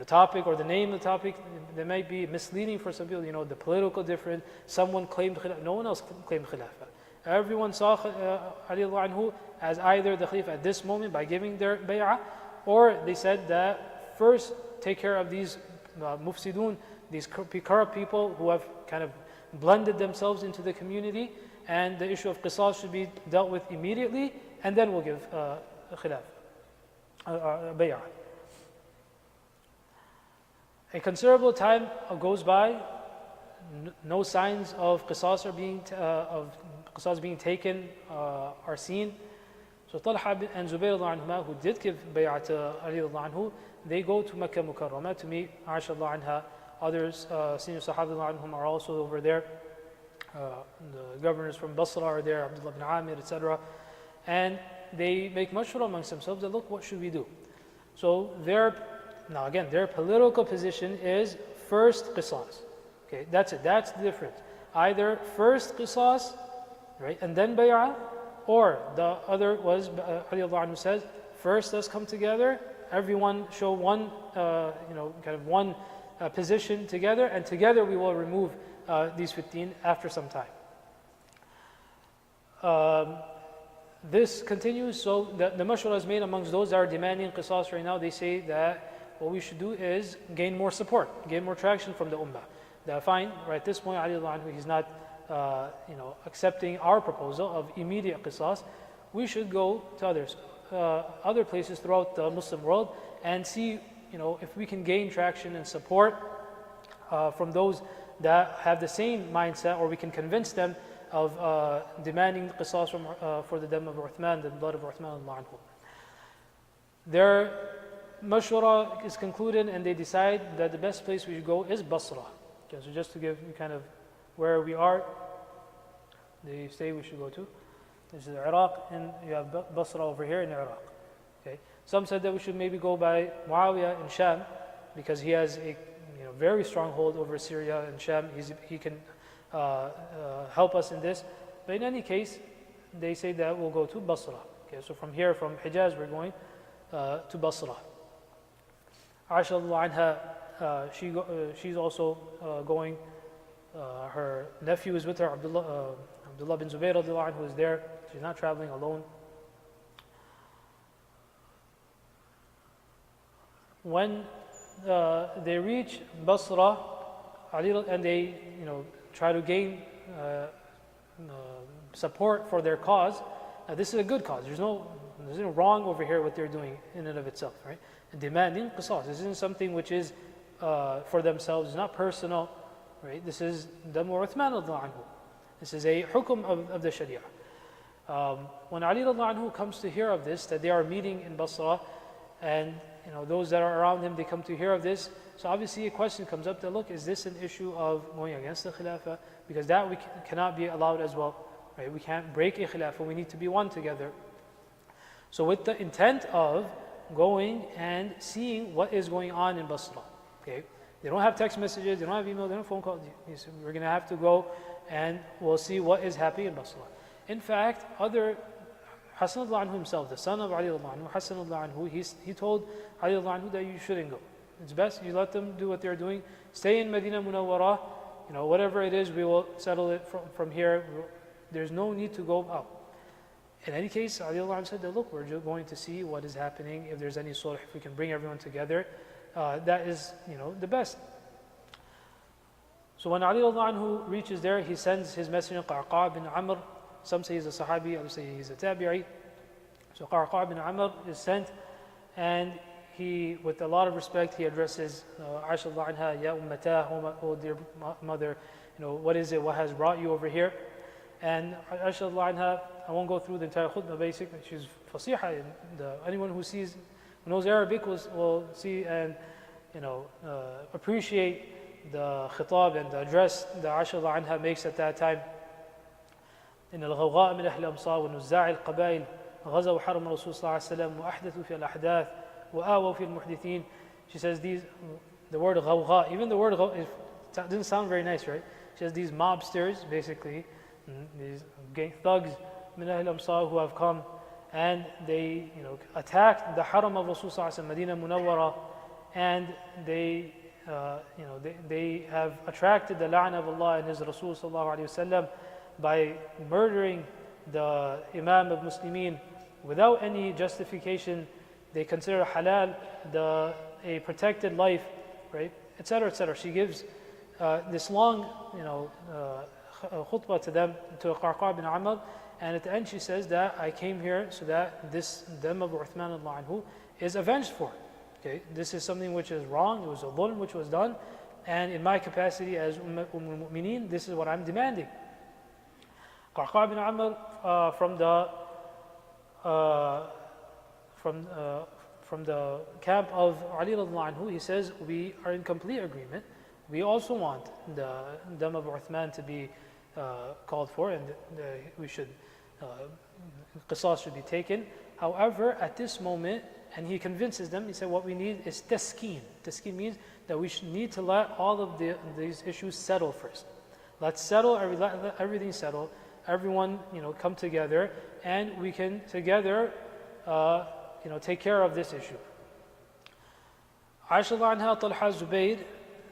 topic, or the name of the topic, they might be misleading for some people. The political difference. Someone claimed khilafah, no one else claimed khilafah. Everyone saw Ali radiallahu anhu as either the khalifa at this moment by giving their bay'ah, Or they said that first take care of these mufsidun, these corrupt people who have kind of blended themselves into the community, and the issue of qisas should be dealt with immediately, and then we'll give khilaf, bay'ah. A considerable time goes by, no signs of qisas being taken are seen. So Talha and Zubayr anhuma, who did give bay'ah to Ali anhu, they go to Makkah Mukarramah to meet Aisha anha. Others, senior Sahaba anhum, are also over there. The governors from Basra are there, Abdullah ibn Amir, etc. And they make mashwara amongst themselves that, look, what should we do? So their political position is first qisas. Okay, that's it. That's the difference. Either first qisas, right, and then bay'ah, or the other was Ali anhu says, first let's come together, everyone show one, one position together, and together we will remove these 15 after some time. This continues, so the mashwara is made amongst those that are demanding qisas right now. They say that what we should do is gain more support, gain more traction from the ummah. That fine, right at this point, Ali anhu, he's not accepting our proposal of immediate qisas. We should go to other places throughout the Muslim world and see, if we can gain traction and support from those that have the same mindset, or we can convince them of demanding qisas for the dam of Uthman, the blood of Uthman anhu. Their mashwara is concluded, and they decide that the best place we should go is Basra. Okay, so just to give you kind of where we are, they say we should go to. This is Iraq, and you have Basra over here in Iraq. Okay. Some said that we should maybe go by Muawiyah in Sham, because he has a very strong hold over Syria and Sham. He can help us in this. But in any case, they say that we'll go to Basra. Okay, so from here, from Hijaz, we're going to Basra. Aisha anha, she's also going. Her nephew is with her, Abdullah bin Zubayr who is there. She's not traveling alone. When they reach Basra, and they try to gain support for their cause. Now this is a good cause. There's no wrong over here what they're doing in and of itself, right? And demanding qisas. This isn't something which is for themselves. It's not personal, right? This is Damu Uthman anhu. This is a hukum of the Sharia. When Ali anhu comes to hear of this, that they are meeting in Basra, and those that are around him, they come to hear of this. So obviously a question comes up that, look, is this an issue of going against the Khilafah? Because that we cannot be allowed as well, right? We can't break a Khilafah, we need to be one together. So with the intent of going and seeing what is going on in Basra, okay? They don't have text messages, they don't have email, they don't have phone calls. We're going to have to go and we'll see what is happening in Basra. In fact, Hassan anhu himself, the son of Ali anhu, Hassan anhu, he told Ali anhu that you shouldn't go. It's best you let them do what they're doing. Stay in Medina Munawwara. Whatever it is, we will settle it from here. There's no need to go out. In any case, Ali anhu said that, look, we're just going to see what is happening. If there's any sulh, if we can bring everyone together, that is, the best. So when Ali anhu reaches there, he sends his messenger Qa'qa' bin Amr. Some say he's a Sahabi, others say he's a Tabi'i. So Qa'qa' bin Amr is sent, and he, with a lot of respect, he addresses Aisha anha, Ya Ummatah, oh dear mother, what is it, what has brought you over here? And Aisha anha, I won't go through the entire khutbah, basically, she's fasiha. Anyone who knows Arabic will see and appreciate the khitab and the address that Aisha anha makes at that time. إن الغوغاء من أهل الأمصار ونزاع القبائل غزوا حرم الرسول صلى الله عليه وسلم وأحدثوا في الأحداث وآووا في المحدثين. She says the word غوغاء, even the word it doesn't sound very nice, right? She says these mobsters, basically, these gang thugs من أهل الأمصار who have come and they attacked the haram of Rasul صلى الله عليه وسلم, Medina Munawwara, and they have attracted the la'na of Allah and His Rasul صلى الله عليه وسلم by murdering the Imam of Muslimin without any justification. They consider halal a protected life, right? Etc. etc. She gives this long, khutbah to them, to Qarqa bin Amr, and at the end she says that I came here so that this dam of Uthman anhu is avenged for. Okay, this is something which is wrong. It was a dhulm which was done, and in my capacity as al-Mu'mineen, this is what I'm demanding. Qarqa bin Amr from the camp of Ali radiallahu anhu, he says, we are in complete agreement. We also want the dam of Uthman to be called for, and we should, qisas should be taken. However, at this moment, and he convinces them, he said, what we need is taskeen. Taskeen means that we should need to let all of these issues settle first. Let's settle, let everything settle. Everyone, come together, and we can together, take care of this issue. Aisha anha, Talha, Zubayr,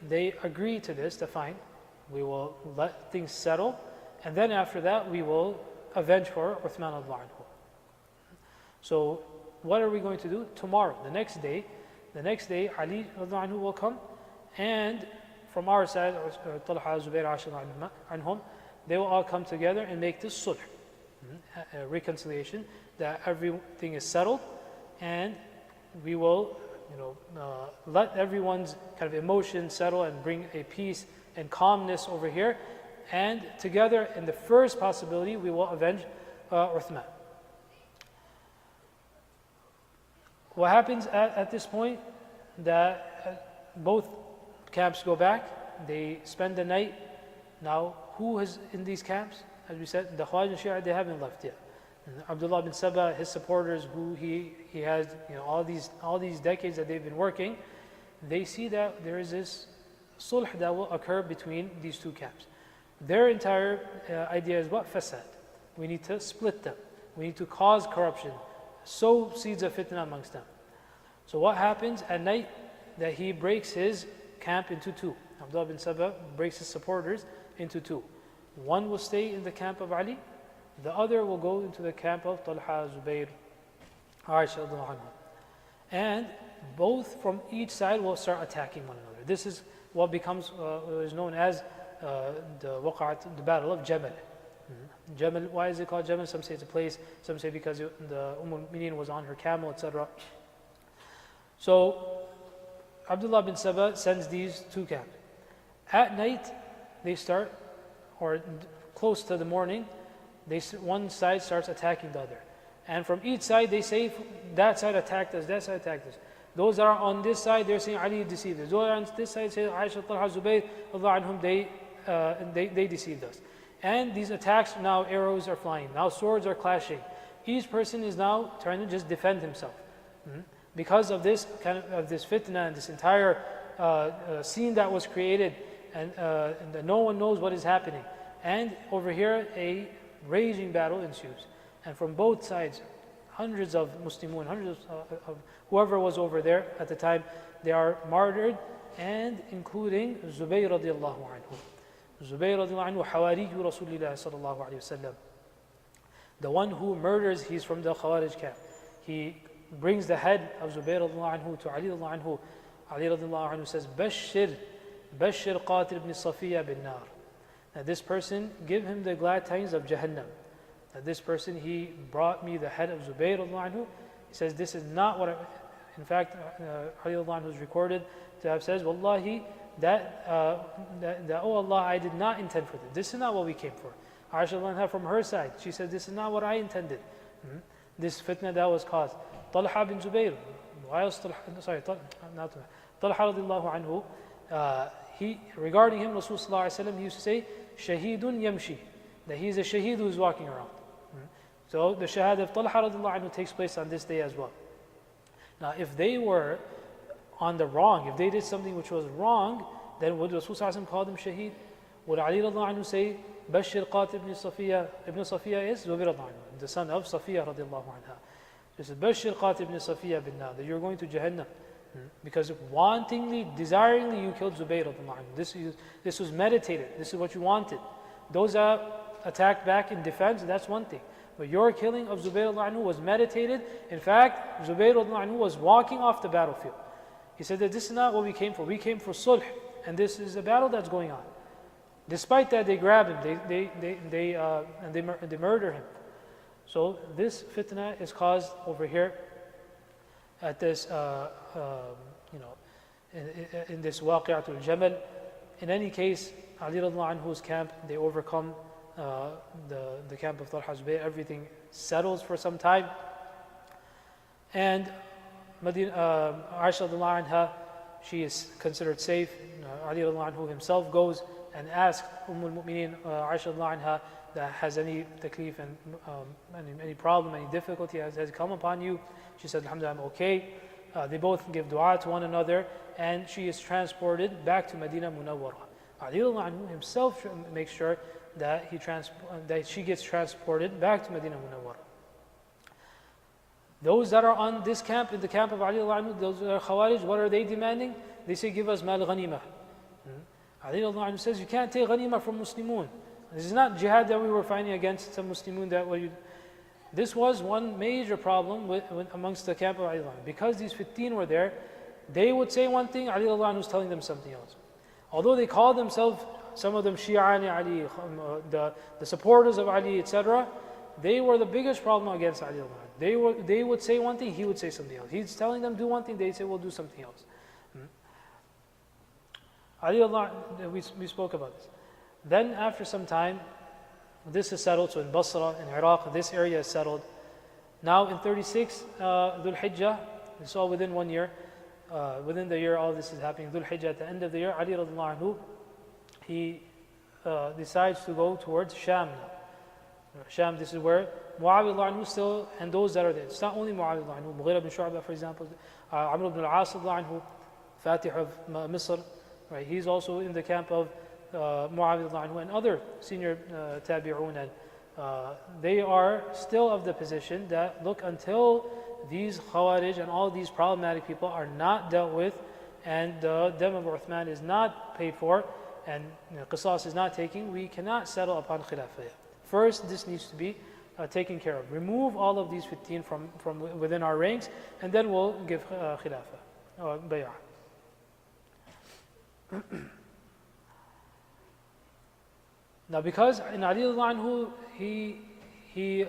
they agree to this, to fine. We will let things settle, and then after that, we will avenge for Uthman anhu. So, what are we going to do? Tomorrow, the next day, Ali anhu will come, and from our side, Talha, Zubayr, Aisha anhum, they will all come together and make this sulh, a reconciliation, that everything is settled, and we will, let everyone's kind of emotions settle and bring a peace and calmness over here, and together, in the first possibility, we will avenge Uthman. What happens at this point, that both camps go back, they spend the night. Now, who is in these camps? As we said, the Khawarij and Shia, they haven't left yet. And Abdullah bin Saba, his supporters, who he has, all these decades that they've been working, they see that there is this sulh that will occur between these two camps. Their entire idea is what? Fasad. We need to split them. We need to cause corruption, sow seeds of fitna amongst them. So what happens at night? That he breaks his camp into two. Abdullah bin Saba breaks his supporters into two. One will stay in the camp of Ali, the other will go into the camp of Talha, Zubayr, Aisha radiallahu anha. And both from each side will start attacking one another. This is what becomes is known as the battle of Jamal. Jamal, why is it called Jamal? Some say it's a place, some say because the Umm was on her camel, etc. So Abdullah bin Saba sends these two camps. At night, they start, or close to the morning, one side starts attacking the other. And from each side, they say, that side attacked us, that side attacked us. Those that are on this side, they're saying Ali deceived us. Those that are on this side say Aisha, Talha, Zubayr, anhum, they deceived us. And these attacks, now arrows are flying, now swords are clashing. Each person is now trying to just defend himself. Because of this kind of this fitna and this entire scene that was created, and no one knows what is happening. And over here, a raging battle ensues. And from both sides, hundreds of Muslimun, hundreds of whoever was over there at the time, they are martyred, and including Zubayr radiallahu anhu. Zubayr radiallahu anhu, Hawariyu Rasulillah sallallahu alayhi wasallam. The one who murders, he's from the Khawarij camp. He brings the head of Zubayr radiallahu anhu to Ali radiallahu anhu. Ali radiallahu anhu says, Bashir Qatil ibn Safiya bin Nar. Now this person, give him the glad tidings of Jahannam. Now this person, he brought me the head of Zubayr radiallahu anhu. He says, this is not what in fact, Ali radiallahu anhu is recorded to have says, Wallahi, oh Allah, I did not intend for this. This is not what we came for. Aisha anha from her side, she said, this is not what I intended. This fitna that was caused. Talha bin Zubayr, why else Talha, sorry, not Talha radiallahu anhu, regarding him, Rasulullah he used to say, Shahidun Yamshi, that he's a shaheed who is walking around. So the shahada of Talha radiallahu anhu takes place on this day as well. Now if they were on the wrong, if they did something which was wrong, then would Rasulullah call them shaheed? Would Ali radiallahu anhu say, Bashir Qatil ibn Safiya? Ibn Safiya is Zubayr radiallahu anhu, the son of Safiya radiallahu anha. So he says, Bashir Qatil ibn Safiya bin Nar, that you're going to Jahannam. Because wantingly, desiringly, you killed Zubayr radiallahu anhu. This was meditated. This is what you wanted. Those that attacked back in defense, that's one thing. But your killing of Zubayr anhu was meditated. In fact, Zubayr anhu was walking off the battlefield. He said that this is not what we came for. We came for sulh, and this is a battle that's going on. Despite that, they grab him, they murder him. So this fitna is caused over here at this, in this waqi'atul Jamal. In any case, Ali radiallahu anhu's camp, they overcome the camp of Talha Zubayr. Everything settles for some time. And Aisha radiallahu anha, she is considered safe. Ali radiallahu anhu himself goes and asks al-Mu'mineen Aisha radiallahu anha that has any taklif and any problem, any difficulty has come upon you. She said, Alhamdulillah, I'm okay. They both give dua to one another, and she is transported back to Medina Munawwara. Ali radiallahu anhu himself makes sure that she gets transported back to Medina Munawwara. Those that are on this camp, in the camp of Ali radiallahu anhu, those that are Khawarij, what are they demanding? They say, give us mal ghanimah. Ali radiallahu anhu says, you can't take ghanimah from Muslimun. This is not jihad that we were fighting against some Muslimun this was one major problem amongst the camp of Ali radiallahu anhu. Because these 15 were there, they would say one thing, Ali radiallahu anhu was telling them something else. Although they called themselves, some of them Shi'ani Ali, the supporters of Ali, etc., they were the biggest problem against Ali radiallahu anhu. They would say one thing, he would say something else. He's telling them do one thing, they say, we'll do something else. Ali radiallahu anhu, we spoke about this. Then after some time, this is settled. So in Basra, in Iraq, this area is settled. Now in 36, Dhul Hijjah, it's all within 1 year. Within the year, all this is happening. Dhul Hijjah, at the end of the year, Ali radiallahu anhu, he decides to go towards Sham now. Sham, this is where Muawiyah radiallahu anhu still, and those that are there. It's not only Muawiyah radiallahu anhu, Mughira bin Shu'bah, for example, Amr ibn al-As radiallahu anhu, Fatih of Misr, right? He's also in the camp of Muawiyah radiallahu anhu and other senior tabi'un, and they are still of the position that, look, until these Khawarij and all these problematic people are not dealt with, and the Dam of Uthman is not paid for, and Qisas is not taken, we cannot settle upon Khilafah. First, this needs to be taken care of. Remove all of these 15 from within our ranks, and then we'll give Khilafah, or Bay'ah. Now, because in Ali radiallahu anhu, he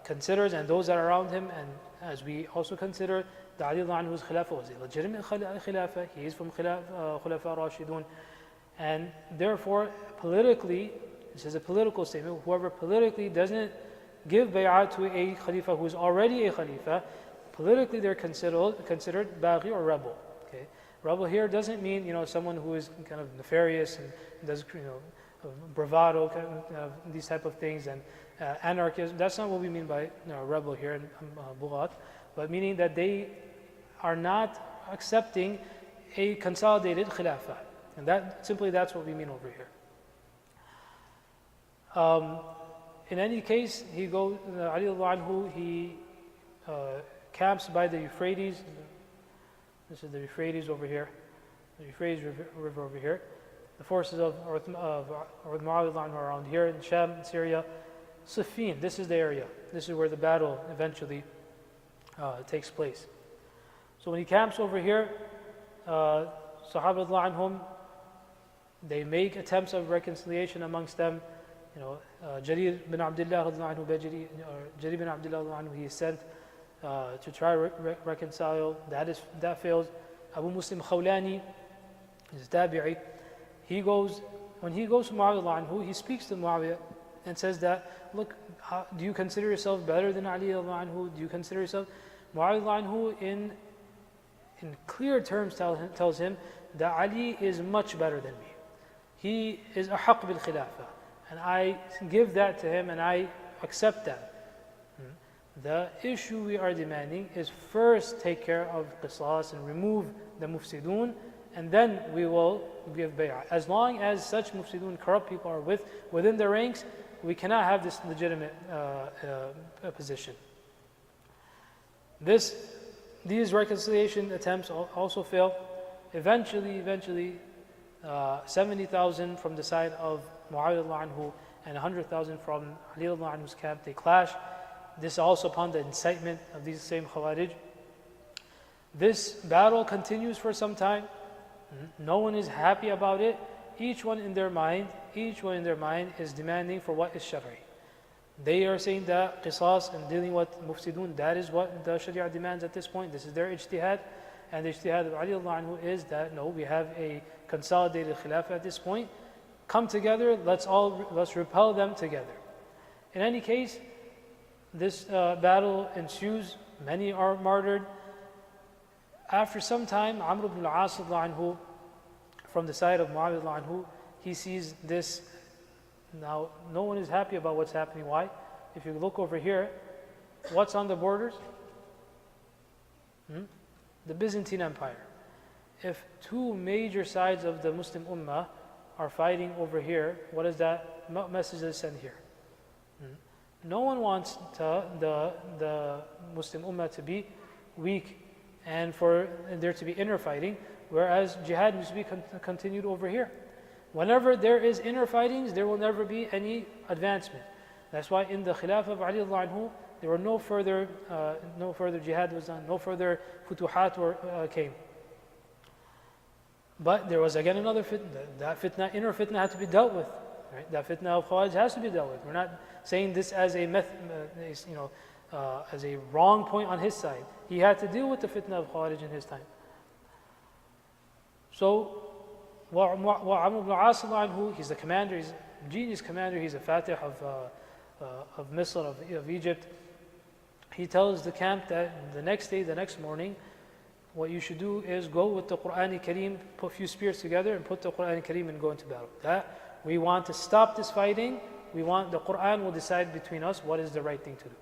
considers, and those that are around him, and as we also consider, that Ali radiallahu anhu's khilafah was a legitimate khilafah. He is from Khulafa Rashidun, and therefore, politically, this is a political statement. Whoever politically doesn't give bay'ah to a khalifa who is already a khalifa, politically they're considered baghi or rebel. Okay, rebel here doesn't mean someone who is kind of nefarious and does bravado, these type of things, and anarchism. That's not what we mean by rebel here in Bughat, but meaning that they are not accepting a consolidated khilafah, and that's what we mean over here. In any case, he goes, Ali radiallahu anhu, he camps by the Euphrates. This is the Euphrates over here, the Euphrates river over here. The forces of Muawiyah radiallahu anhu are around here in Sham, Syria. Siffin, this is the area. This is where the battle eventually takes place. So when he camps over here, Sahaba radiallahu anhum, they make attempts of reconciliation amongst them. Jarir bin Abdullah radiallahu anhu, Jarir bin Abdullah radiallahu anhu, he is sent to try to reconcile. That fails. Abu Muslim Khawlani is tabi'i. When he goes to Muawiyah radiallahu anhu, he speaks to Muawiyah and says that, look, do you consider yourself better than Ali radiallahu anhu? Do you consider yourself? Muawiyah radiallahu anhu, in clear terms, tells him that Ali is much better than me. He is ahaq bil khilafah, and I give that to him, and I accept that. The issue we are demanding is first take care of qisas and remove the mufsidun, and then we will give bay'ah. As long as such mufsidun, corrupt people, are within the ranks, we cannot have this legitimate position. These reconciliation attempts also fail. Eventually, 70,000 from the side of Muawiyah radiallahu anhu and 100,000 from Ali radiallahu anhu's camp. They clash. This is also upon the incitement of these same Khawarij. This battle continues for some time. No one is happy about it. Each one in their mind is demanding for what is Shari. They are saying that qisas and dealing with mufsidun, that is what the Sharia demands at this point. This is their ijtihad. And the ijtihad of Ali radiallahu anhu is that no, we have a consolidated khilafah at this point. Come together, let's repel them together. In any case, this battle ensues. Many are martyred. After some time, Amr ibn al-As anhu, from the side of Muawiyah anhu, he sees this. Now, no one is happy about what's happening. Why? If you look over here, what's on the borders? The Byzantine Empire. If two major sides of the Muslim Ummah are fighting over here, what is that? What message does it send here? No one wants the Muslim Ummah to be weak and for there to be inner fighting, whereas jihad needs to be continued over here. Whenever there is inner fightings, there will never be any advancement. That's why in the Khilafah of Ali radiallahu anhu, there were no further jihad was done, no further futuhat came. But there was again another fitna. That fitna, inner fitna, had to be dealt with. Right? That fitna of Khawarij has to be dealt with. We're not saying this as a as a wrong point on his side. He had to deal with the fitna of Khawarij in his time. So, Amr ibn al-As anhu, he's the commander, he's a genius commander, he's a Fatih of Misr, of Egypt. He tells the camp that the next day, the next morning, what you should do is go with the Quran Kareem, put a few spears together and put the Quran Kareem and go into battle. That we want to stop this fighting. We want the Quran will decide between us what is the right thing to do.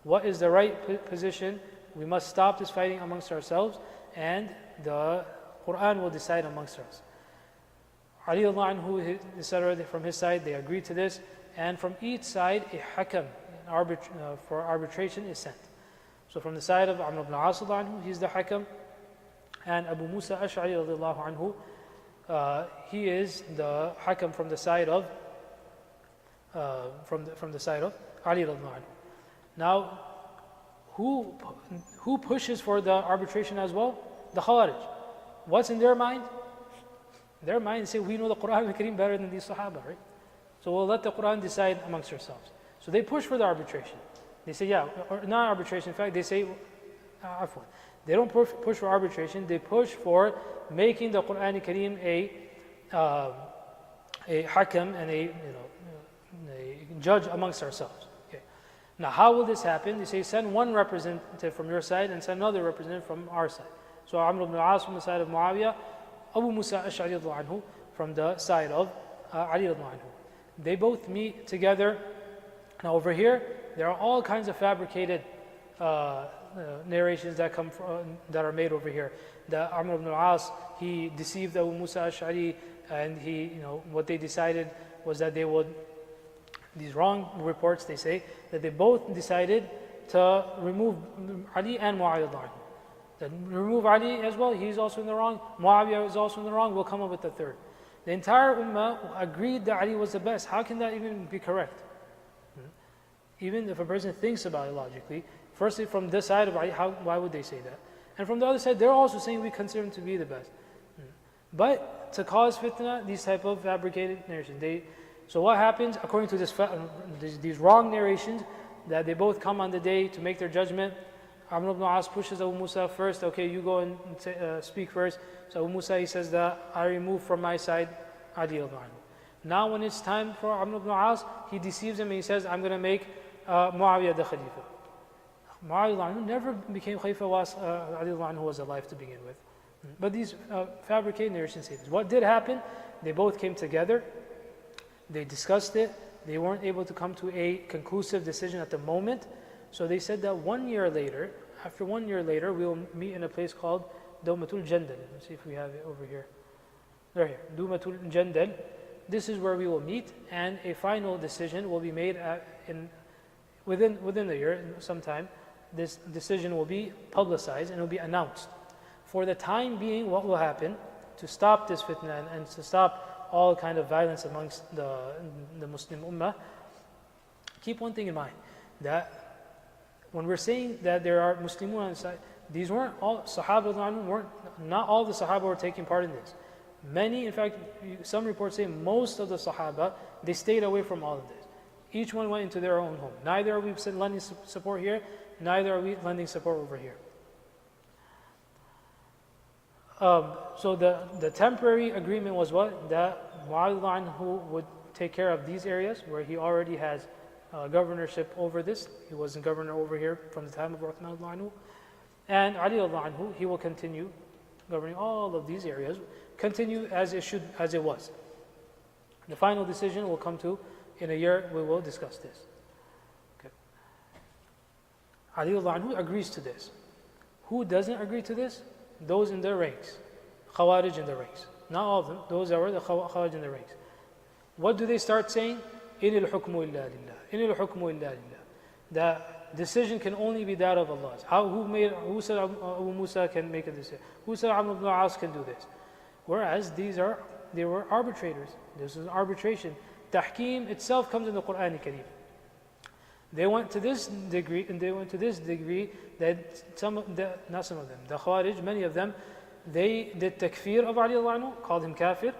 What is the right position? We must stop this fighting amongst ourselves, and the Quran will decide amongst us. Ali anhu, etc., from his side, they agreed to this, and from each side, a hakam for arbitration is sent. So from the side of Amr ibn al-As anhu, he's the hakam, and Abu Musa Ash'ari radiallahu anhu, he is the hakam from the side of from the side of Ali radiallahu anhu. Now, who pushes for the arbitration as well? The Khawarij. What's in their mind? Their mind say, we know the Quran al-Kareem better than these Sahaba, right? So we'll let the Quran decide amongst ourselves. So they push for the arbitration. They say, yeah, or not arbitration. In fact, they say, afwan. They don't push for arbitration. They push for making the Quran al-Kareem a hakam and a judge amongst ourselves. Okay. Now, how will this happen? They say, send one representative from your side and send another representative from our side. So Amr ibn al-As from the side of Muawiyah, Abu Musa Ash'ari anhu from the side of Ali anhu. They both meet together. Now over here, there are all kinds of fabricated narrations that come from, that are made over here. That Amr ibn al-As, he deceived Abu Musa Ash'ari, and what they decided was that they would, these wrong reports, they say, that they both decided to remove Ali and Muawiyah anhu. That remove Ali as well, he's also in the wrong. Muawiyah is also in the wrong, we'll come up with the third. The entire Ummah agreed that Ali was the best. How can that even be correct? Even if a person thinks about it logically, firstly from this side of Ali, why would they say that? And from the other side, they're also saying we consider him to be the best. But to cause fitna, these type of fabricated narrations. So what happens, according to these wrong narrations, that they both come on the day to make their judgment. Amr ibn al-As pushes Abu Musa first. Okay, you go and speak first. So Abu Musa, he says that I remove from my side Ali anhu. Now when it's time for Amr ibn al-As, he deceives him and he says, I'm going to make Muawiyah the Khalifa. Muawiyah anhu never became Khalifa whilst Ali anhu was alive to begin with. But these fabricated narrations say this. What did happen? They both came together. They discussed it. They weren't able to come to a conclusive decision at the moment. So they said that 1 year later, after 1 year later, we will meet in a place called Dawmatul Jandal. Let's see if we have it over here. Right here, Dawmatul Jandal. This is where we will meet, and a final decision will be made within the year, sometime. This decision will be publicized and it will be announced. For the time being, what will happen to stop this fitna and to stop all kind of violence amongst the Muslim Ummah. Keep one thing in mind, that when we're saying that there are Muslimun on the side, these weren't all Sahaba, not all the Sahaba were taking part in this. Many, in fact, some reports say most of the Sahaba, they stayed away from all of this. Each one went into their own home. Neither are we lending support here, neither are we lending support over here. So the temporary agreement was what? That Mu'adh would take care of these areas where he already has governorship over this. He wasn't governor over here from the time of Uthman. And Ali anhu, he will continue governing all of these areas, continue as it was. The final decision will come to in a year. We will discuss this. Okay. Ali anhu agrees to this. Who doesn't agree to this? Those in their ranks, Khawarij in the ranks. Not all of them, those that were the Khawarij in the ranks. What do they start saying? إِنِ الْحُكْمُ إِلَّا لِلَّهِ إِنِ الْحُكْمُ إِلَّا لِلَّهِ. That decision can only be that of Allah. Who said Abu Musa can make a decision? Who said Amr ibn al-As can do this? Whereas they were arbitrators. This is arbitration. Tahkim itself comes in the Quran al-Kareem. They went to this degree, that not some of them, the Khawarij, many of them, they did takfir of Ali anhu, called him kafir,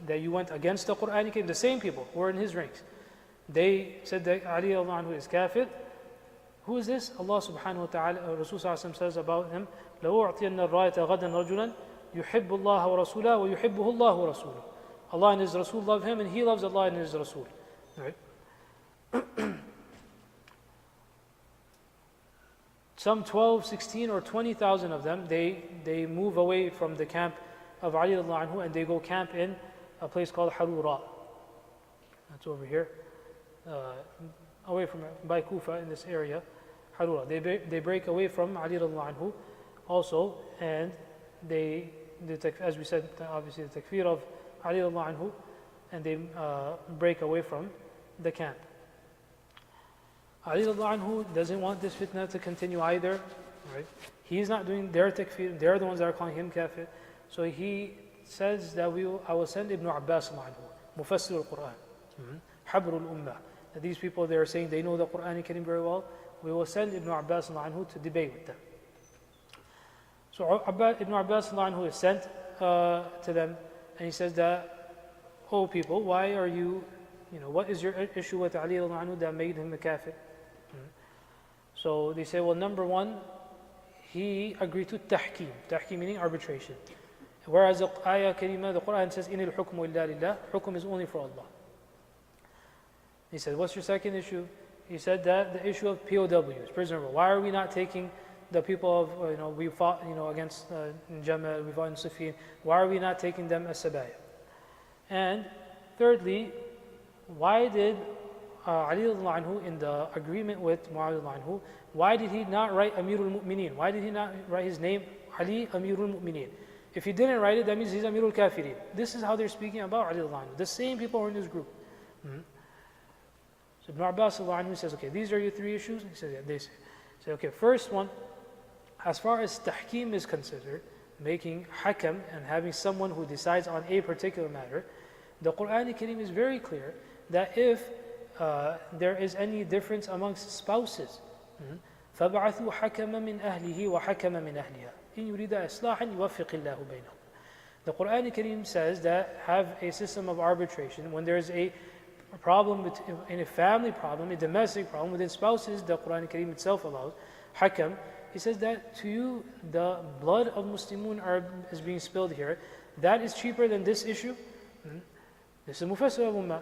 that you went against the Quran al-Kareem. The same people who were in his ranks. They said that Ali anhu is kafir. Who is this? Allah subhanahu wa ta'ala, Rasul says about him, لَوْأُعْطِيَنَّ الرَّايَةَ غَدًا رَجُلًا يُحِبُّ اللَّهَ وَرَسُولَهُ وَيُحِبُّهُ اللَّهُ وَرَسُولُهُ. Allah and His Rasul love him, and he loves Allah and His Rasul. Right? Some 12, 16, or 20,000 of them, they move away from the camp of Ali anhu, and they go camp in a place called Harura. That's over here, away from by Kufa in this area, Harura. They break away from Ali anhu also, and as we said, obviously the takfir of Ali anhu, and they break away from the camp. Ali anhu doesn't want this fitna to continue either, right? He's not doing their takfir, they're the ones that are calling him kafir. So he says that I will send Ibn Abbas anhu, Mufassir al-Quran, Habr al-Ummah. That these people, they are saying they know the Quran al-Karim very well. We will send Ibn Abbas anhu to debate with them. So Ibn Abbas anhu is sent to them, and he says that, oh people, why are you, what is your issue with Ali anhu that made him a kafir? So they say, well, number one, he agreed to tahkim. Tahkim meaning arbitration. Whereas the ayah karima, the Quran says, إِنِ الْحُكْمُ إِلَّا لِلَّهِ. Hukm is only for Allah. He said, what's your second issue? He said that the issue of POWs, prisoner of war. Why are we not taking the people of, we fought, against Jamal, we fought in Siffin. Why are we not taking them as sabaya? And thirdly, why did Ali anhu, in the agreement with Mu'adh anhu, why did he not write Amirul Mu'mineen? Why did he not write his name, Ali Amirul Mu'mineen? If he didn't write it, that means he's Amirul Kafirin. This is how they're speaking about Ali anhu. The same people are in this group. So Ibn Abbas anhu says, okay, these are your three issues? He says, yeah, they say, okay, first one, as far as tahkim is considered, making hakam and having someone who decides on a particular matter, the Quran al-Karim is very clear that if there is any difference amongst spouses, فَبَعَثُوا حَكَمًا مِنْ أَهْلِهِ وَحَكَمًا مِنْ أَهْلِهَا إِنْ يُرِيدَ إِصْلَاحًا يُوَفِّقِ اللَّهُ بَيْنَهُمْ. The Quran al-Karim says that have a system of arbitration when there is a problem in a family problem, a domestic problem within spouses. The Quran al-Karim itself allows hakam. He says that to you the blood of Muslimun is being spilled here. That is cheaper than this issue. This is Mufassir al-Ummah.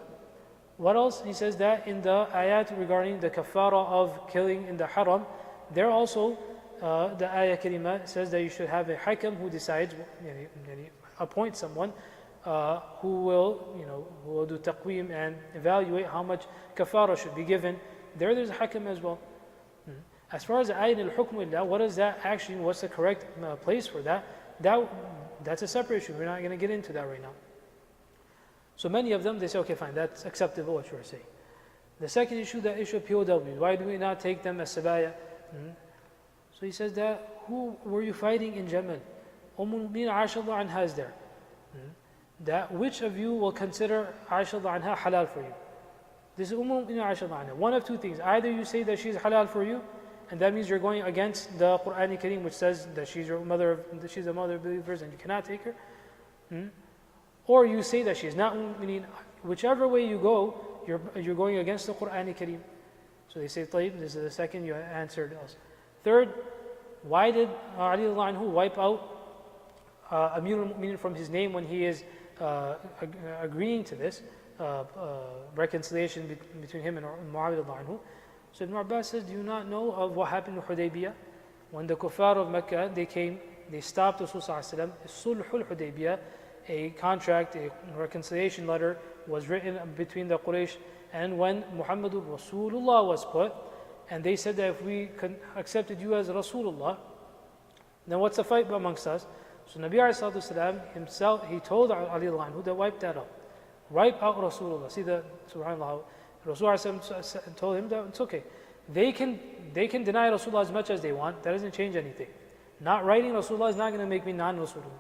What else? He says that in the ayat regarding the kafara of killing in the haram, there also the ayah karima says that you should have a hakam who decides, appoint someone who will do taqweem and evaluate how much kafara should be given. There's a hakam as well. As far as the ayat al-hukm illah, what is that actually? What's the correct place for that? That's a separate issue. We're not going to get into that right now. So many of them, they say, okay, fine, that's acceptable what you are saying. The second issue, the issue of POWs. Why do we not take them as sabaya? So he says that, who were you fighting in Jamal? Umm al-Mu'mineen Aisha anha is there. that which of you will consider Aisha anha halal for you? This is Aisha anha. One of two things. Either you say that she's halal for you, and that means you're going against the Quran Kareem, which says that she's a mother of believers and you cannot take her. Or you say that she's not mu'mineen. Whichever way you go, you're going against the Quran Kareem. So they say, طيب, this is the second you answered us. Third, why did Ali anhu wipe out Amir al-Mu'minin from his name when he is agreeing to this reconciliation between him and Muawiyah anhu? So Ibn Abbas says, do you not know of what happened in Hudaybiyah? When the kuffar of Mecca, they came, they stopped Rasul sallallahu alaihi wasallam. Sulhul Hudaybiyah, a contract, a reconciliation letter was written between the Quraysh, and when Muhammadur Rasulullah was put, and they said that if we accepted you as Rasulullah, then what's the fight amongst us? So Nabi ﷺ himself, he told Ali anhu to wipe that out. Wipe out Rasulullah. See the, subhanAllah, Rasulullah told him that it's okay. They can deny Rasulullah as much as they want. That doesn't change anything. Not writing Rasulullah is not going to make me non-Rasulullah.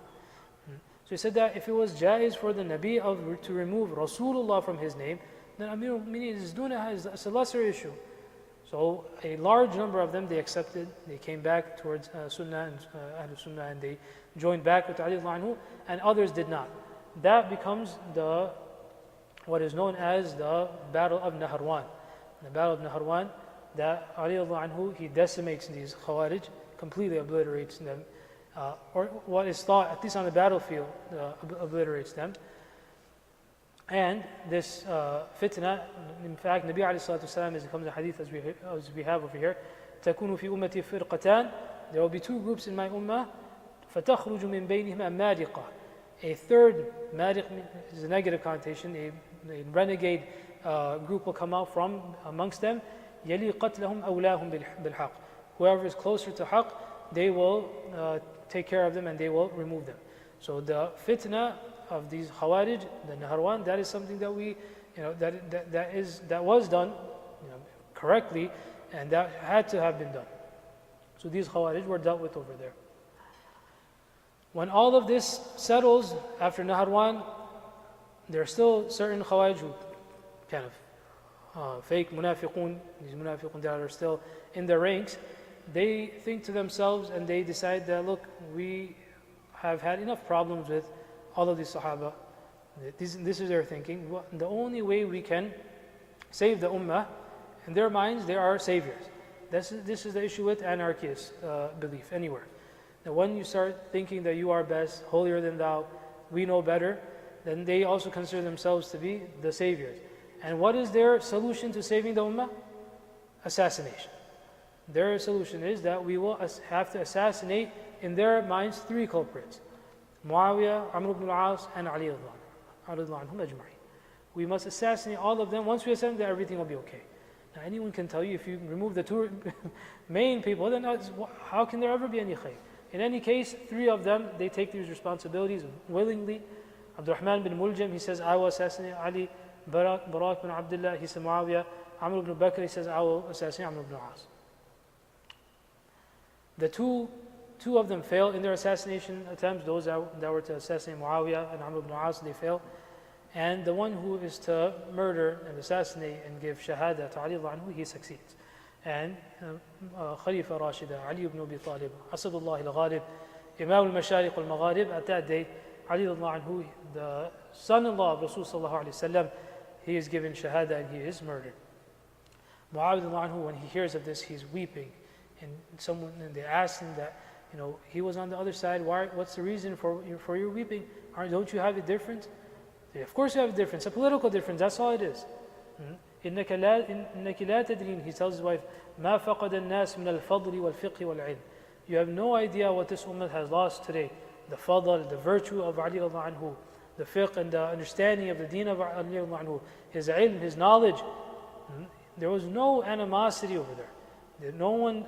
So he said that if it was jaiz for the Nabi to remove Rasulullah from his name, then Amir al-Mu'minin is doing it, it's a lesser issue. So a large number of them, they accepted, they came back towards Sunnah and Ahlul Sunnah, and they joined back with Ali anhu, and others did not. That becomes what is known as the Battle of Naharwan. The Battle of Naharwan, that Ali anhu, he decimates these Khawarij, completely obliterates them, or what is thought, at least on the battlefield, obliterates them. And this fitna, in fact, Nabi alayhi salatu wasalam, as it comes in hadith as we have over here, تَكُونُ فِي أُمَّتِي فِرْقَتَانِ, there will be two groups in my ummah, فَتَخْرُجُ مِنْ بَيْنِهِمَا مَارِقَةٌ. A third, mariq is a negative connotation, a renegade group will come out from amongst them, يَلِي قَتْلَهُمْ أَوْلَاهُمْ بِالْحَقِّ. Whoever is closer to haqq, they will take care of them and they will remove them. So the fitna of these Khawarij, the Naharwan, that is something that we, that was done, correctly, and that had to have been done. So these Khawarij were dealt with over there. When all of this settles after Naharwan, there are still certain Khawarij who kind of fake munafiqun, these munafiqun that are still in their ranks. They think to themselves and they decide that, look, we have had enough problems with all of these Sahaba. This is their thinking. The only way we can save the Ummah, in their minds, they are saviors. This is the issue with anarchist belief anywhere. Now, when you start thinking that you are best, holier than thou, we know better, then they also consider themselves to be the saviors. And what is their solution to saving the Ummah? Assassination. Their solution is that we will have to assassinate, in their minds, three culprits: Muawiyah, Amr ibn al-As, and Ali anhum ajma'in. We must assassinate all of them. Once we assassinate them, everything will be okay. Now, anyone can tell you, if you remove the two main people, then how can there ever be any khayr? In any case, three of them, they take these responsibilities willingly. Abdurrahman bin Muljam, he says, I will assassinate Ali. Barak bin Abdullah, he says, Muawiyah. Amr ibn Bakr, he says, I will assassinate Amr ibn al-As. The two of them failed in their assassination attempts. Those that were to assassinate Muawiyah and Amr ibn al-As, they failed. And the one who is to murder and assassinate and give shahada to Ali anhu, he succeeds. And Khalifa Rashida, Ali ibn Abi Talib, Asadullah al-Ghalib, Imam al-Mashariq al-Magharib, at that day, Ali anhu, the son-in-law of Rasul sallallahu alayhi wa sallam, he is given shahada and he is murdered. Muawiyah anhu, when he hears of this, he's weeping. And they asked him that, he was on the other side. What's the reason for your weeping? Don't you have a difference? Of course you have a difference, a political difference. That's all it is. إنك لا تدرين, he tells his wife, ما فقد الناس من الفضل والفقه والعلم. You have no idea what this ummah has lost today. The fadl, the virtue of Ali anhu, the fiqh and the understanding of the deen of Ali anhu, his ilm, his knowledge. There was no animosity over there. No one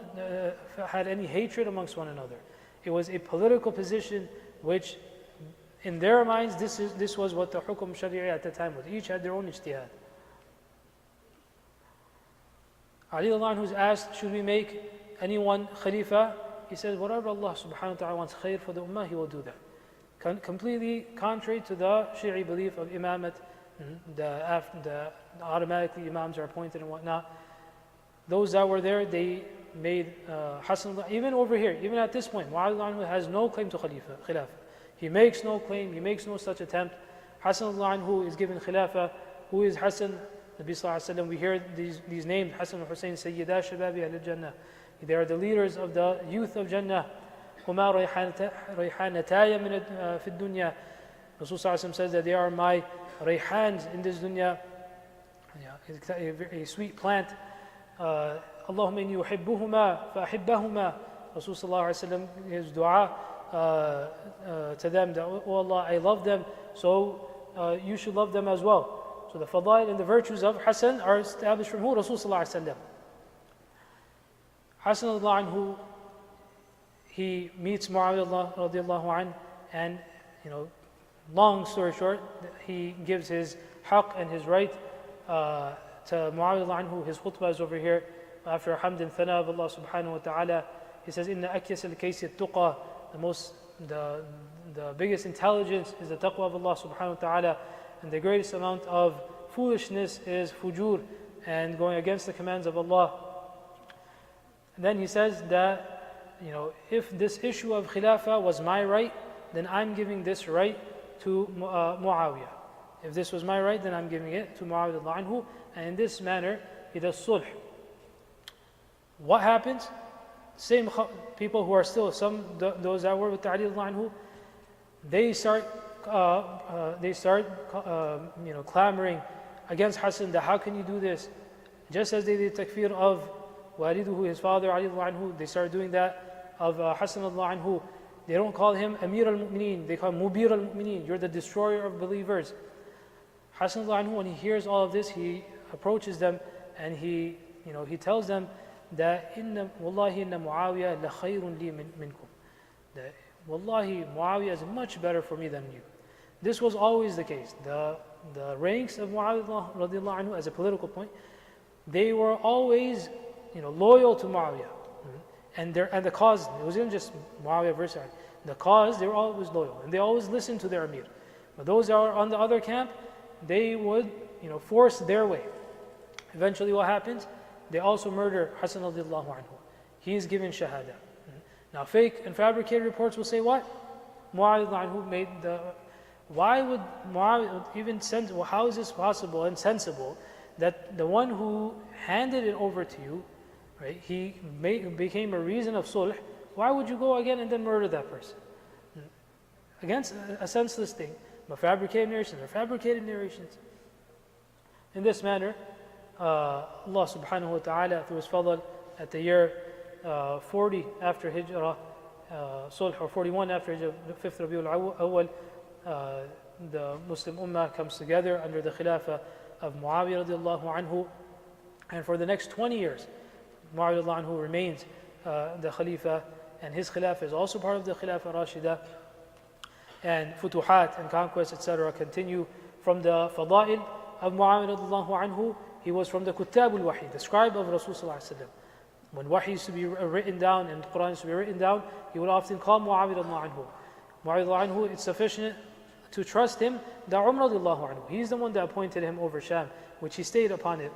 had any hatred amongst one another. It was a political position which, in their minds, this was what the hukum sharia at the time was. Each had their own ijtihad. Ali who's asked, should we make anyone Khalifa? He says, whatever Allah subhanahu wa ta'ala wants khair for the ummah, He will do that. completely contrary to the Shi'i belief of imamat, the automatically imams are appointed and whatnot. Those that were there, they made Hassan, even over here, even at this point, Muawiyah has no claim to Khilafah. He makes no claim, he makes no such attempt. Hassan who is given Khilafah. Who is Hassan? Nabi Sallallahu Alaihi Wasallam, we hear these names, Hassan and Hussein, Sayyida Shababi Ahl Jannah. They are the leaders of the youth of Jannah. هما ريحانتاي من في الدنيا. Rasul Sallallahu Alaihi Wasallam says that they are my rayhans in this dunya, a sweet plant. اللهم إني أحبهما فأحبهما. Rasul Sallallahu Alaihi Wasallam, his dua to them, that, oh Allah, I love them, so you should love them as well. So the fadail and the virtues of Hassan are established from who? Rasul Sallallahu Alaihi Wasallam. Hassan anhu, he meets Muawiyah radiallahu anh, and long story short, he gives his haqq and his right to Muawiyah anhu. His khutbah is over here. After hamd and thana of Allah subhanahu wa ta'ala, he says, Inna akyas al-kaysi at-tuqa, the biggest intelligence is the taqwa of Allah subhanahu wa ta'ala, and the greatest amount of foolishness is fujur, and going against the commands of Allah. And then he says that, if this issue of khilafah was my right, then I'm giving this right to Muawiyah. If this was my right, then I'm giving it to Muawiyah anhu, and in this manner, he does sulh. What happens? Same people who are still, those that were with Ali anhu, they start clamoring against Hassan, that how can you do this? Just as they did takfir of waliduhu, his father Ali anhu, they start doing that of Hassan anhu. They don't call him Amir al-Mu'mineen, they call him Mubir al-Mu'mineen, you're the destroyer of believers. Hassan anhu, when he hears all of this, he approaches them and he tells them that Wallahi inna Muawiyah la khayrun li minkum. That Wallahi, Muawiyah is much better for me than you. This was always the case. The ranks of Muawiyah radiallahu anhu, as a political point, they were always loyal to Muawiyah. And the cause, it wasn't just Muawiyah versus Ali. The cause, they were always loyal. And they always listened to their Amir. But those that are on the other camp, they would force their way. Eventually what happens? They also murder Hassan radiallahu anhu. He is given shahada. Now fake and fabricated reports will say what? Muawiyah anhu made the... Why would Muawiyah even send... Well, how is this possible and sensible that the one who handed it over to you, right, he became a reason of sulh, why would you go again and then murder that person? Against a senseless thing. But fabricated narrations are fabricated narrations. In this manner, Allah subhanahu wa ta'ala, through his fadl, at the year 40 after Hijrah, sulh, or 41 after Hijrah, 5th Rabiul Awwal, the Muslim Ummah comes together under the Khilafah of Muawiyah radiallahu anhu, and for the next 20 years, Muawiyah radiallahu anhu remains the Khalifa, and his Khilafah is also part of the Khilafah Rashida, and futuhat and conquests, etc. continue from the fada'il of Muawiyah radiallahu anhu. He was from the Kutab al-Wahi, the scribe of Rasul sallallahu alaihi wasallam. When Wahi used to be written down and the Quran used to be written down, he would often call Muawiyah radiallahu anhu. Muawiyah radiallahu anhu, it's sufficient to trust him that Umar radiallahu anhu, he's the one that appointed him over Sham, which he stayed upon it.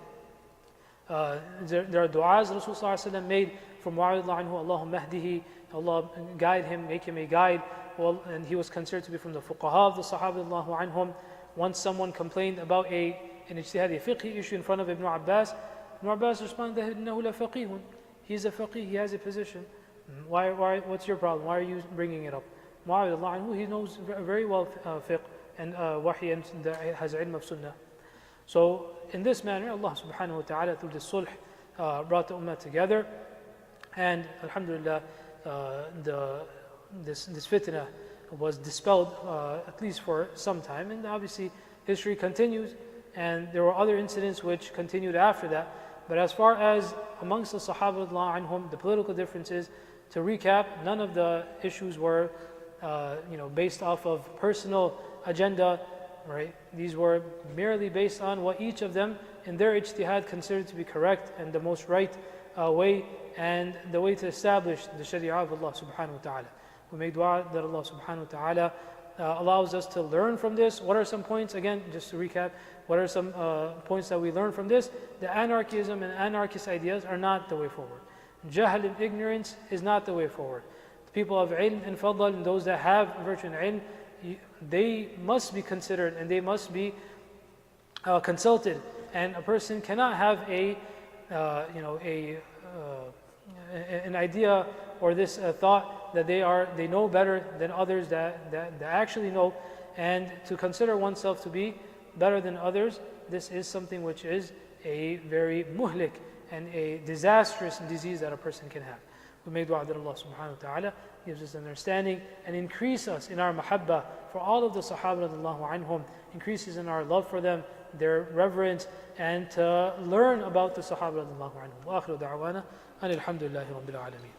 There are du'as Rasul sallallahu alaihi wasallam made from Muawiyah radiallahu anhu, Allahumma hdihi, Allah guide him, make him a guide. Well, and he was considered to be from the fuqaha of the Sahaba radiallahu anhum. Once someone complained about an ijtihadi, a fiqhi issue in front of Ibn Abbas, Ibn Abbas responded, إِنَّهُ لَفَقِيهٌ. He's a faqih, he has a position. What's your problem? Why are you bringing it up? Muawiyah radiallahu anhu, he knows very well fiqh and wahi, and has ilm of sunnah. So in this manner, Allah subhanahu wa ta'ala, through the sulh, brought the ummah together, and alhamdulillah, this fitna was dispelled, at least for some time, and obviously history continues, and there were other incidents which continued after that. But as far as amongst the Sahaba anhum, the political differences, to recap, none of the issues were based off of personal agenda, right? These were merely based on what each of them in their ijtihad considered to be correct and the most right way, and the way to establish the sharia of Allah subhanahu wa ta'ala. We make dua that Allah subhanahu wa ta'ala allows us to learn from this. What are some points? Again, just to recap, what are some points that we learn from this? The anarchism and anarchist ideas are not the way forward. Jahl and ignorance is not the way forward. The people of ilm and fadl and those that have virtue and ilm, they must be considered and they must be consulted. And a person cannot have an idea or this thought that they know better than others that actually know, and to consider oneself to be better than others. This is something which is a very muhlik and a disastrous disease that a person can have. We make dua that Allah subhanahu wa ta'ala gives us understanding and increase us in our mahabbah for all of the Sahaba radiallahu anhum, increases in our love for them, their reverence, and to learn about the Sahaba radiallahu anhum. Wa akhiru da'wana and alhamdulillahi rabbil alameen.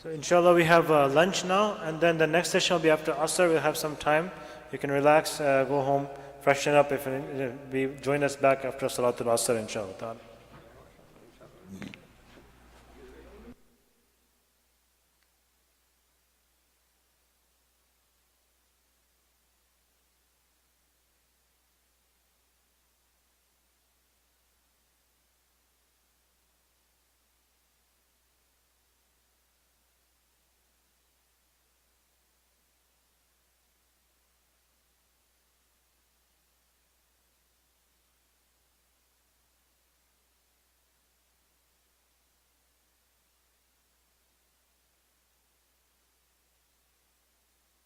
So inshallah we have lunch now, and then the next session will be after Asr. We'll have some time. You can relax, go home, freshen up. Join us back after Salatul Asr inshallah.